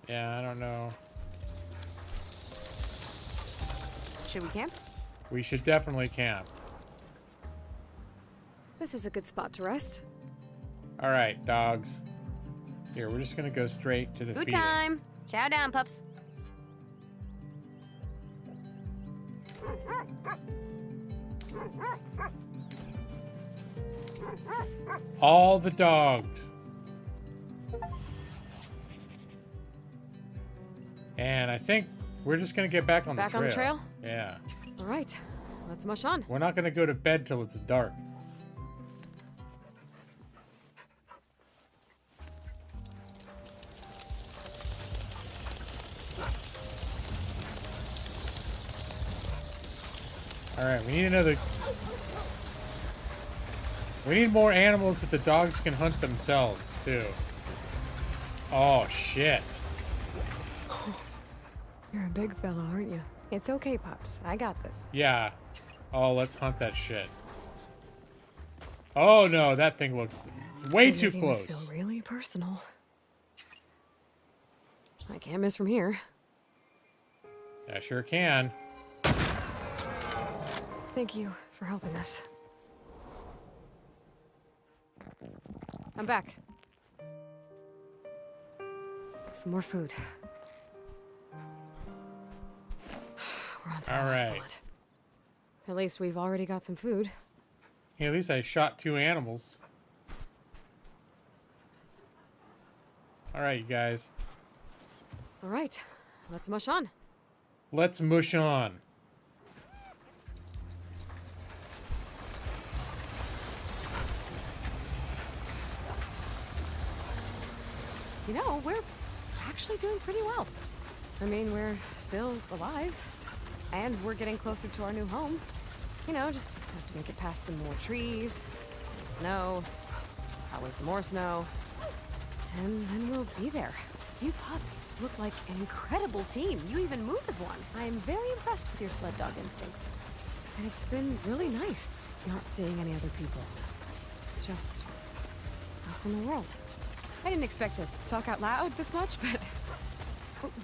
Yeah, I don't know. Should we camp? We should definitely camp. This is a good spot to rest. All right, dogs. Here, we're just gonna go straight to the Food feeding. time! Chow down, pups. All the dogs. And I think we're just gonna get back on the trail. Back on the trail? Yeah. All right, let's mush on. We're not gonna go to bed till it's dark. All right, we need another. We need more animals that the dogs can hunt themselves, too. Oh, shit. You're a big fella, aren't you? It's okay, pups. I got this. Yeah. Oh, let's hunt that shit. Oh, no, that thing looks way You're too making this close. feel really personal. I can't miss from here. I sure can. Thank you for helping us. I'm back. Some more food. We're on to our last All right. bullet. At least we've already got some food. Yeah, at least I shot 2 animals. All right, you guys. All right, let's mush on. Let's mush on. You know, we're actually doing pretty well. I mean, we're still alive. And we're getting closer to our new home. You know, just have to make it past some more trees, snow, probably some more snow. And then we'll be there. You pups look like an incredible team. You even move as one. I am very impressed with your sled dog instincts. And it's been really nice not seeing any other people. It's just, else in the world. I didn't expect to talk out loud this much, but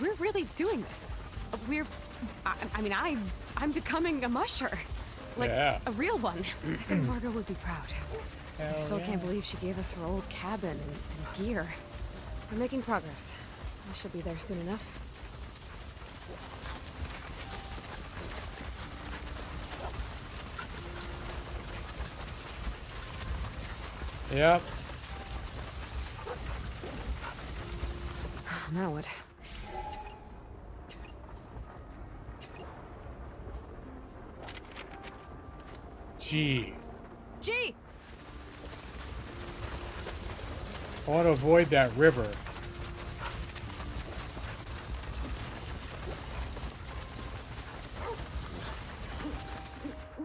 we're really doing this. I'm becoming a musher. Like, Yeah. a real one. I think Margot would be proud. I Hell still yeah. can't believe she gave us her old cabin and gear. We're making progress. I should be there soon enough. Yep. Now what? Gee. Gee! I want to avoid that river.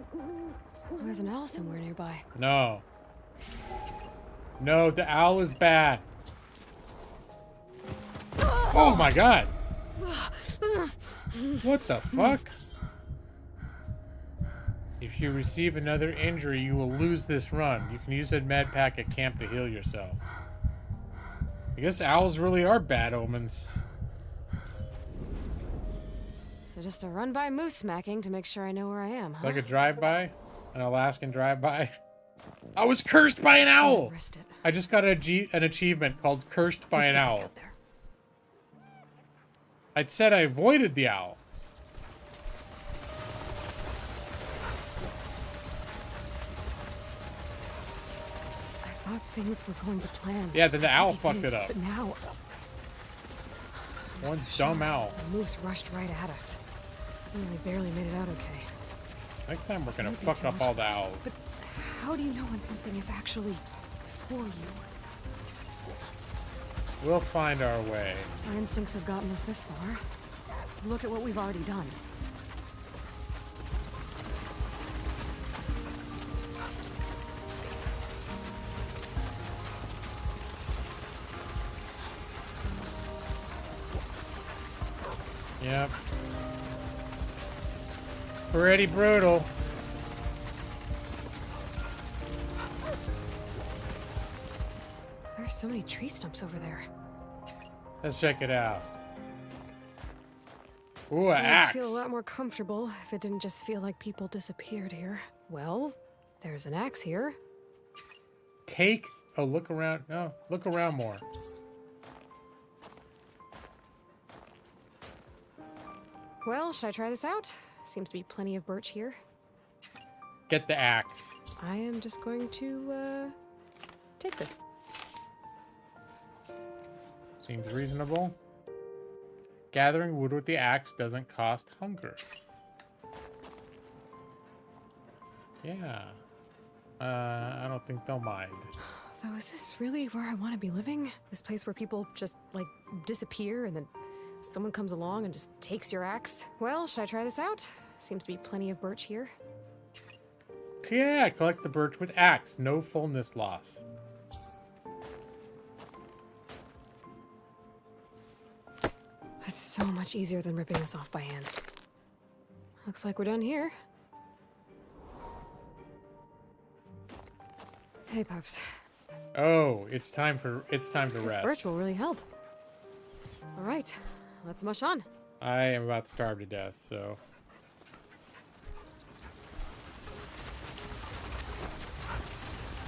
Oh, there's an owl somewhere nearby. No. No, the owl is bad. Oh my god. What the fuck? If you receive another injury, you will lose this run. You can use a med pack at camp to heal yourself. I guess owls really are bad omens. So just a run-by moose smacking to make sure I know where I am, huh? Like a drive-by? An Alaskan drive-by? I was cursed by an owl! Risked it. I just got an achievement called Cursed by Let's an get back Owl. out there. I'd said I avoided the owl. I thought things were going to plan. Yeah, then the owl They fucked did, it up. But now... One So dumb sure, owl. The moose rushed right at us. We only barely made it out okay. Next time we're This gonna might be fuck too up much all for the us, owls. But how do you know when something is actually for you? We'll find our way. Our instincts have gotten us this far. Look at what we've already done. Yep. Pretty brutal. There's so many tree stumps over there. Let's check it out. Ooh, an I'd axe. feel a lot more comfortable if it didn't just feel like people disappeared here. Well, there's an axe here. Take a look around. No, look around more. Well, should I try this out? Seems to be plenty of birch here. Get the axe. I am just going to, take this. Seems reasonable. Gathering wood with the axe doesn't cost hunger. Yeah. I don't think they'll mind. Though, is this really where I want to be living? This place where people just, like, disappear and then someone comes along and just takes your axe? Well, should I try this out? Seems to be plenty of birch here. Yeah, collect the birch with axe. No fullness loss. It's so much easier than ripping this off by hand. Looks like we're done here. Hey, pups. Oh, it's time to This rest. birch will really help. All right, let's mush on. I am about to starve to death, so.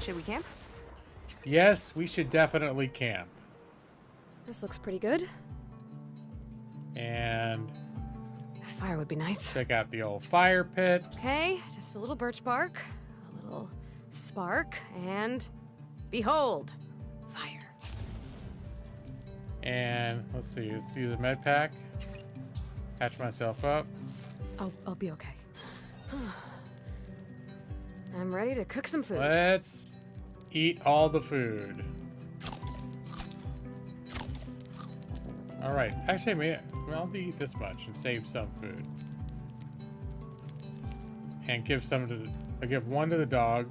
Should we camp? Yes, we should definitely camp. This looks pretty good. And A fire would be nice. check out the old fire pit. Okay, just a little birch bark, a little spark, and behold, fire. And let's see, let's use a med pack. Patch myself up. I'll be okay. I'm ready to cook some food. Let's eat all the food. All right, actually, maybe I'll eat this much and save some food. And give some to I give one to the dog.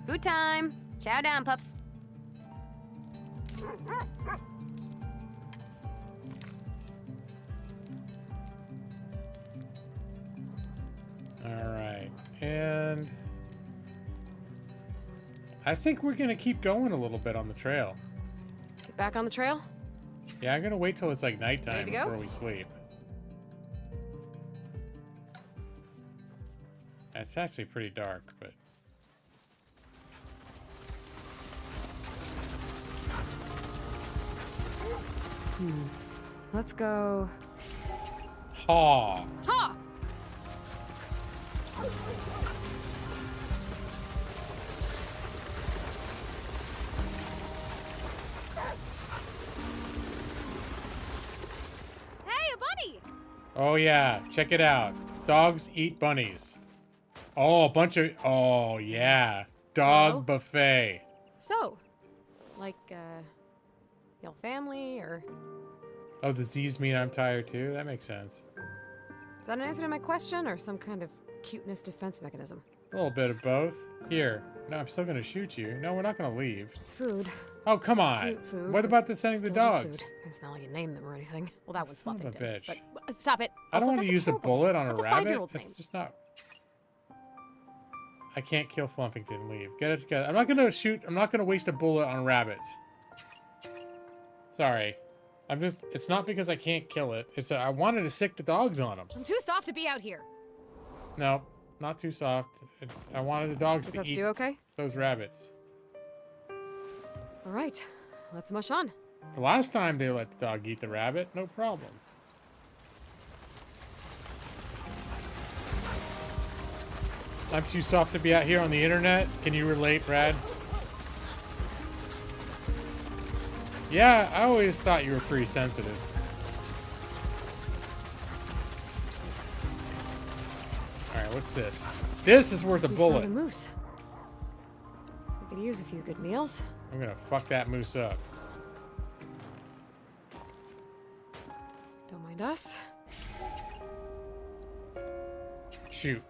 Food time. Chow down, pups. All right, and I think we're gonna keep going a little bit on the trail. Get back on the trail? Yeah, I'm gonna wait till it's like nighttime Ready to go? before we sleep. It's actually pretty dark, but... Let's go. Ha! Ha! Hey, a bunny! Oh yeah, check it out. Dogs eat bunnies. Oh, a bunch of... Oh, yeah. Dog Hello? buffet. So, like, y'all family, or... Oh, the Z's mean I'm tired too? That makes sense. Is that an answer to my question, or some kind of cuteness defense mechanism? A little bit of both. Here. No, I'm still gonna shoot you. No, we're not gonna leave. It's food. Oh, come on. Cute food. What about the sending the Still just dogs? food. It's not like you name them or anything. Well, that one's Son of a fluffing. bitch. But stop it. I don't Also, want to that's use a terrible bullet on a What's rabbit. 5-year-old's That's name? just not... I can't kill Flumpington. Leave. Get it together. I'm not gonna shoot... I'm not gonna waste a bullet on rabbits. Sorry. I'm just... It's not because I can't kill it. It's I wanted to sick the dogs on them. I'm too soft to be out here. No, not too soft. I wanted the dogs Is to that eat stew okay? those rabbits. All right. Let's mush on. The last time they let the dog eat the rabbit, no problem. I'm too soft to be out here on the internet. Can you relate, Brad? Yeah, I always thought you were pretty sensitive. Alright, what's this? This is worth a We bullet. found a moose. We could use a few good meals. I'm gonna fuck that moose up. Don't mind us. Shoot.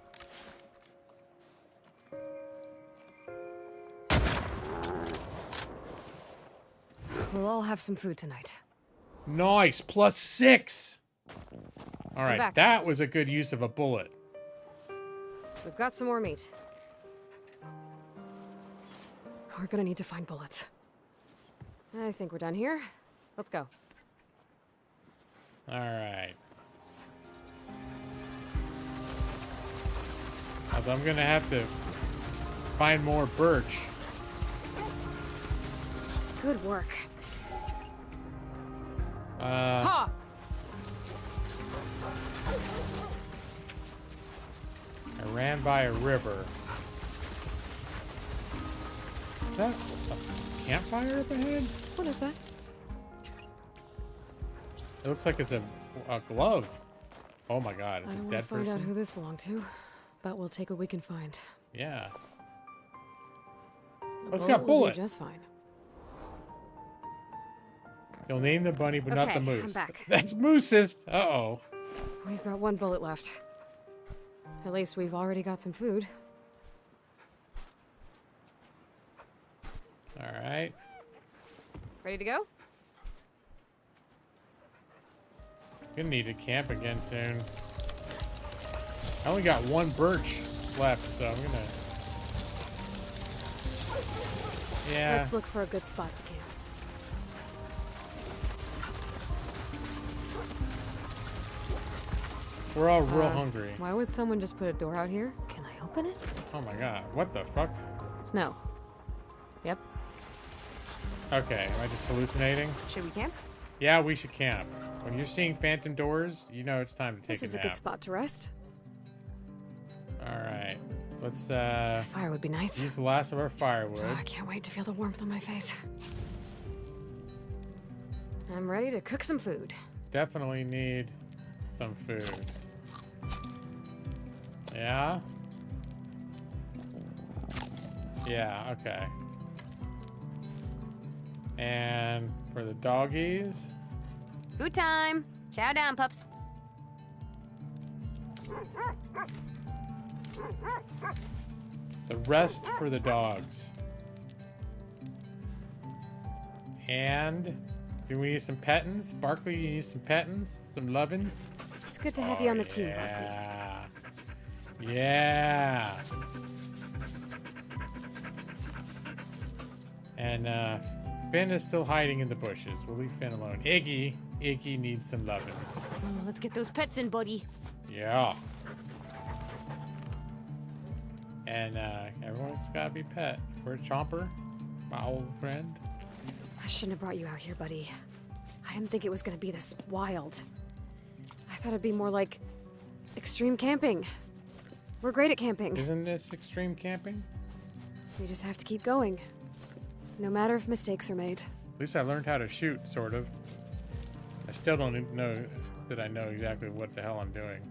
We'll all have some food tonight. Nice, +6. All right, back. that was a good use of a bullet. We've got some more meat. We're gonna need to find bullets. I think we're done here. Let's go. All right. Although I'm gonna have to find more birch. Good work. Uh, Ha! I ran by a river. Is that a campfire up ahead? What is that? It looks like it's a glove. Oh my god, I it's a don't want dead to find out person. who this belonged to, but we'll take what we can find. Yeah. A Oh, it's got will do bullet. just fine. You'll name the bunny, but not the Okay, I'm moose. back. That's moosist. Uh-oh. We've got one bullet left. At least we've already got some food. All right. Ready to go? Gonna need to camp again soon. I only got one birch left, so I'm gonna... Yeah. Let's look for a good spot to camp. We're all real hungry. Why would someone just put a door out here? Can I open it? Oh my god. What the fuck? Snow. Yep. Okay, am I just hallucinating? Should we camp? Yeah, we should camp. When you're seeing phantom doors, you know it's time to take This is a a nap. good spot to rest. Alright. Let's Fire would be nice. use the last of our firewood. Oh, I can't wait to feel the warmth on my face. I'm ready to cook some food. Definitely need some food. Yeah? Yeah, okay. And for the doggies, Food time! Chow down, pups. the rest for the dogs. And do we need some pettins? Barkley, you need some pettins? Some lovins? It's good to have you on the team, Buckley. Yeah. Yeah. And Finn is still hiding in the bushes. We'll leave Finn alone. Iggy needs some lovin's. Oh, let's get those pets in, buddy. Yeah. And everyone's gotta be pet. Where's Chomper? My old friend. I shouldn't have brought you out here, buddy. I didn't think it was gonna be this wild. I thought it'd be more like extreme camping. We're great at camping. Isn't this extreme camping? We just have to keep going. No matter if mistakes are made. At least I learned how to shoot, sort of. I still don't know that I know exactly what the hell I'm doing.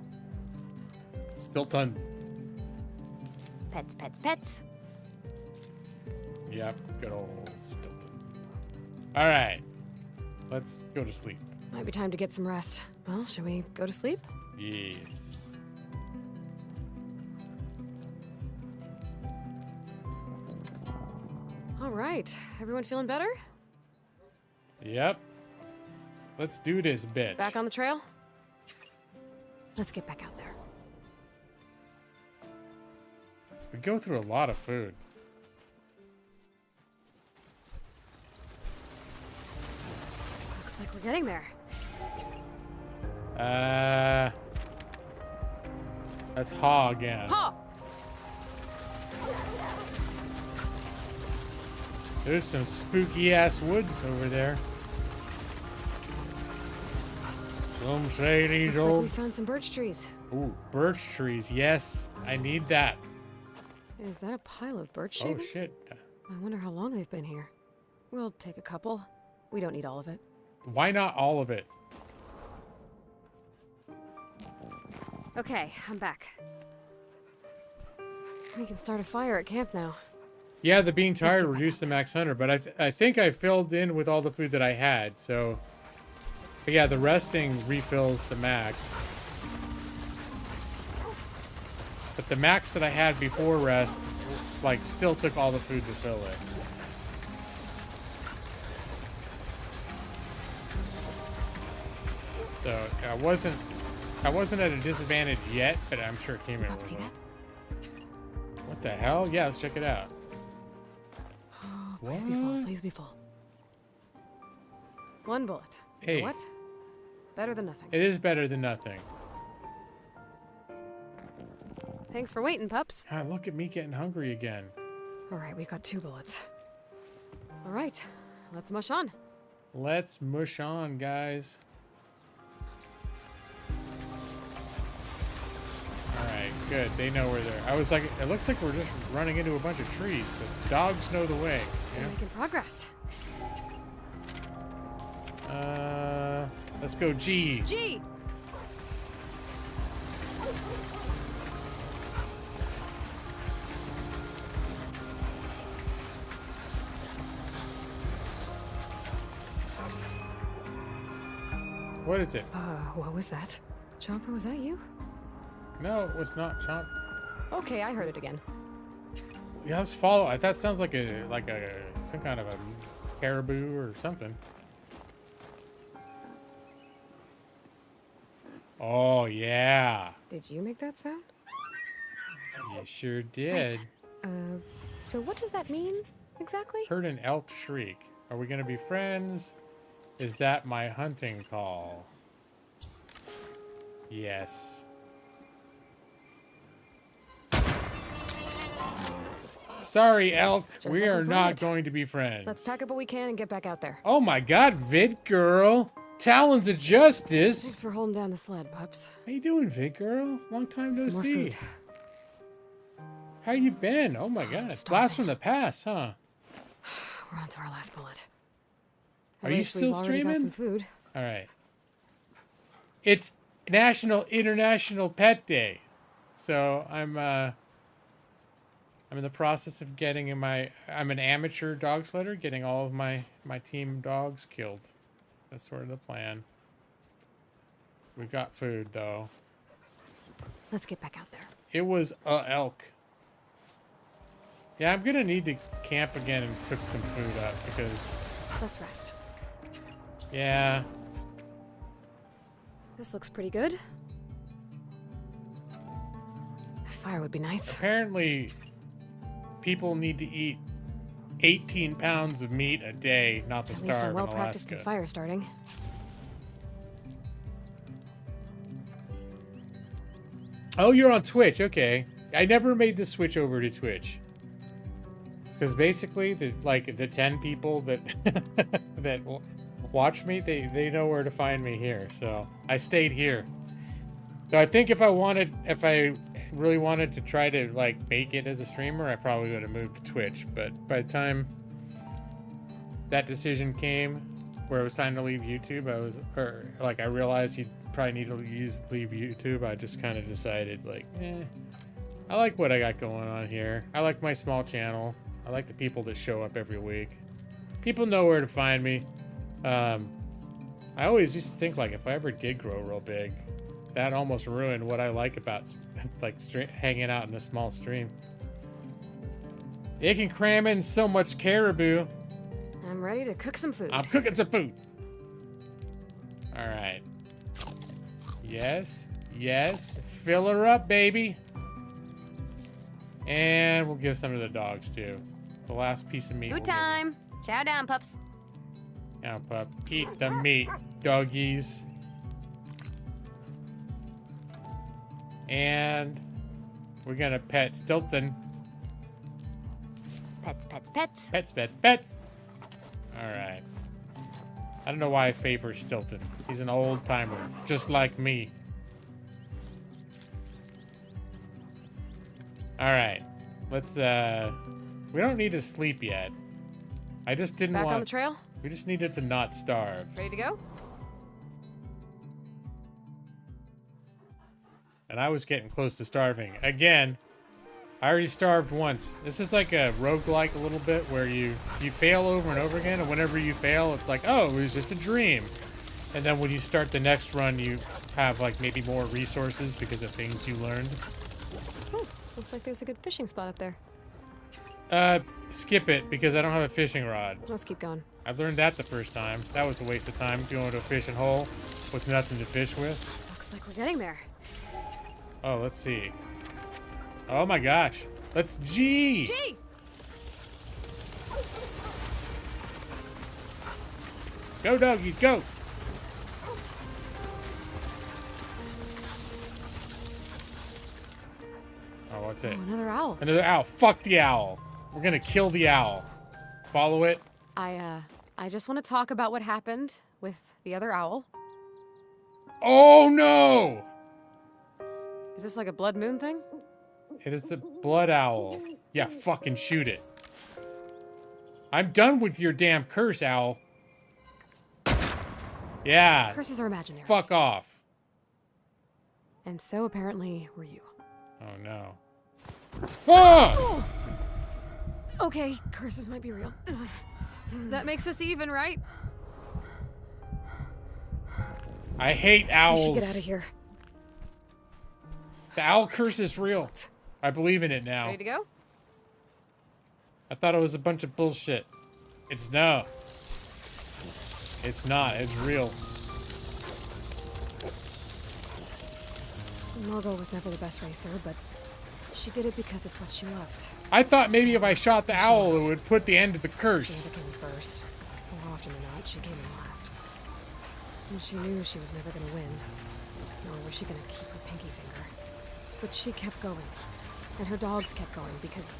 Stilton. Pets, pets, pets. Yep, good old Stilton. Alright. Let's go to sleep. Might be time to get some rest. Well, should we go to sleep? Yes. All right. Everyone feeling better? Yep. Let's do this, bitch. Back on the trail? Let's get back out there. We go through a lot of food. Looks like we're getting there. That's Ha again. Ha! There's some spooky ass woods over there. Some say these Looks like old. we found some birch trees. Ooh, birch trees. Yes, I need that. Is that a pile of birch Oh shavings? shit. I wonder how long they've been here. We'll take a couple. We don't need all of it. Why not all of it? Okay, I'm back. We can start a fire at camp now. Yeah, the being tired get back reduced the max 100, but I think I filled in with all the food that I had, so... But yeah, the resting refills the max. But the max that I had before rest, like, still took all the food to fill it. So, I wasn't at a disadvantage yet, but I'm sure it came in. Pop, see that? What the hell? Yeah, let's check it out. Oh, please be full. Please be full. One bullet. You know Hey. what? Better than nothing. It is better than nothing. Thanks for waiting, pups. Ah, look at me getting hungry again. All right, we got 2 bullets. All right, let's mush on. Let's mush on, guys. Alright, good. They know where they're... I was like, it looks like we're just running into a bunch of trees, but dogs know the way. We're Yeah? making progress. Let's go G. G! What is it? What was that? Chomper, was that you? No, it was not Chomp. Okay, I heard it again. Yeah, let's follow. That sounds like some kind of a caribou or something. Oh yeah, Did you make that sound? you sure did. So what does that mean, exactly? Heard an elk shriek. Are we gonna be friends? Is that my hunting call? Yes. Sorry, elk. Just We like are we not planned. going to be friends. Let's pack up what we can and get back out there. Oh my god, Vid Girl. Talons of Thanks Justice. for holding down the sled, pups. How you doing, Vid Girl? Long time no Some more see. food. How you been? Oh my god. starving. Blast from the past, huh? We're on to our last bullet. Are you least still we've already got streaming? some food. All right. It's International Pet Day. So I'm in the process of getting I'm an amateur dog sledder, getting all of my team dogs killed. That's sort of the plan. We got food though. Let's get back out there. It was a elk. Yeah, I'm gonna need to camp again and cook some food up because Let's rest. yeah. This looks pretty good. A fire would be nice. Apparently people need to eat 18 pounds of meat a day not to At least I'm starve in well practiced in Alaska. fire starting. Oh, you're on Twitch. Okay. I never made the switch over to Twitch. Because basically, the 10 people that that watch me, they know where to find me here. So I stayed here. So I think if I really wanted to try to like make it as a streamer, I probably would have moved to Twitch. But by the time that decision came, where it was time to leave YouTube, I realized you probably need to leave YouTube. I just kind of decided like, I like what I got going on here. I like my small channel. I like the people that show up every week. People know where to find me. I always used to think like if I ever did grow real big, that almost ruined what I like about like hanging out in a small stream. It can cram in so much caribou. I'm ready to cook some food. I'm cooking some food. All right. Yes, yes. Fill her up, baby. And we'll give some to the dogs too. The last piece of meat. Food time. Chow down, pups. Now, pup, eat the meat, doggies. And we're gonna pet Stilton. Pets, pets, pets. Pets, pets, pets. All right. I don't know why I favor Stilton. He's an old timer, just like me. All right. Let's, we don't need to sleep yet. I just didn't Back want... on the trail? We just needed to not starve. Ready to go? And I was getting close to starving. Again, I already starved once. This is like a roguelike a little bit where you fail over and over again, and whenever you fail, it's like, oh, it was just a dream. And then when you start the next run, you have like maybe more resources because of things you learned. Oh, looks like there's a good fishing spot up there. Skip it because I don't have a fishing rod. Let's keep going. I learned that the first time. That was a waste of time going to a fishing hole with nothing to fish with. Looks like we're getting there. Oh, let's see. Oh my gosh. Let's G! Gee! Go, doggies, go! Oh, what's it? Oh, another owl. Another owl. Fuck the owl. We're gonna kill the owl. Follow it. I just want to talk about what happened with the other owl. Oh no! Is this like a blood moon thing? It is a blood owl. Yeah, fucking shoot it. I'm done with your damn curse, owl. Yeah. Curses are imaginary. Fuck off. And so apparently were you. Oh no. Ah! Oh! Okay, curses might be real. That makes us even, right? I hate owls. We should get out of here. The owl curse is real. I believe in it now. Ready to go? I thought it was a bunch of bullshit. It's no. It's not. It's real. Margot was never the best racer, but she did it because it's what she loved. I thought maybe if I shot the owl, it would put the end to the She curse. never came first. More often than not, she came in last. And she knew she was never gonna win. Nor was she gonna keep her pinky finger. But she kept going. And her dogs kept going because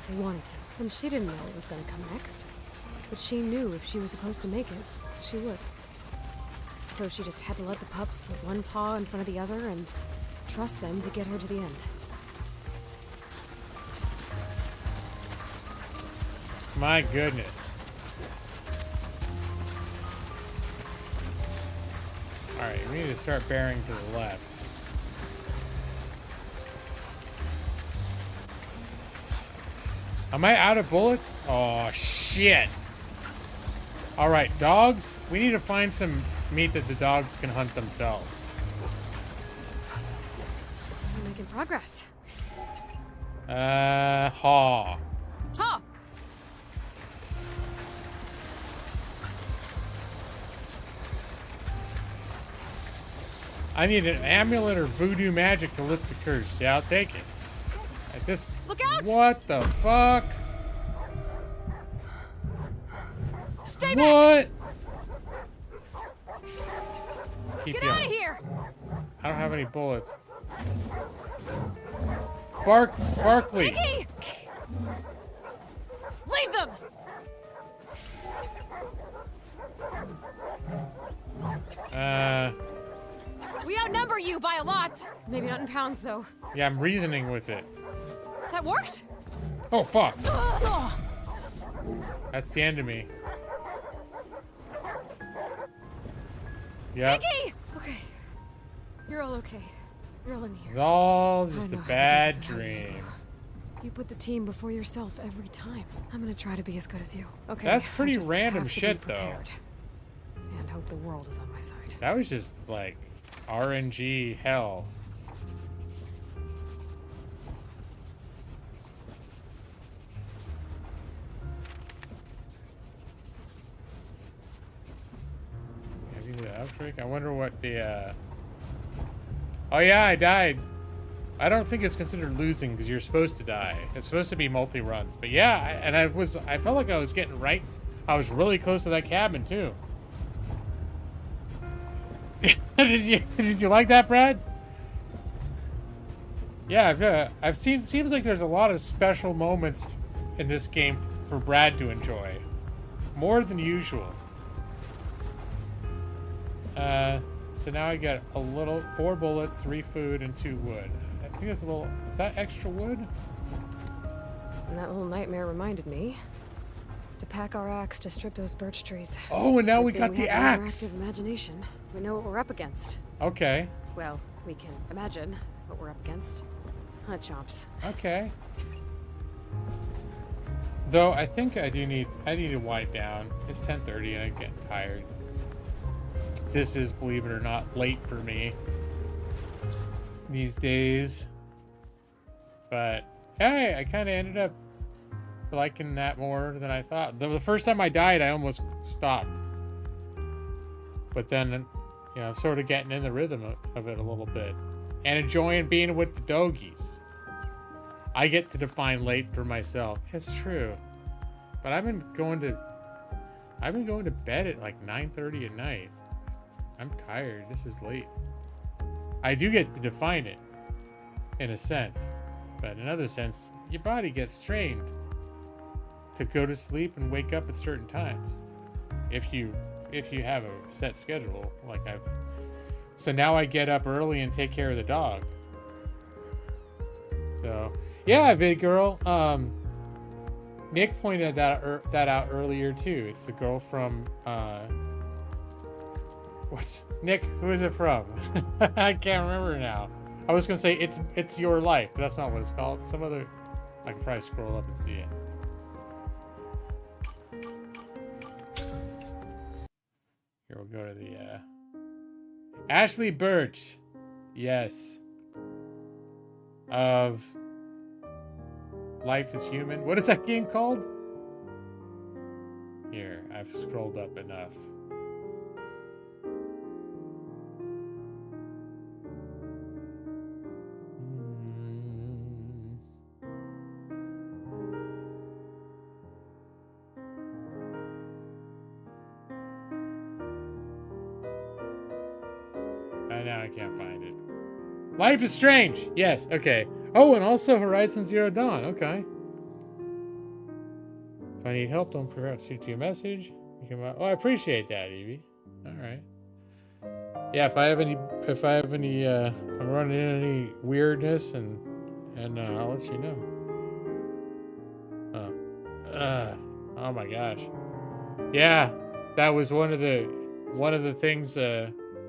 they wanted to. And she didn't know what was gonna come next. But she knew if she was supposed to make it, she would. So she just had to let the pups put one paw in front of the other and trust them to get her to the end. My goodness. Alright, we need to start bearing to the left. Am I out of bullets? Oh, shit. Alright, dogs. We need to find some meat that the dogs can hunt themselves. We're making progress. Haw. Ha! I need an amulet or voodoo magic to lift the curse. Yeah, I'll take it. At this... Look out! What the fuck? Stay back! What? Keep Get out of yelling. here! I don't have any bullets. Barkley. Mickey! Leave them! We outnumber you by a lot. Maybe not in pounds, though. Yeah, I'm reasoning with it. That worked? Oh, fuck. That's the end of me. Yep. Mickey! Okay. You're all okay. You're all in here. It's all I just a know how to do bad this without you, dream. You put the team before yourself every time. I'm gonna try to be as good as you. Okay. That's I pretty just random have to be shit, though. prepared. And hope the world is on my side. That was just like RNG hell. Maybe the outbreak? I wonder what the Oh yeah, I died. I don't think it's considered losing because you're supposed to die. It's supposed to be multi-runs. But yeah, I felt like I was getting right. I was really close to that cabin too. Did you like that, Brad? Yeah, I've seen. Seems like there's a lot of special moments in this game for Brad to enjoy, more than usual. So now I got a little 4 bullets, 3 food, and 2 wood. I think that's a little. Is that extra wood? And that little nightmare reminded me to pack our axe to strip those birch trees. Oh, and It's a now good we thing got the have an axe. interactive imagination. We know what we're up against. Okay. Well, we can imagine what we're up against. Huh, chomps. Okay. Though I think I need to wind down. It's 10:30 and I'm getting tired. This is, believe it or not, late for me these days. But hey, I kind of ended up liking that more than I thought. The first time I died, I almost stopped. But then, you know, I'm sort of getting in the rhythm of it a little bit. And enjoying being with the doggies. I get to define late for myself. It's true. But I've been going to bed at like 9:30 at night. I'm tired. This is late. I do get to define it, in a sense. But in another sense, your body gets trained to go to sleep and wake up at certain times. If you have a set schedule, like so now I get up early and take care of the dog. So yeah, Vid Girl. Nick pointed that out earlier too. It's the girl from what's Nick? Who is it from? I can't remember now. I was gonna say it's Your Life, but that's not what it's called. Some other. I can probably scroll up and see it. Here we'll go to the Ashley Birch. Yes. Of Life is Human. What is that game called? Here, I've scrolled up enough. Now I can't find it. Life is Strange. Yes. Okay. Oh, and also Horizon Zero Dawn. Okay. If I need help, don't forget to shoot you a message. You can. Oh, I appreciate that, Evie. All right. Yeah. If I'm running into any weirdness, and I'll let you know. Oh my gosh. Yeah, that was one of the things.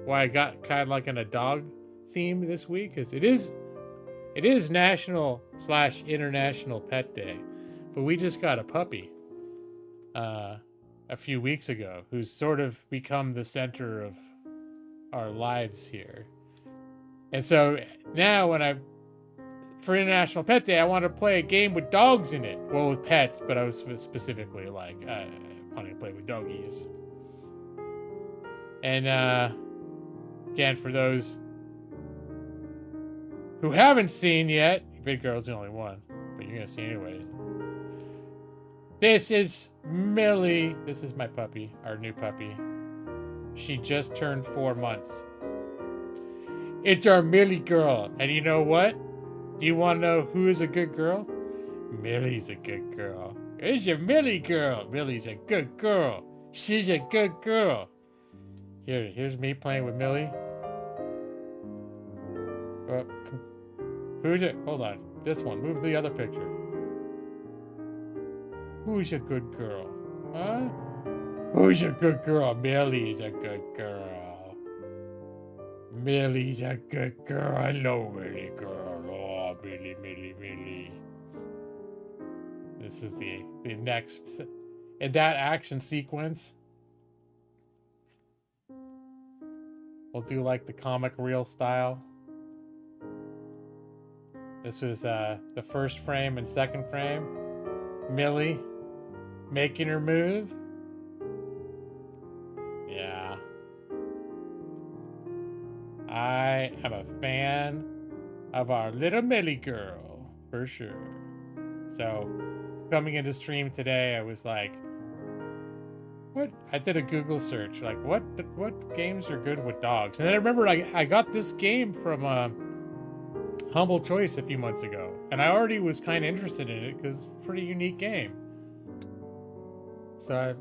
Why I got kind of like in a dog theme this week is it is National/International Pet Day, but we just got a puppy a few weeks ago who's sort of become the center of our lives here. And so now for International Pet Day, I want to play a game with dogs in it. Well, with pets, but I was specifically like wanting to play with doggies. And again, for those who haven't seen yet, Vid Girl's the only one, but you're gonna see anyway. This is Millie, this is my puppy, our new puppy. She just turned 4 months. It's our Millie girl. And you know what? Do you want to know who is a good girl? Millie's a good girl. It's your Millie girl. Millie's a good girl. She's a good girl. Here's me playing with Millie. Who's it? Hold on. This one. Move the other picture. Who's a good girl? Huh? Who's a good girl? Millie's a good girl. Millie's a good girl. Hello, Millie girl. Oh, Millie. This is the next in that action sequence. We'll do like the comic reel style. This was the first frame and second frame. Millie making her move. Yeah. I am a fan of our little Millie girl, for sure. So, coming into stream today, I was like, what? I did a Google search, like, what games are good with dogs? And then I remember I got this game from Humble Choice a few months ago, and I already was kind of interested in it because it's a pretty unique game. So I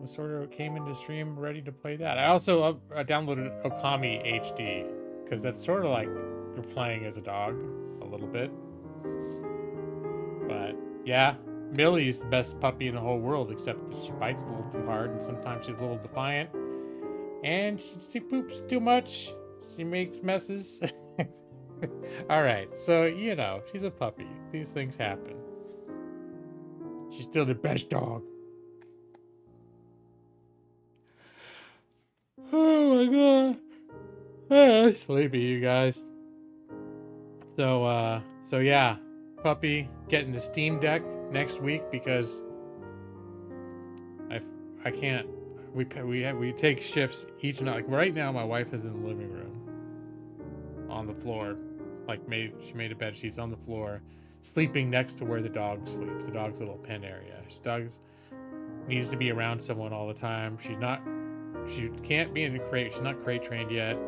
was sort of came into stream ready to play that. I also downloaded Okami HD because that's sort of like you're playing as a dog a little bit. But yeah, Millie is the best puppy in the whole world, except that she bites a little too hard and sometimes she's a little defiant. And she poops too much. She makes messes. All right, so you know, she's a puppy. These things happen. She's still the best dog. Oh my god. Ah, sleepy, you guys. So yeah, puppy getting the Steam Deck next week because I can't. We take shifts each night. Like right now, my wife is in the living room on the floor. Like she made a bed. She's on the floor, sleeping next to where the dog sleeps. The dog's little pen area. Dog needs to be around someone all the time. She can't be in the crate. She's not crate trained yet.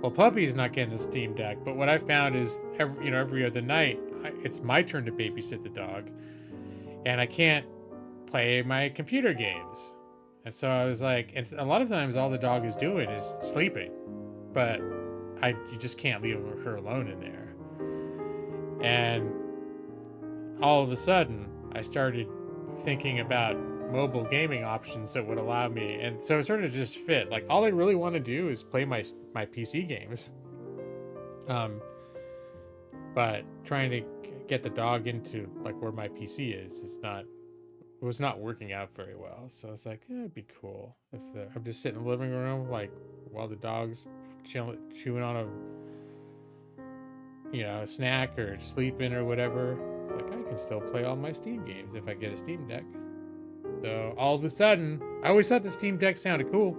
Well, puppy's not getting the Steam Deck, but what I found is every other night it's my turn to babysit the dog, and I can't play my computer games. And so I was like, and a lot of times all the dog is doing is sleeping, but you just can't leave her alone in there. And all of a sudden, I started thinking about mobile gaming options that would allow me, and so it sort of just fit. Like all I really want to do is play my PC games. But trying to get the dog into like where my PC was not working out very well. So I was like, it'd be cool if I'm just sitting in the living room like while the dog's chewing on a snack or sleeping or whatever. It's like I can still play all my Steam games if I get a Steam Deck. So all of a sudden, I always thought the Steam Deck sounded cool,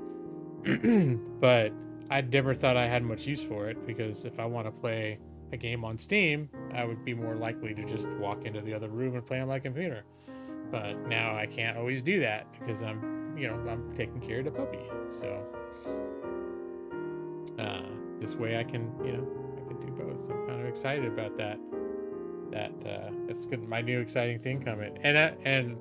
but I never thought I had much use for it because if I want to play a game on Steam, I would be more likely to just walk into the other room and play on my computer. But now I can't always do that because I'm taking care of the puppy. So this way I can do both. So I'm kind of excited about that. That's good. My new exciting thing coming, and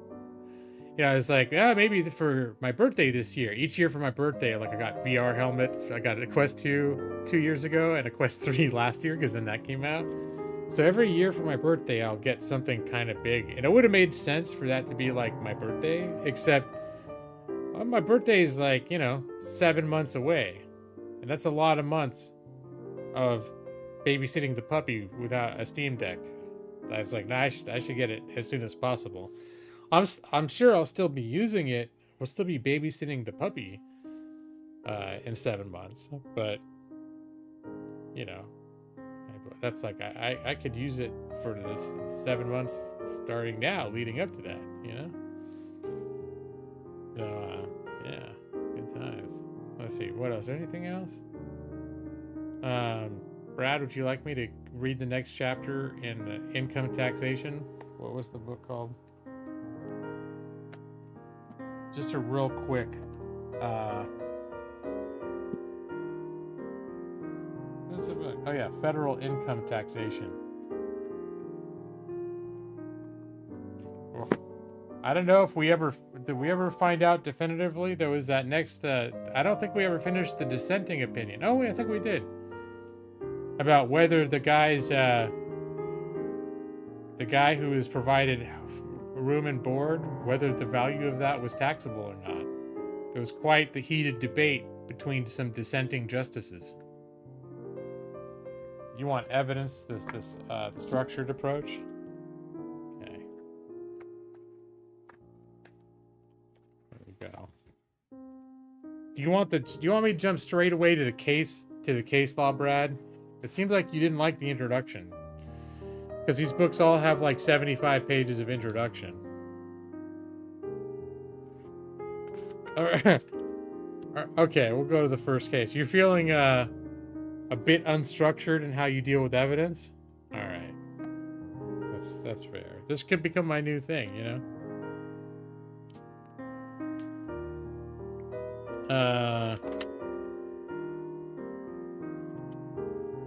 it's like, maybe for my birthday this year. Each year for my birthday, like I got VR helmet. I got a Quest 2 years ago and a Quest 3 last year because then that came out. So every year for my birthday, I'll get something kind of big. And it would have made sense for that to be like my birthday, except my birthday is like, 7 months away. And that's a lot of months of babysitting the puppy without a Steam Deck. I was like, I should get it as soon as possible. I'm sure I'll still be using it. We'll still be babysitting the puppy in 7 months. But, that's like, I could use it for this 7 months starting now, leading up to that, So, yeah, good times. Let's see, what else? Anything else? Brad, would you like me to read the next chapter in income taxation? What was the book called? Just a real quick. What's it about? Oh yeah, federal income taxation. I don't know if did we ever find out definitively. There was that next. I don't think we ever finished the dissenting opinion. Oh, wait, I think we did. About whether the guy who was provided room and board, whether the value of that was taxable or not. It was quite the heated debate between some dissenting justices. You want evidence? The structured approach. Okay. There we go. Do you want me to jump straight away to the case law, Brad? It seems like you didn't like the introduction. Because these books all have like 75 pages of introduction. All right. Okay, we'll go to the first case. You're feeling a bit unstructured in how you deal with evidence? All right. That's fair. This could become my new thing, you know?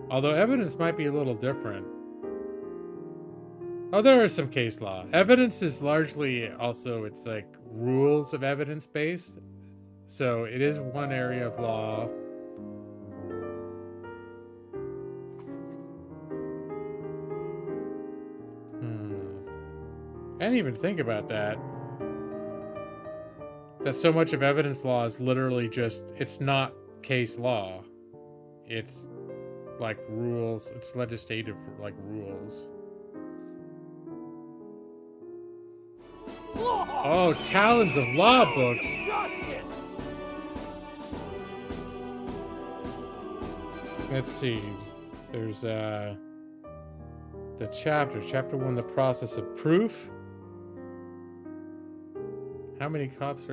Although evidence might be a little different. Oh, there is some case law. Evidence is largely also, it's like rules of evidence based. So it is one area of law. I didn't even think about that. That so much of evidence law is literally just, it's not case law. It's like rules. It's legislative like rules. Oh, Talons of Law books. Let's see. There's the chapter 1, the process of proof. How many times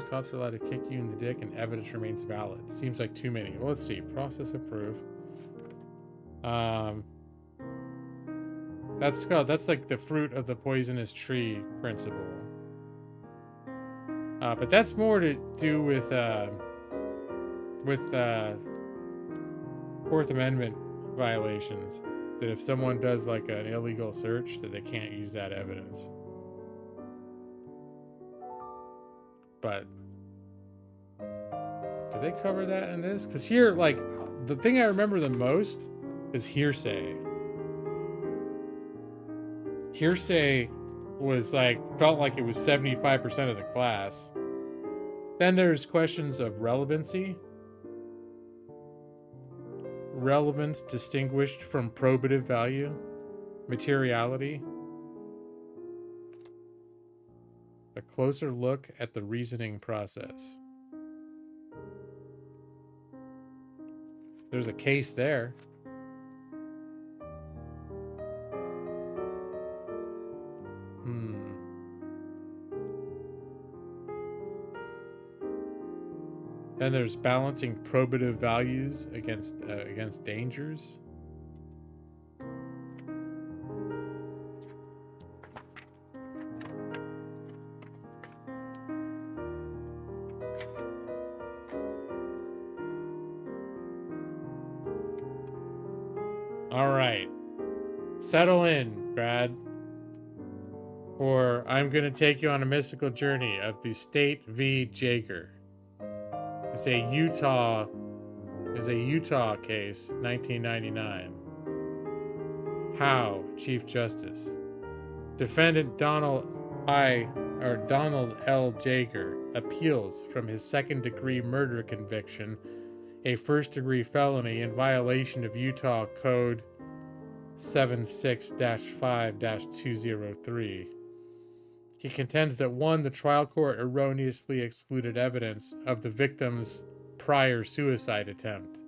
cops are allowed to kick you in the dick and evidence remains valid? Seems like too many. Well, let's see. Process of proof. That's like the fruit of the poisonous tree principle. But that's more to do with Fourth Amendment violations. That if someone does like an illegal search, that they can't use that evidence. But do they cover that in this? Because here, like, the thing I remember the most is hearsay. Hearsay was like, felt like it was 75% of the class. Then there's questions of relevancy. Relevance distinguished from probative value. Materiality. A closer look at the reasoning process. There's a case there. Then there's balancing probative values against dangers. All right, settle in, Brad. Or I'm going to take you on a mystical journey of the State v. Jaeger. It's a Utah case, 1999. How, Chief Justice? Defendant Donald L. Jaeger appeals from his second-degree murder conviction, a first-degree felony in violation of Utah Code 76-5-203. He contends that 1, the trial court erroneously excluded evidence of the victim's prior suicide attempt.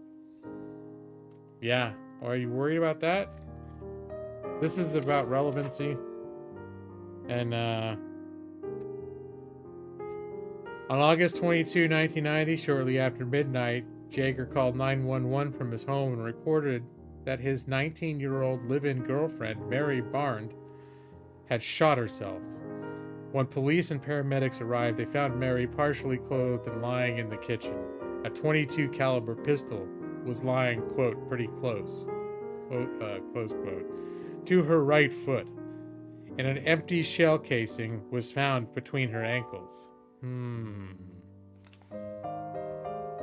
Yeah, are you worried about that? This is about relevancy. And on August 22, 1990, shortly after midnight, Jaeger called 911 from his home and reported that his 19-year-old live-in girlfriend, Mary Barnes, had shot herself. When police and paramedics arrived, they found Mary partially clothed and lying in the kitchen. A .22 caliber pistol was lying, quote, pretty close, close quote, to her right foot, and an empty shell casing was found between her ankles.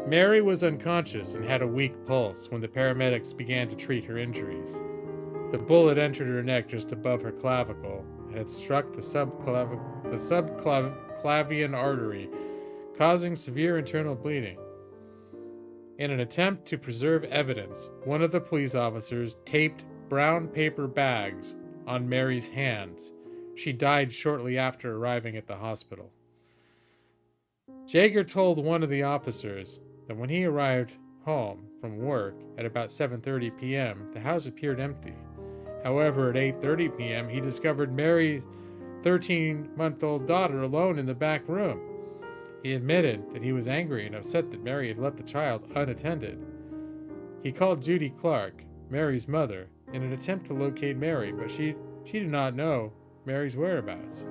Mary was unconscious and had a weak pulse when the paramedics began to treat her injuries. The bullet entered her neck just above her clavicle and had struck the subclavian artery, causing severe internal bleeding. In an attempt to preserve evidence, one of the police officers taped brown paper bags on Mary's hands. She died shortly after arriving at the hospital. Jaeger told one of the officers that when he arrived home from work at about 7:30 p.m., the house appeared empty. However, at 8:30 p.m., he discovered Mary's 13-month-old daughter alone in the back room. He admitted that he was angry and upset that Mary had left the child unattended. He called Judy Clark, Mary's mother, in an attempt to locate Mary, but she did not know Mary's whereabouts.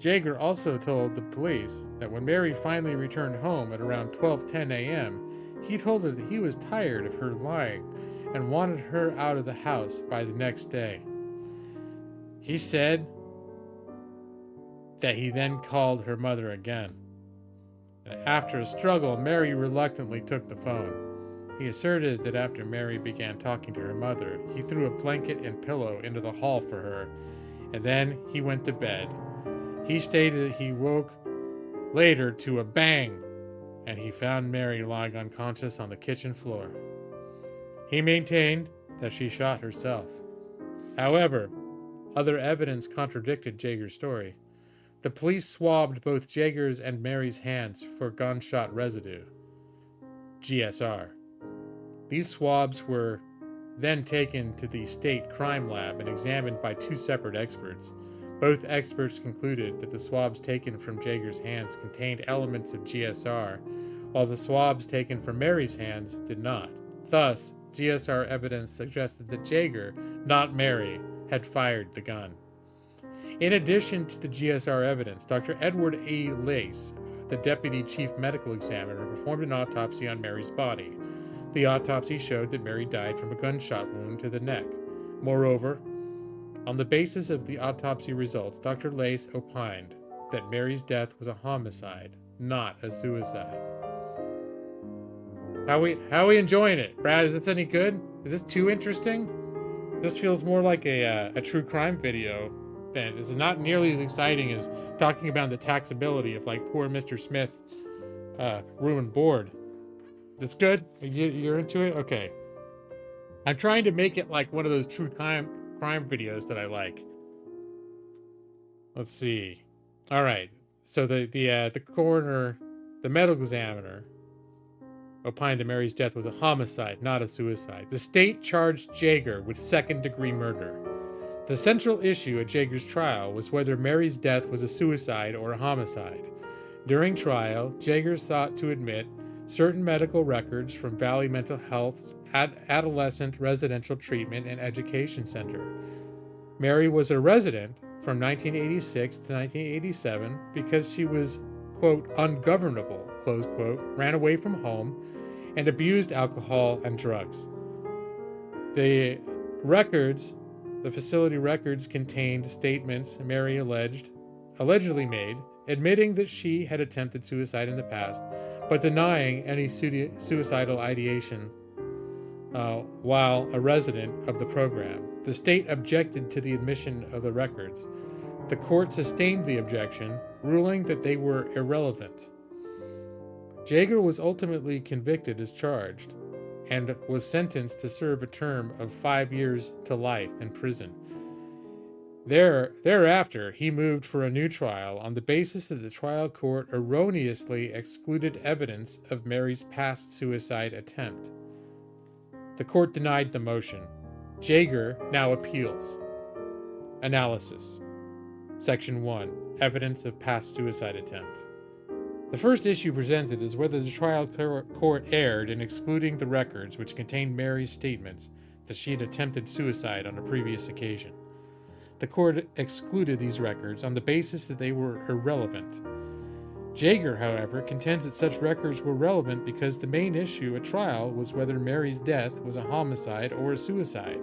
Jaeger also told the police that when Mary finally returned home at around 12:10 a.m., he told her that he was tired of her lying and wanted her out of the house by the next day. He said that he then called her mother again. After a struggle, Mary reluctantly took the phone. He asserted that after Mary began talking to her mother, he threw a blanket and pillow into the hall for her, and then he went to bed. He stated that he woke later to a bang, and he found Mary lying unconscious on the kitchen floor. He maintained that she shot herself. However, other evidence contradicted Jaeger's story. The police swabbed both Jaeger's and Mary's hands for gunshot residue, GSR. These swabs were then taken to the state crime lab and examined by two separate experts. Both experts concluded that the swabs taken from Jaeger's hands contained elements of GSR, while the swabs taken from Mary's hands did not. Thus, GSR evidence suggested that Jaeger, not Mary, had fired the gun. In addition to the GSR evidence, Dr. Edward A. Lace, the Deputy Chief Medical Examiner, performed an autopsy on Mary's body. The autopsy showed that Mary died from a gunshot wound to the neck. Moreover, on the basis of the autopsy results, Dr. Lace opined that Mary's death was a homicide, not a suicide. How we enjoying it? Brad, is this any good? Is this too interesting? This feels more like a true crime video. Then this is not nearly as exciting as talking about the taxability of like poor Mr. Smith's ruined board. That's good? You're into it? Okay. I'm trying to make it like one of those true crime videos that I like. Let's see. All right. So the coroner, the medical examiner, opined that Mary's death was a homicide, not a suicide. The state charged Jaeger with second-degree murder. The central issue at Jaeger's trial was whether Mary's death was a suicide or a homicide. During trial, Jaeger sought to admit certain medical records from Valley Mental Health's Adolescent Residential Treatment and Education Center. Mary was a resident from 1986 to 1987 because she was, quote, ungovernable, close quote, ran away from home, and abused alcohol and drugs. The facility records contained statements Mary allegedly made, admitting that she had attempted suicide in the past, but denying any suicidal ideation while a resident of the program. The state objected to the admission of the records. The court sustained the objection, ruling that they were irrelevant. Jaeger was ultimately convicted as charged and was sentenced to serve a term of 5 years to life in prison. Thereafter, he moved for a new trial on the basis that the trial court erroneously excluded evidence of Mary's past suicide attempt. The court denied the motion. Jaeger now appeals. Analysis. Section 1. Evidence of past suicide attempt. The first issue presented is whether the trial court erred in excluding the records which contained Mary's statements that she had attempted suicide on a previous occasion. the court excluded these records on the basis that they were irrelevant. Jaeger, however, contends that such records were relevant because the main issue at trial was whether Mary's death was a homicide or a suicide.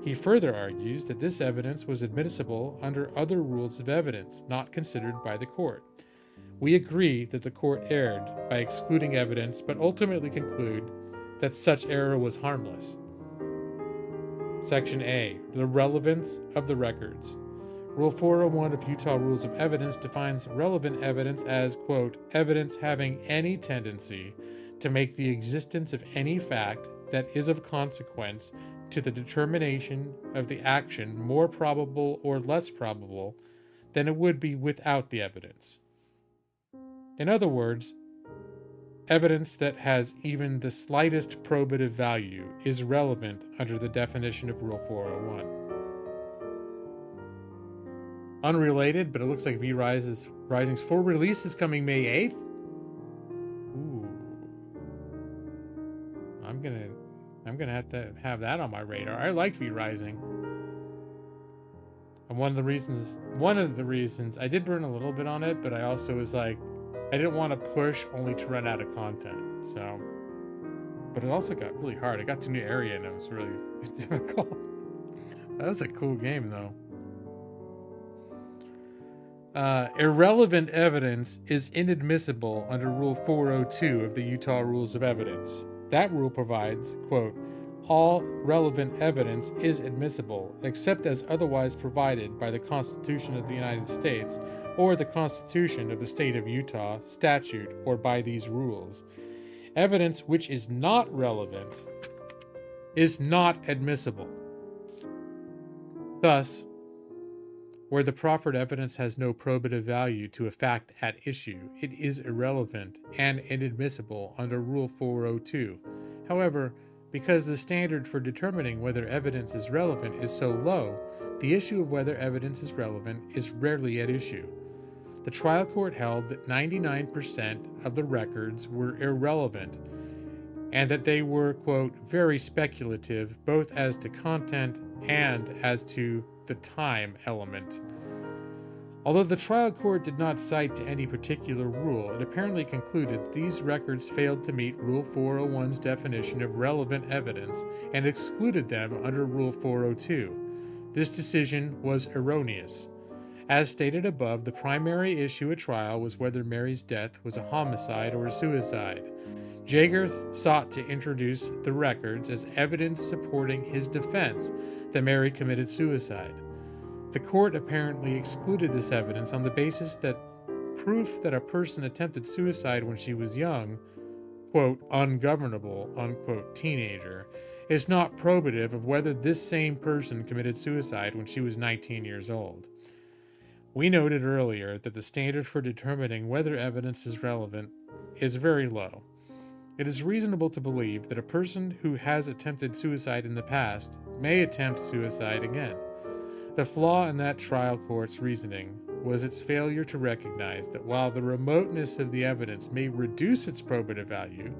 He further argues that this evidence was admissible under other rules of evidence not considered by the court. We agree that the court erred by excluding evidence, but ultimately conclude that such error was harmless. Section A. The relevance of the records. Rule 401 of Utah Rules of Evidence defines relevant evidence as, quote, evidence having any tendency to make the existence of any fact that is of consequence to the determination of the action more probable or less probable than it would be without the evidence. In other words, evidence that has even the slightest probative value is relevant under the definition of Rule 401. Unrelated, but it looks like V-Rising's full release is coming May 8th. Ooh. I'm gonna have to have that on my radar. I like V-Rising. And one of the reasons I did burn a little bit on it, but I also was like, I didn't want to push only to run out of content. So, but it also got really hard. I got to a new area and it was really difficult. That was a cool game though. Irrelevant evidence is inadmissible under Rule 402 of the Utah Rules of Evidence. That rule provides, quote, all relevant evidence is admissible except as otherwise provided by the Constitution of the United States or the Constitution of the State of Utah, statute, or by these rules. Evidence which is not relevant is not admissible. Thus, where the proffered evidence has no probative value to a fact at issue, it is irrelevant and inadmissible under Rule 402. However, because the standard for determining whether evidence is relevant is so low, the issue of whether evidence is relevant is rarely at issue. The trial court held that 99% of the records were irrelevant and that they were, quote, very speculative both as to content and as to the time element. Although the trial court did not cite to any particular rule, it apparently concluded these records failed to meet Rule 401's definition of relevant evidence and excluded them under Rule 402. This decision was erroneous. As stated above, the primary issue at trial was whether Mary's death was a homicide or a suicide. Jaeger sought to introduce the records as evidence supporting his defense that Mary committed suicide. The court apparently excluded this evidence on the basis that proof that a person attempted suicide when she was young, quote, ungovernable, unquote, teenager, is not probative of whether this same person committed suicide when she was 19 years old. We noted earlier that the standard for determining whether evidence is relevant is very low. It is reasonable to believe that a person who has attempted suicide in the past may attempt suicide again. The flaw in that trial court's reasoning was its failure to recognize that while the remoteness of the evidence may reduce its probative value,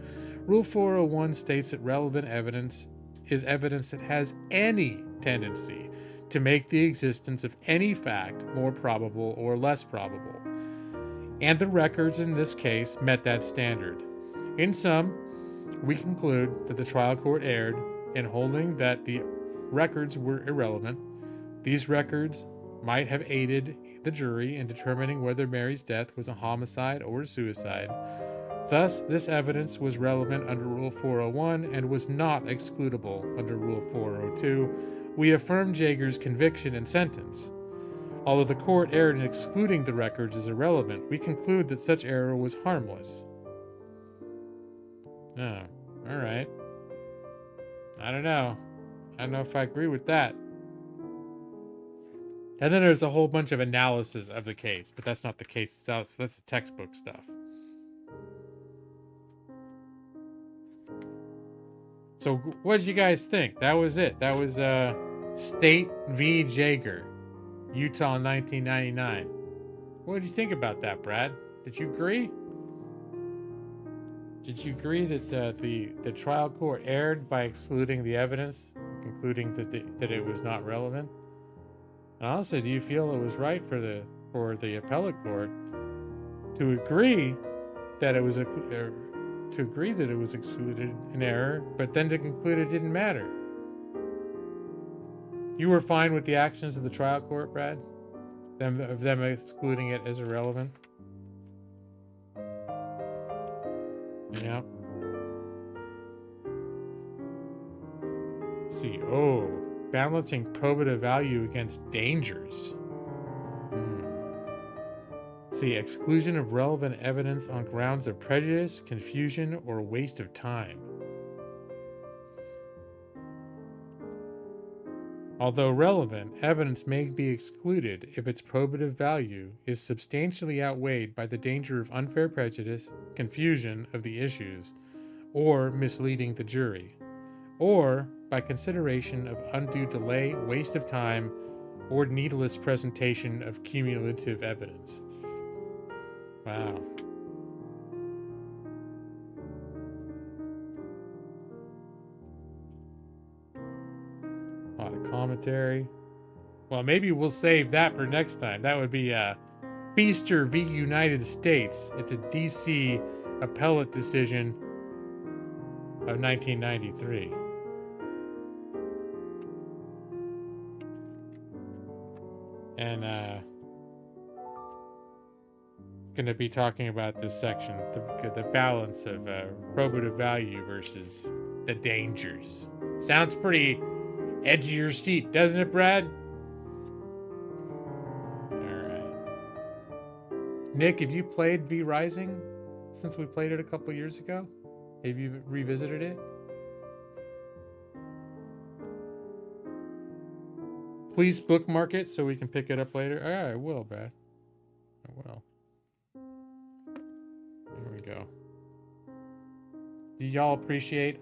Rule 401 states that relevant evidence is evidence that has any tendency to make the existence of any fact more probable or less probable. And the records in this case met that standard. In sum, we conclude that the trial court erred in holding that the records were irrelevant. These records might have aided the jury in determining whether Mary's death was a homicide or a suicide. Thus, this evidence was relevant under Rule 401 and was not excludable under Rule 402. We affirm Jaeger's conviction and sentence. Although the court erred in excluding the records as irrelevant, we conclude that such error was harmless. Oh, all right. I don't know if I agree with that. And then there's a whole bunch of analysis of the case, but that's not the case itself. So that's the textbook stuff. So what did you guys think? That was it. That was State v. Jaeger, Utah in 1999. What did you think about that, Brad? Did you agree? Did you agree that the trial court erred by excluding the evidence, concluding that it was not relevant? And also, do you feel it was right for the appellate court to agree that it was excluded in error, but then to conclude it didn't matter? You were fine with the actions of the trial court, Brad? Them excluding it as irrelevant? Yeah. Let's see. Oh, balancing probative value against dangers. See, exclusion of relevant evidence on grounds of prejudice, confusion, or waste of time. Although relevant, evidence may be excluded if its probative value is substantially outweighed by the danger of unfair prejudice, confusion of the issues, or misleading the jury, or by consideration of undue delay, waste of time, or needless presentation of cumulative evidence. Wow. A lot of commentary. Well, maybe we'll save that for next time. That would be Feaster v. United States. It's a DC appellate decision of 1993. And going to be talking about this section, the balance of probative value versus the dangers. Sounds pretty edge of your seat, doesn't it, Brad? All right. Nick, have you played V Rising since we played it a couple years ago? Have you revisited it? Please bookmark it so we can pick it up later. All right, I will, Brad. I will. There we go. Do y'all appreciate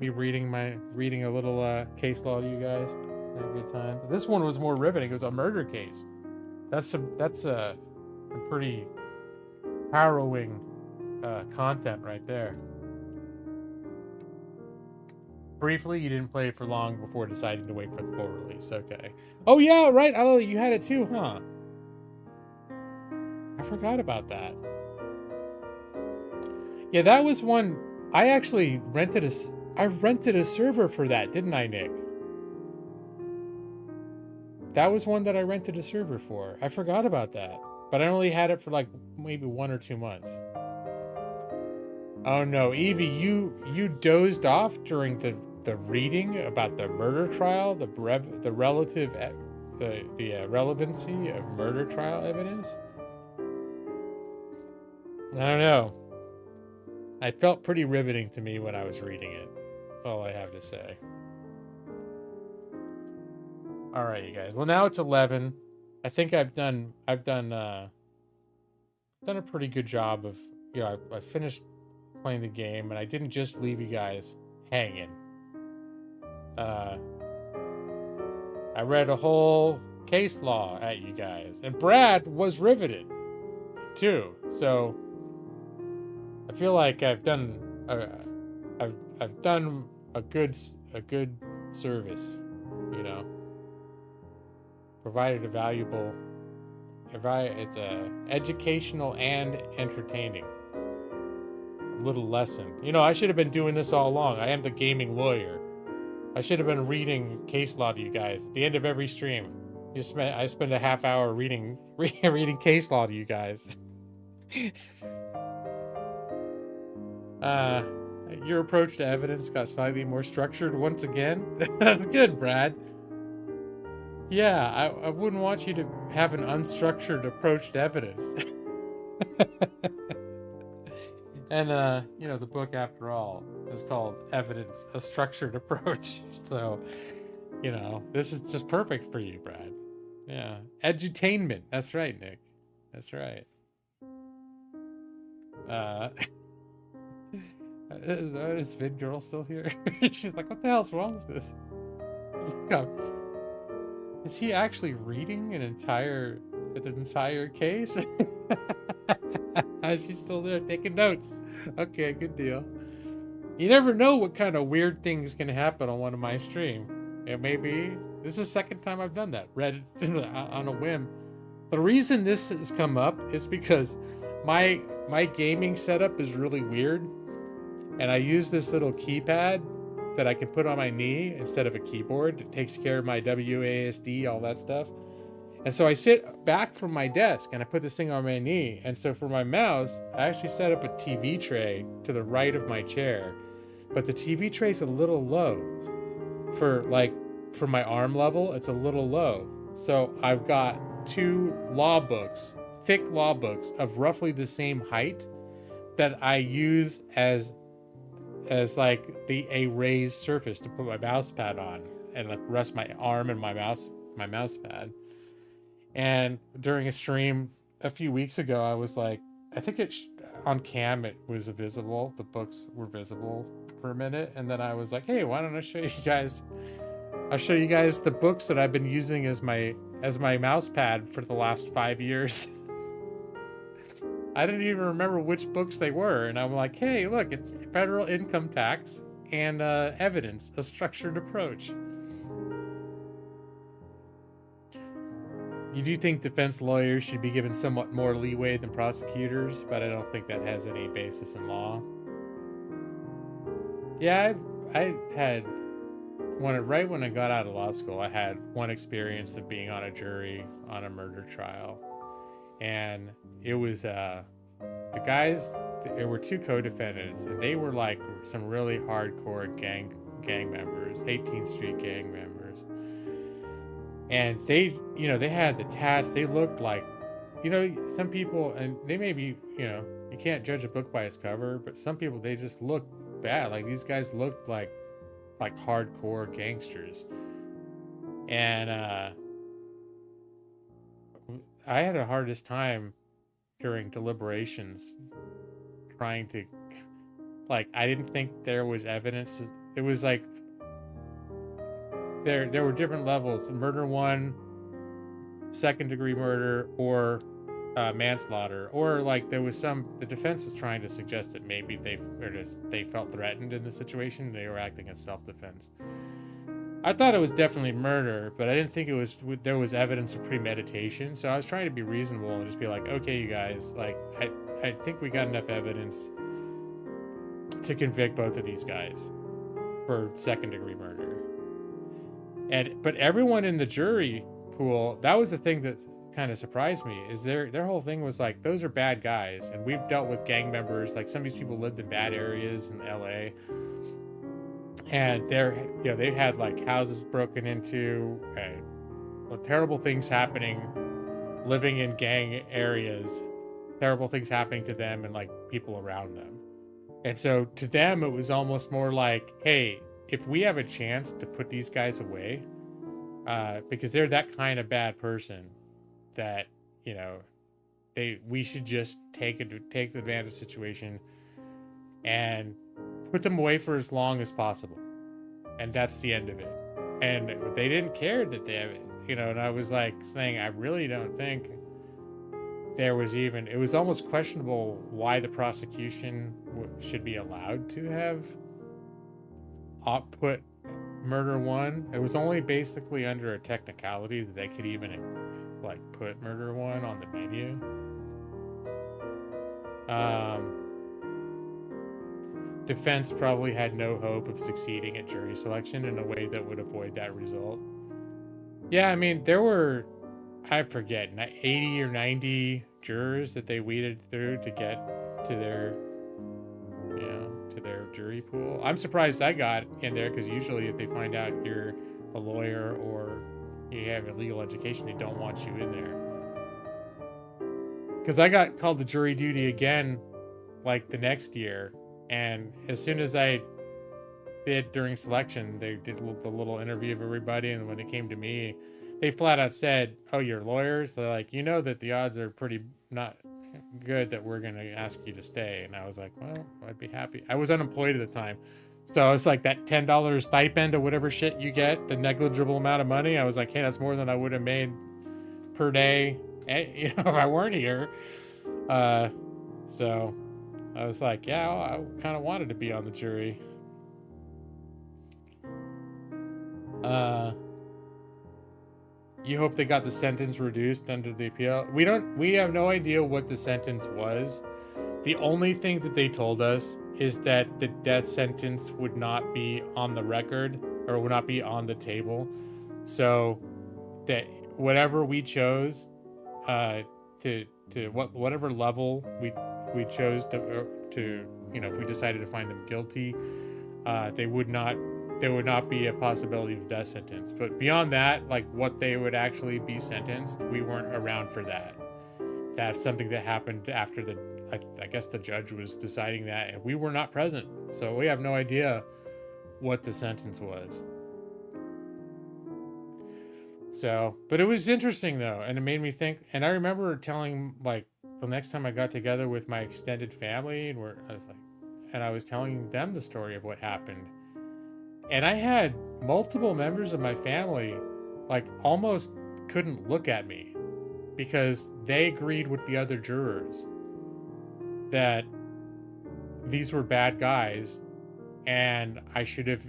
me reading a little case law to you guys? Had a good time. This one was more riveting. It was a murder case. That's a pretty harrowing content right there. Briefly, you didn't play it for long before deciding to wait for the full release. Okay. Oh yeah, right. Oh, you had it too, huh? I forgot about that. Yeah, that was one. I actually rented a server for that, didn't I, Nick? That was one that I rented a server for. I forgot about that, but I only had it for like maybe 1 or 2 months. Oh no, Evie, you dozed off during the reading about the murder trial, the relevancy of murder trial evidence. I don't know. It felt pretty riveting to me when I was reading it. That's all I have to say. All right, you guys. Well, now it's 11. I think I've done a pretty good job of, I finished playing the game, and I didn't just leave you guys hanging. I read a whole case law at you guys, and Brad was riveted too. So I feel like I've done a good service, provided a valuable, it's educational and entertaining little lesson. I should have been doing this all along. I am the gaming lawyer. I should have been reading case law to you guys at the end of every stream. I spend a half hour reading case law to you guys. Your approach to evidence got slightly more structured once again. That's good, Brad. Yeah, I wouldn't want you to have an unstructured approach to evidence. And, the book, after all, is called Evidence, A Structured Approach. So, this is just perfect for you, Brad. Yeah. Edutainment. That's right, Nick. That's right. Is Vid Girl still here? She's like, what the hell's wrong with this? Is he actually reading an entire case? She's still there taking notes. Okay, good deal. You never know what kind of weird things can happen on one of my streams. It may be. This is the second time I've done that. Read it on a whim. The reason this has come up is because my gaming setup is really weird, and I use this little keypad that I can put on my knee instead of a keyboard. It takes care of my WASD, all that stuff. And so I sit back from my desk and I put this thing on my knee. And so for my mouse, I actually set up a TV tray to the right of my chair. But the TV tray is a little low. For my arm level, it's a little low. So I've got two law books, thick law books of roughly the same height that I use as like a raised surface to put my mouse pad on and like rest my arm and my mouse pad. And during a stream a few weeks ago, I was like, I think on cam it was visible. The books were visible for a minute, and then I was like, hey, why don't I show you guys? I'll show you guys the books that I've been using as my mouse pad for the last 5 years. I didn't even remember which books they were, and I'm like, hey, look, it's federal income tax and evidence, a structured approach. You do think defense lawyers should be given somewhat more leeway than prosecutors, but I don't think that has any basis in law. Yeah, I had right when I got out of law school, I had one experience of being on a jury on a murder trial. And it was the guys, there were two co-defendants, and they were like some really hardcore gang members, 18th Street gang members. And they had the tats. They looked like, some people, and they may be, you can't judge a book by its cover, but some people, they just look bad. Like these guys looked like hardcore gangsters. And I had the hardest time during deliberations trying to, I didn't think there was evidence. It was like there were different levels: murder one, second degree murder, or manslaughter, or there was the defense was trying to suggest that maybe they felt threatened in the situation. They were acting as self-defense. I thought it was definitely murder, but I didn't think there was evidence of premeditation. So I was trying to be reasonable and just be like, okay, you guys, I think we got enough evidence to convict both of these guys for second degree murder. But everyone in the jury pool, that was the thing that kind of surprised me, is their whole thing was like, those are bad guys, and we've dealt with gang members. Like, some of these people lived in bad areas in LA, and they've had houses broken into, terrible things happening, living in gang areas, terrible things happening to them and people around them. And so to them, it was almost more like, hey, if we have a chance to put these guys away, because they're that kind of bad person, that we should just take advantage of the situation and put them away for as long as possible, and that's the end of it. And they didn't care that they have it, and I was saying, I really don't think there was even, it was almost questionable why the prosecution should be allowed to have put murder one. It was only basically under a technicality that they could even put murder one on the menu. Defense probably had no hope of succeeding at jury selection in a way that would avoid that result. Yeah, I mean, there were, I forget, 80 or 90 jurors that they weeded through to get to their jury pool. I'm surprised I got in there, because usually if they find out you're a lawyer or you have a legal education, they don't want you in there. Because I got called to jury duty again the next year, and as soon as I did during selection, they did the little interview of everybody, and when it came to me, they flat out said, oh, you're lawyers? So that the odds are pretty not good that we're gonna ask you to stay. And I was like, well, I'd be happy. I was unemployed at the time, so it's that $10 stipend or whatever shit you get, the negligible amount of money. I was like, hey, that's more than I would have made per day, if I weren't here. So I was like, yeah, I kind of wanted to be on the jury. You hope they got the sentence reduced under the appeal. We have no idea what the sentence was. The only thing that they told us is that the death sentence would not be on the record or would not be on the table. So that whatever we chose whatever level we chose to if we decided to find them guilty, there would not be a possibility of death sentence. But beyond that, like what they would actually be sentenced, we weren't around for that. That's something that happened after I guess the judge was deciding that, and we were not present, so we have no idea what the sentence was. So, but it was interesting though, and it made me think. And I remember telling, like, the next time I got together with my extended family, and I was telling them the story of what happened, and I had multiple members of my family, like, almost couldn't look at me because they agreed with the other jurors that these were bad guys and I should have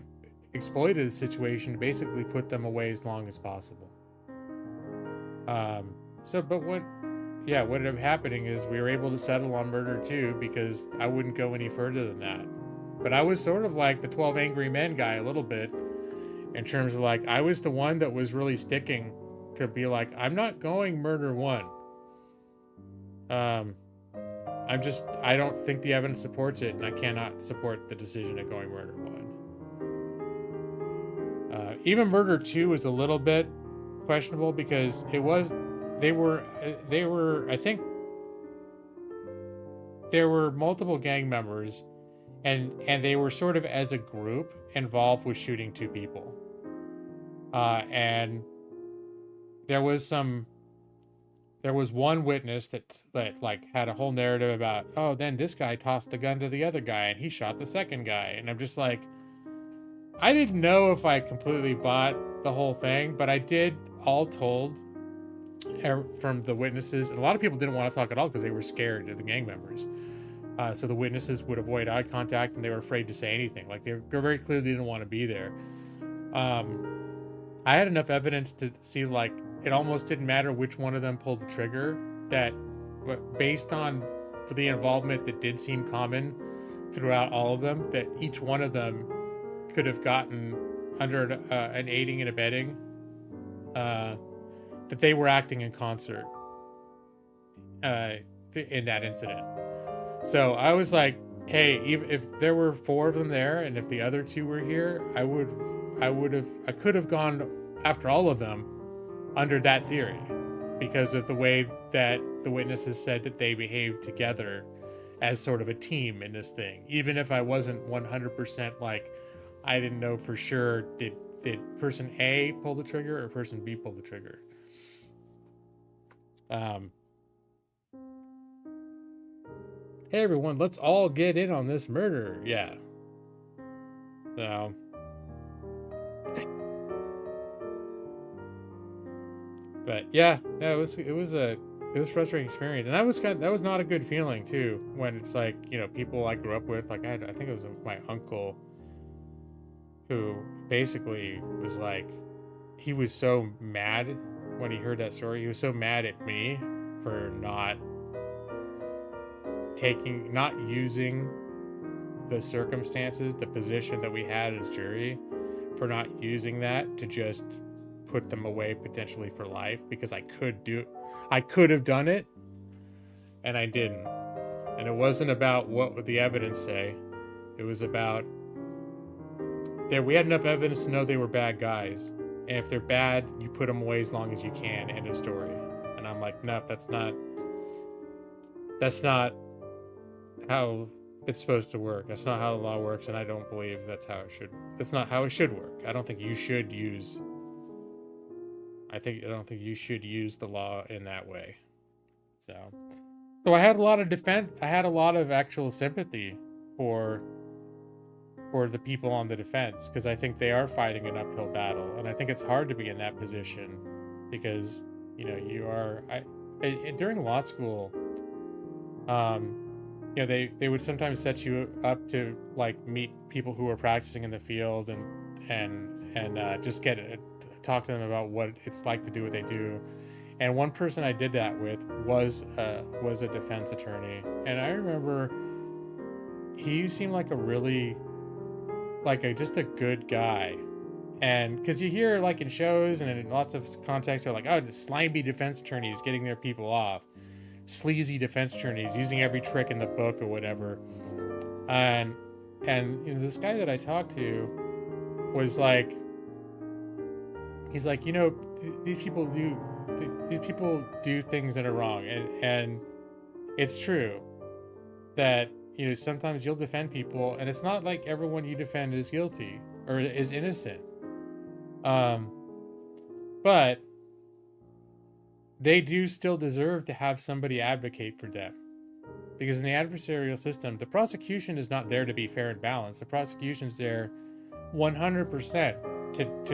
exploited the situation to basically put them away as long as possible. But what ended up happening is we were able to settle on murder 2 because I wouldn't go any further than that. But I was sort of like the 12 Angry Men guy a little bit, in terms of, like, I was the one that was really sticking to be like, I'm not going murder 1. I don't think the evidence supports it, and I cannot support the decision of going murder 1. Even murder 2 was a little bit questionable because they were I think there were multiple gang members, and they were sort of as a group involved with shooting 2 people. And there was one witness that like had a whole narrative about, oh, then this guy tossed the gun to the other guy and he shot the second guy. And I'm just like, I didn't know if I completely bought the whole thing, but I did, all told, from the witnesses. And a lot of people didn't want to talk at all because they were scared of the gang members. So the witnesses would avoid eye contact and they were afraid to say anything. Like, they very clearly didn't want to be there. I had enough evidence to see, like, it almost didn't matter which one of them pulled the trigger, that based on the involvement that did seem common throughout all of them, that each one of them could have gotten under an aiding and abetting, that they were acting in concert in that incident. So I was like, hey, if there were 4 of them there and if the other 2 were here, I could have gone after all of them under that theory, because of the way that the witnesses said that they behaved together as sort of a team in this thing. Even if I wasn't 100% like, I didn't know for sure, did person A pull the trigger or person B pull the trigger. Hey everyone, let's all get in on this murder. Yeah. So but yeah, no, it was a frustrating experience, and that was not a good feeling too, when it's like, people I grew up with, like I think it was my uncle, who basically was like, he was so mad when he heard that story. He was so mad at me for not using the circumstances, the position that we had as jury, for not using that to just put them away potentially for life, because I could have done it and I didn't. And it wasn't about what would the evidence say. It was about that we had enough evidence to know they were bad guys, and if they're bad, you put them away as long as you can. End of story. And I'm like, no, that's not how it's supposed to work. That's not how the law works, and I don't believe that's not how it should work. I don't think you should use the law in that way. So I had a lot of defense. I had a lot of actual sympathy for the people on the defense, because I think they are fighting an uphill battle, and I think it's hard to be in that position, because during law school, they would sometimes set you up to, like, meet people who are practicing in the field, and just talk to them about what it's like to do what they do. And one person I did that with was a defense attorney, and I remember he seemed like a really just a good guy. And because you hear like in shows and in lots of contexts, they're like, oh, the slimy defense attorneys getting their people off, sleazy defense attorneys using every trick in the book or whatever. And you know, this guy that I talked to was like, he's like, you know, these people do things that are wrong, and it's true that, you know, sometimes you'll defend people and it's not like everyone you defend is guilty or is innocent. But they do still deserve to have somebody advocate for them, because in the adversarial system, the prosecution is not there to be fair and balanced. The prosecution's there 100%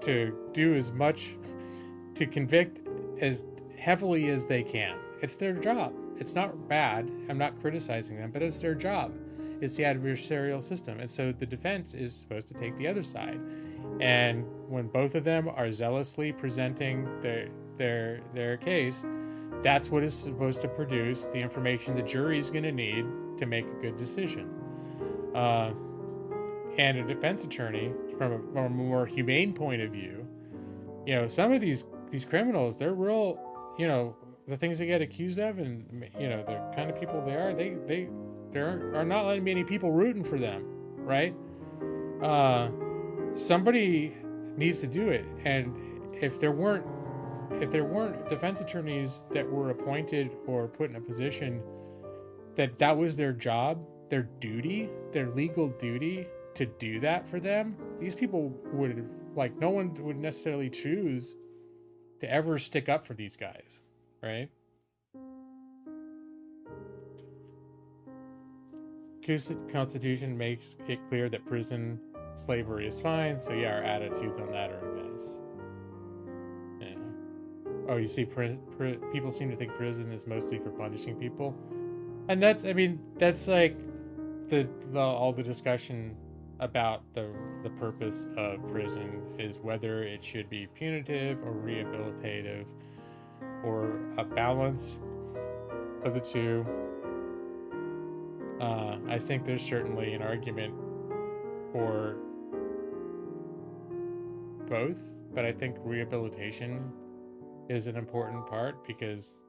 to do as much, to convict as heavily as they can. It's their job. It's not bad. I'm not criticizing them, but it's their job. It's the adversarial system. And so the defense is supposed to take the other side. And when both of them are zealously presenting their case, that's what is supposed to produce the information the jury's going to need to make a good decision. And a defense attorney, from a more humane point of view, you know, some of these criminals, they're real, you know, the things they get accused of, and, you know, the kind of people they are, there are not many people rooting for them, right? Somebody needs to do it. And if there weren't defense attorneys that were appointed or put in a position that was their job, their duty, their legal duty to do that for them, these people would, like, no one would necessarily choose to ever stick up for these guys, right? Constitution makes it clear that prison slavery is fine, so yeah, our attitudes on that are a mess. Yeah. Oh, you see, people seem to think prison is mostly for punishing people, and that's like all the discussion about the purpose of prison is whether it should be punitive or rehabilitative or a balance of the two. I think there's certainly an argument for both, but I think rehabilitation is an important part because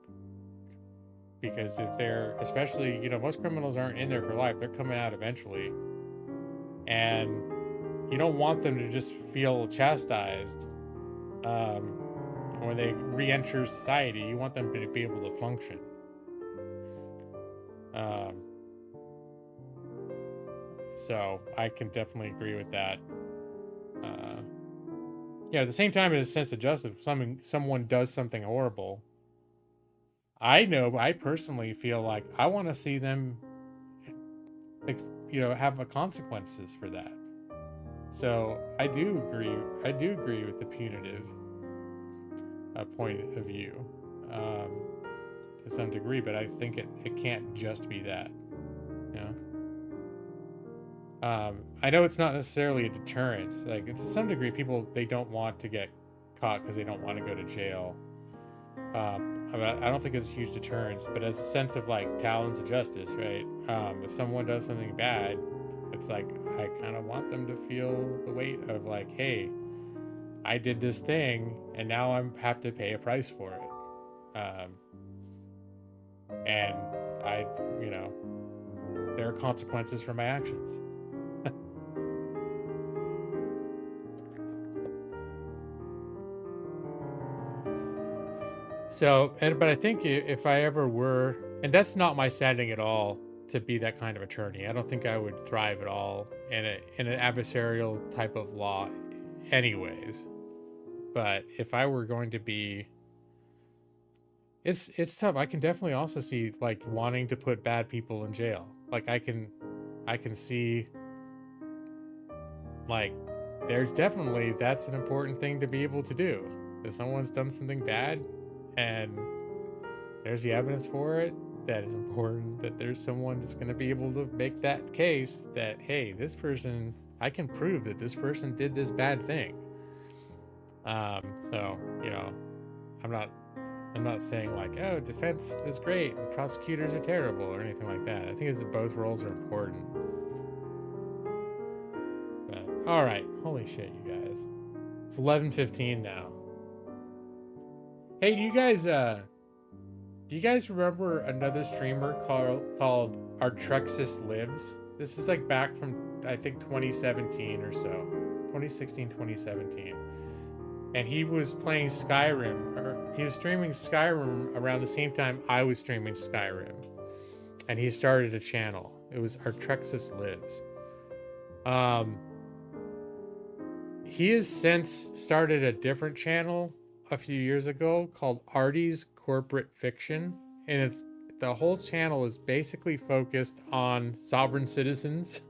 if they're, especially, you know, most criminals aren't in there for life, they're coming out eventually, and you don't want them to just feel chastised when they re-enter society. You want them to be able to function. So I can definitely agree with that. Yeah, at the same time, in a sense of justice, someone does something horrible, I personally feel like I want to see them, like, you know, have consequences for that. So I do agree with the punitive point of view to some degree, but I think it can't just be that, you know. I know it's not necessarily a deterrence. Like, to some degree, people, they don't want to get caught because they don't want to go to jail. I don't think it's a huge deterrence, but as a sense of, like, talons of justice, right? If someone does something bad, it's like, I kind of want them to feel the weight of, like, hey, I did this thing and now I have to pay a price for it. And I, you know, there are consequences for my actions. So, but I think if I ever were, and that's not my setting at all, to be that kind of attorney. I don't think I would thrive at all in an adversarial type of law anyways. But if I were going to be, it's tough. I can definitely also see, like, wanting to put bad people in jail. Like, I can see, like, there's definitely, that's an important thing to be able to do. If someone's done something bad and there's the evidence for it, that is important that there's someone that's going to be able to make that case that, hey, this person I can prove that this person did this bad thing. So, you know, I'm not saying like, oh, defense is great and prosecutors are terrible or anything like that. I think it's that both roles are important. But all right, holy shit, you guys. It's 11:15 now. Hey, do you guys remember another streamer called Artruxis Lives? This is like back from I think 2017 or so. 2016, 2017. And he was playing Skyrim, or he was streaming Skyrim around the same time I was streaming Skyrim. And he started a channel. It was Artruxis Lives. He has since started a different channel a few years ago called Artie's Corporate Fiction. And the whole channel is basically focused on sovereign citizens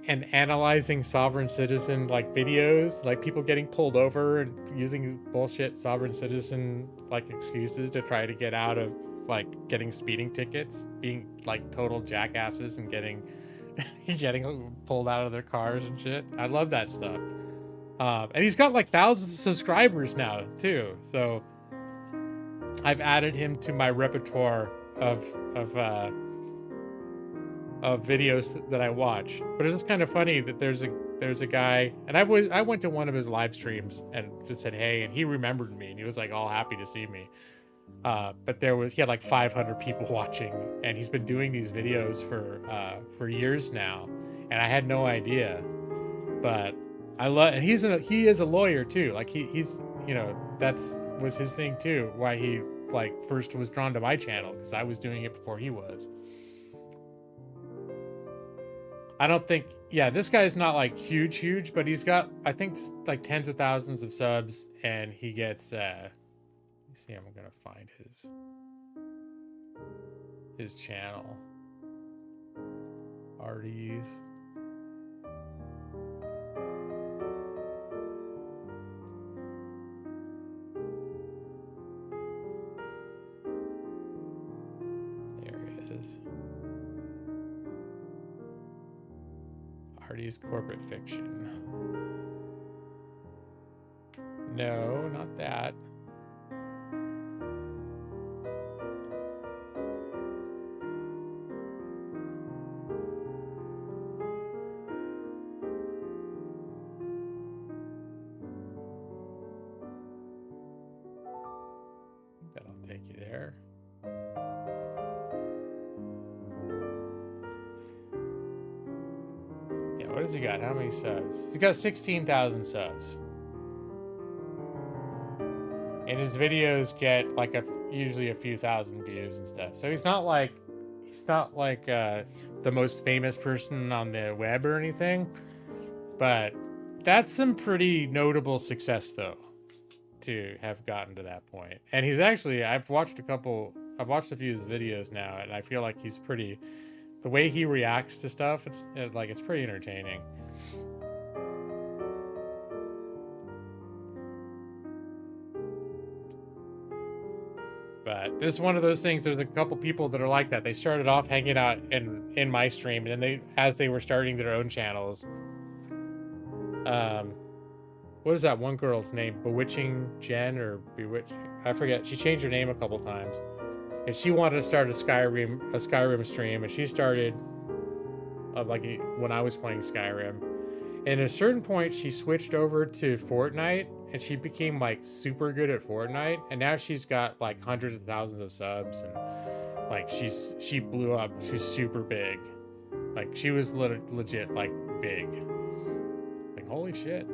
and analyzing sovereign citizen like videos, like people getting pulled over and using bullshit sovereign citizen like excuses to try to get out of like getting speeding tickets, being like total jackasses and getting pulled out of their cars and shit. I love that stuff. And he's got like thousands of subscribers now too. So I've added him to my repertoire of videos that I watch. But it's just kind of funny that there's a guy, and I went to one of his live streams and just said hey, and he remembered me and he was like all happy to see me. But he had like 500 people watching, and he's been doing these videos for years now, and I had no idea. But I love, and he is a lawyer too. Like he's you know, was his thing too. Why he like first was drawn to my channel, because I was doing it before he was. I don't think, yeah, this guy's not like huge, but he's got, I think, like tens of thousands of subs, and he gets, let me see, I'm gonna find his channel. Artie's. There it is. Artie's Corporate Fiction. No, not that. That'll take you there. What has he got? How many subs? He's got 16,000 subs. And his videos get like usually a few thousand views and stuff. So he's not like the most famous person on the web or anything. But that's some pretty notable success though, to have gotten to that point. And he's actually, I've watched a few of his videos now, and I feel like he's pretty, the way he reacts to stuff, it's pretty entertaining. But it's one of those things, there's a couple people that are like that. They started off hanging out in my stream, and then as they were starting their own channels, what is that one girl's name? Bewitching Jen or Bewitching? I forget. She changed her name a couple times. And she wanted to start a Skyrim stream, and she started like when I was playing Skyrim. And at a certain point, she switched over to Fortnite, and she became like super good at Fortnite. And now she's got like hundreds of thousands of subs, and like she blew up. She's super big. Like she was legit like big. Like holy shit.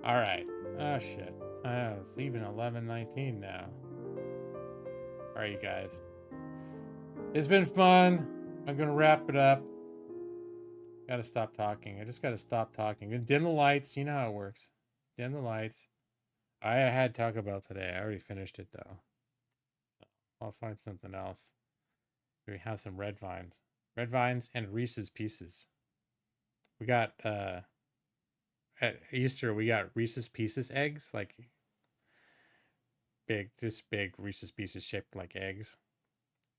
All right. Oh shit. It's even 11:19 now. All right, you guys. It's been fun. I'm gonna wrap it up. Gotta stop talking. I just gotta stop talking. Dim the lights. You know how it works. Dim the lights. I had Taco Bell today. I already finished it though. I'll find something else. We have some red vines. Red vines and Reese's Pieces. We got at Easter we got Reese's Pieces eggs, like big Reese's Pieces shaped like eggs.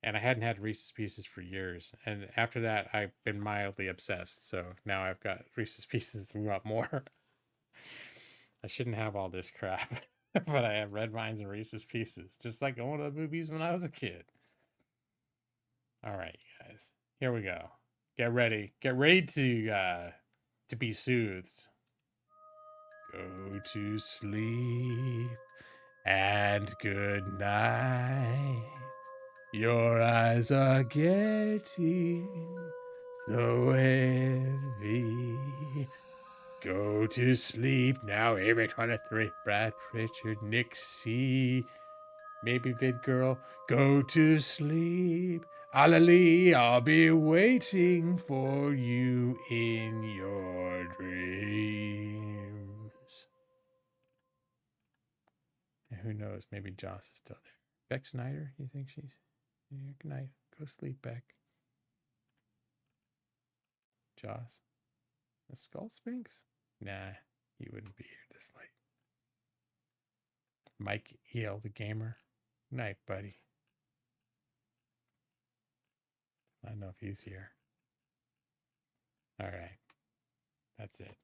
And I hadn't had Reese's Pieces for years. And after that, I've been mildly obsessed. So now I've got Reese's Pieces. We want more. I shouldn't have all this crap. But I have Red Vines and Reese's Pieces. Just like going to the movies when I was a kid. All right, guys. Here we go. Get ready. Get ready to be soothed. Go to sleep and good night. Your eyes are getting so heavy. Go to sleep now. Amy 23, Brad Richard, Nixie, maybe Vid Girl. Go to sleep. Alalee, I'll be waiting for you in your dreams. And who knows? Maybe Joss is still there. Beck Snyder, you think she's here? Good night. Go sleep, Beck. Joss. The Skull Sphinx? Nah, he wouldn't be here this late. Mike EL the gamer. Good night, buddy. I don't know if he's here. All right. That's it.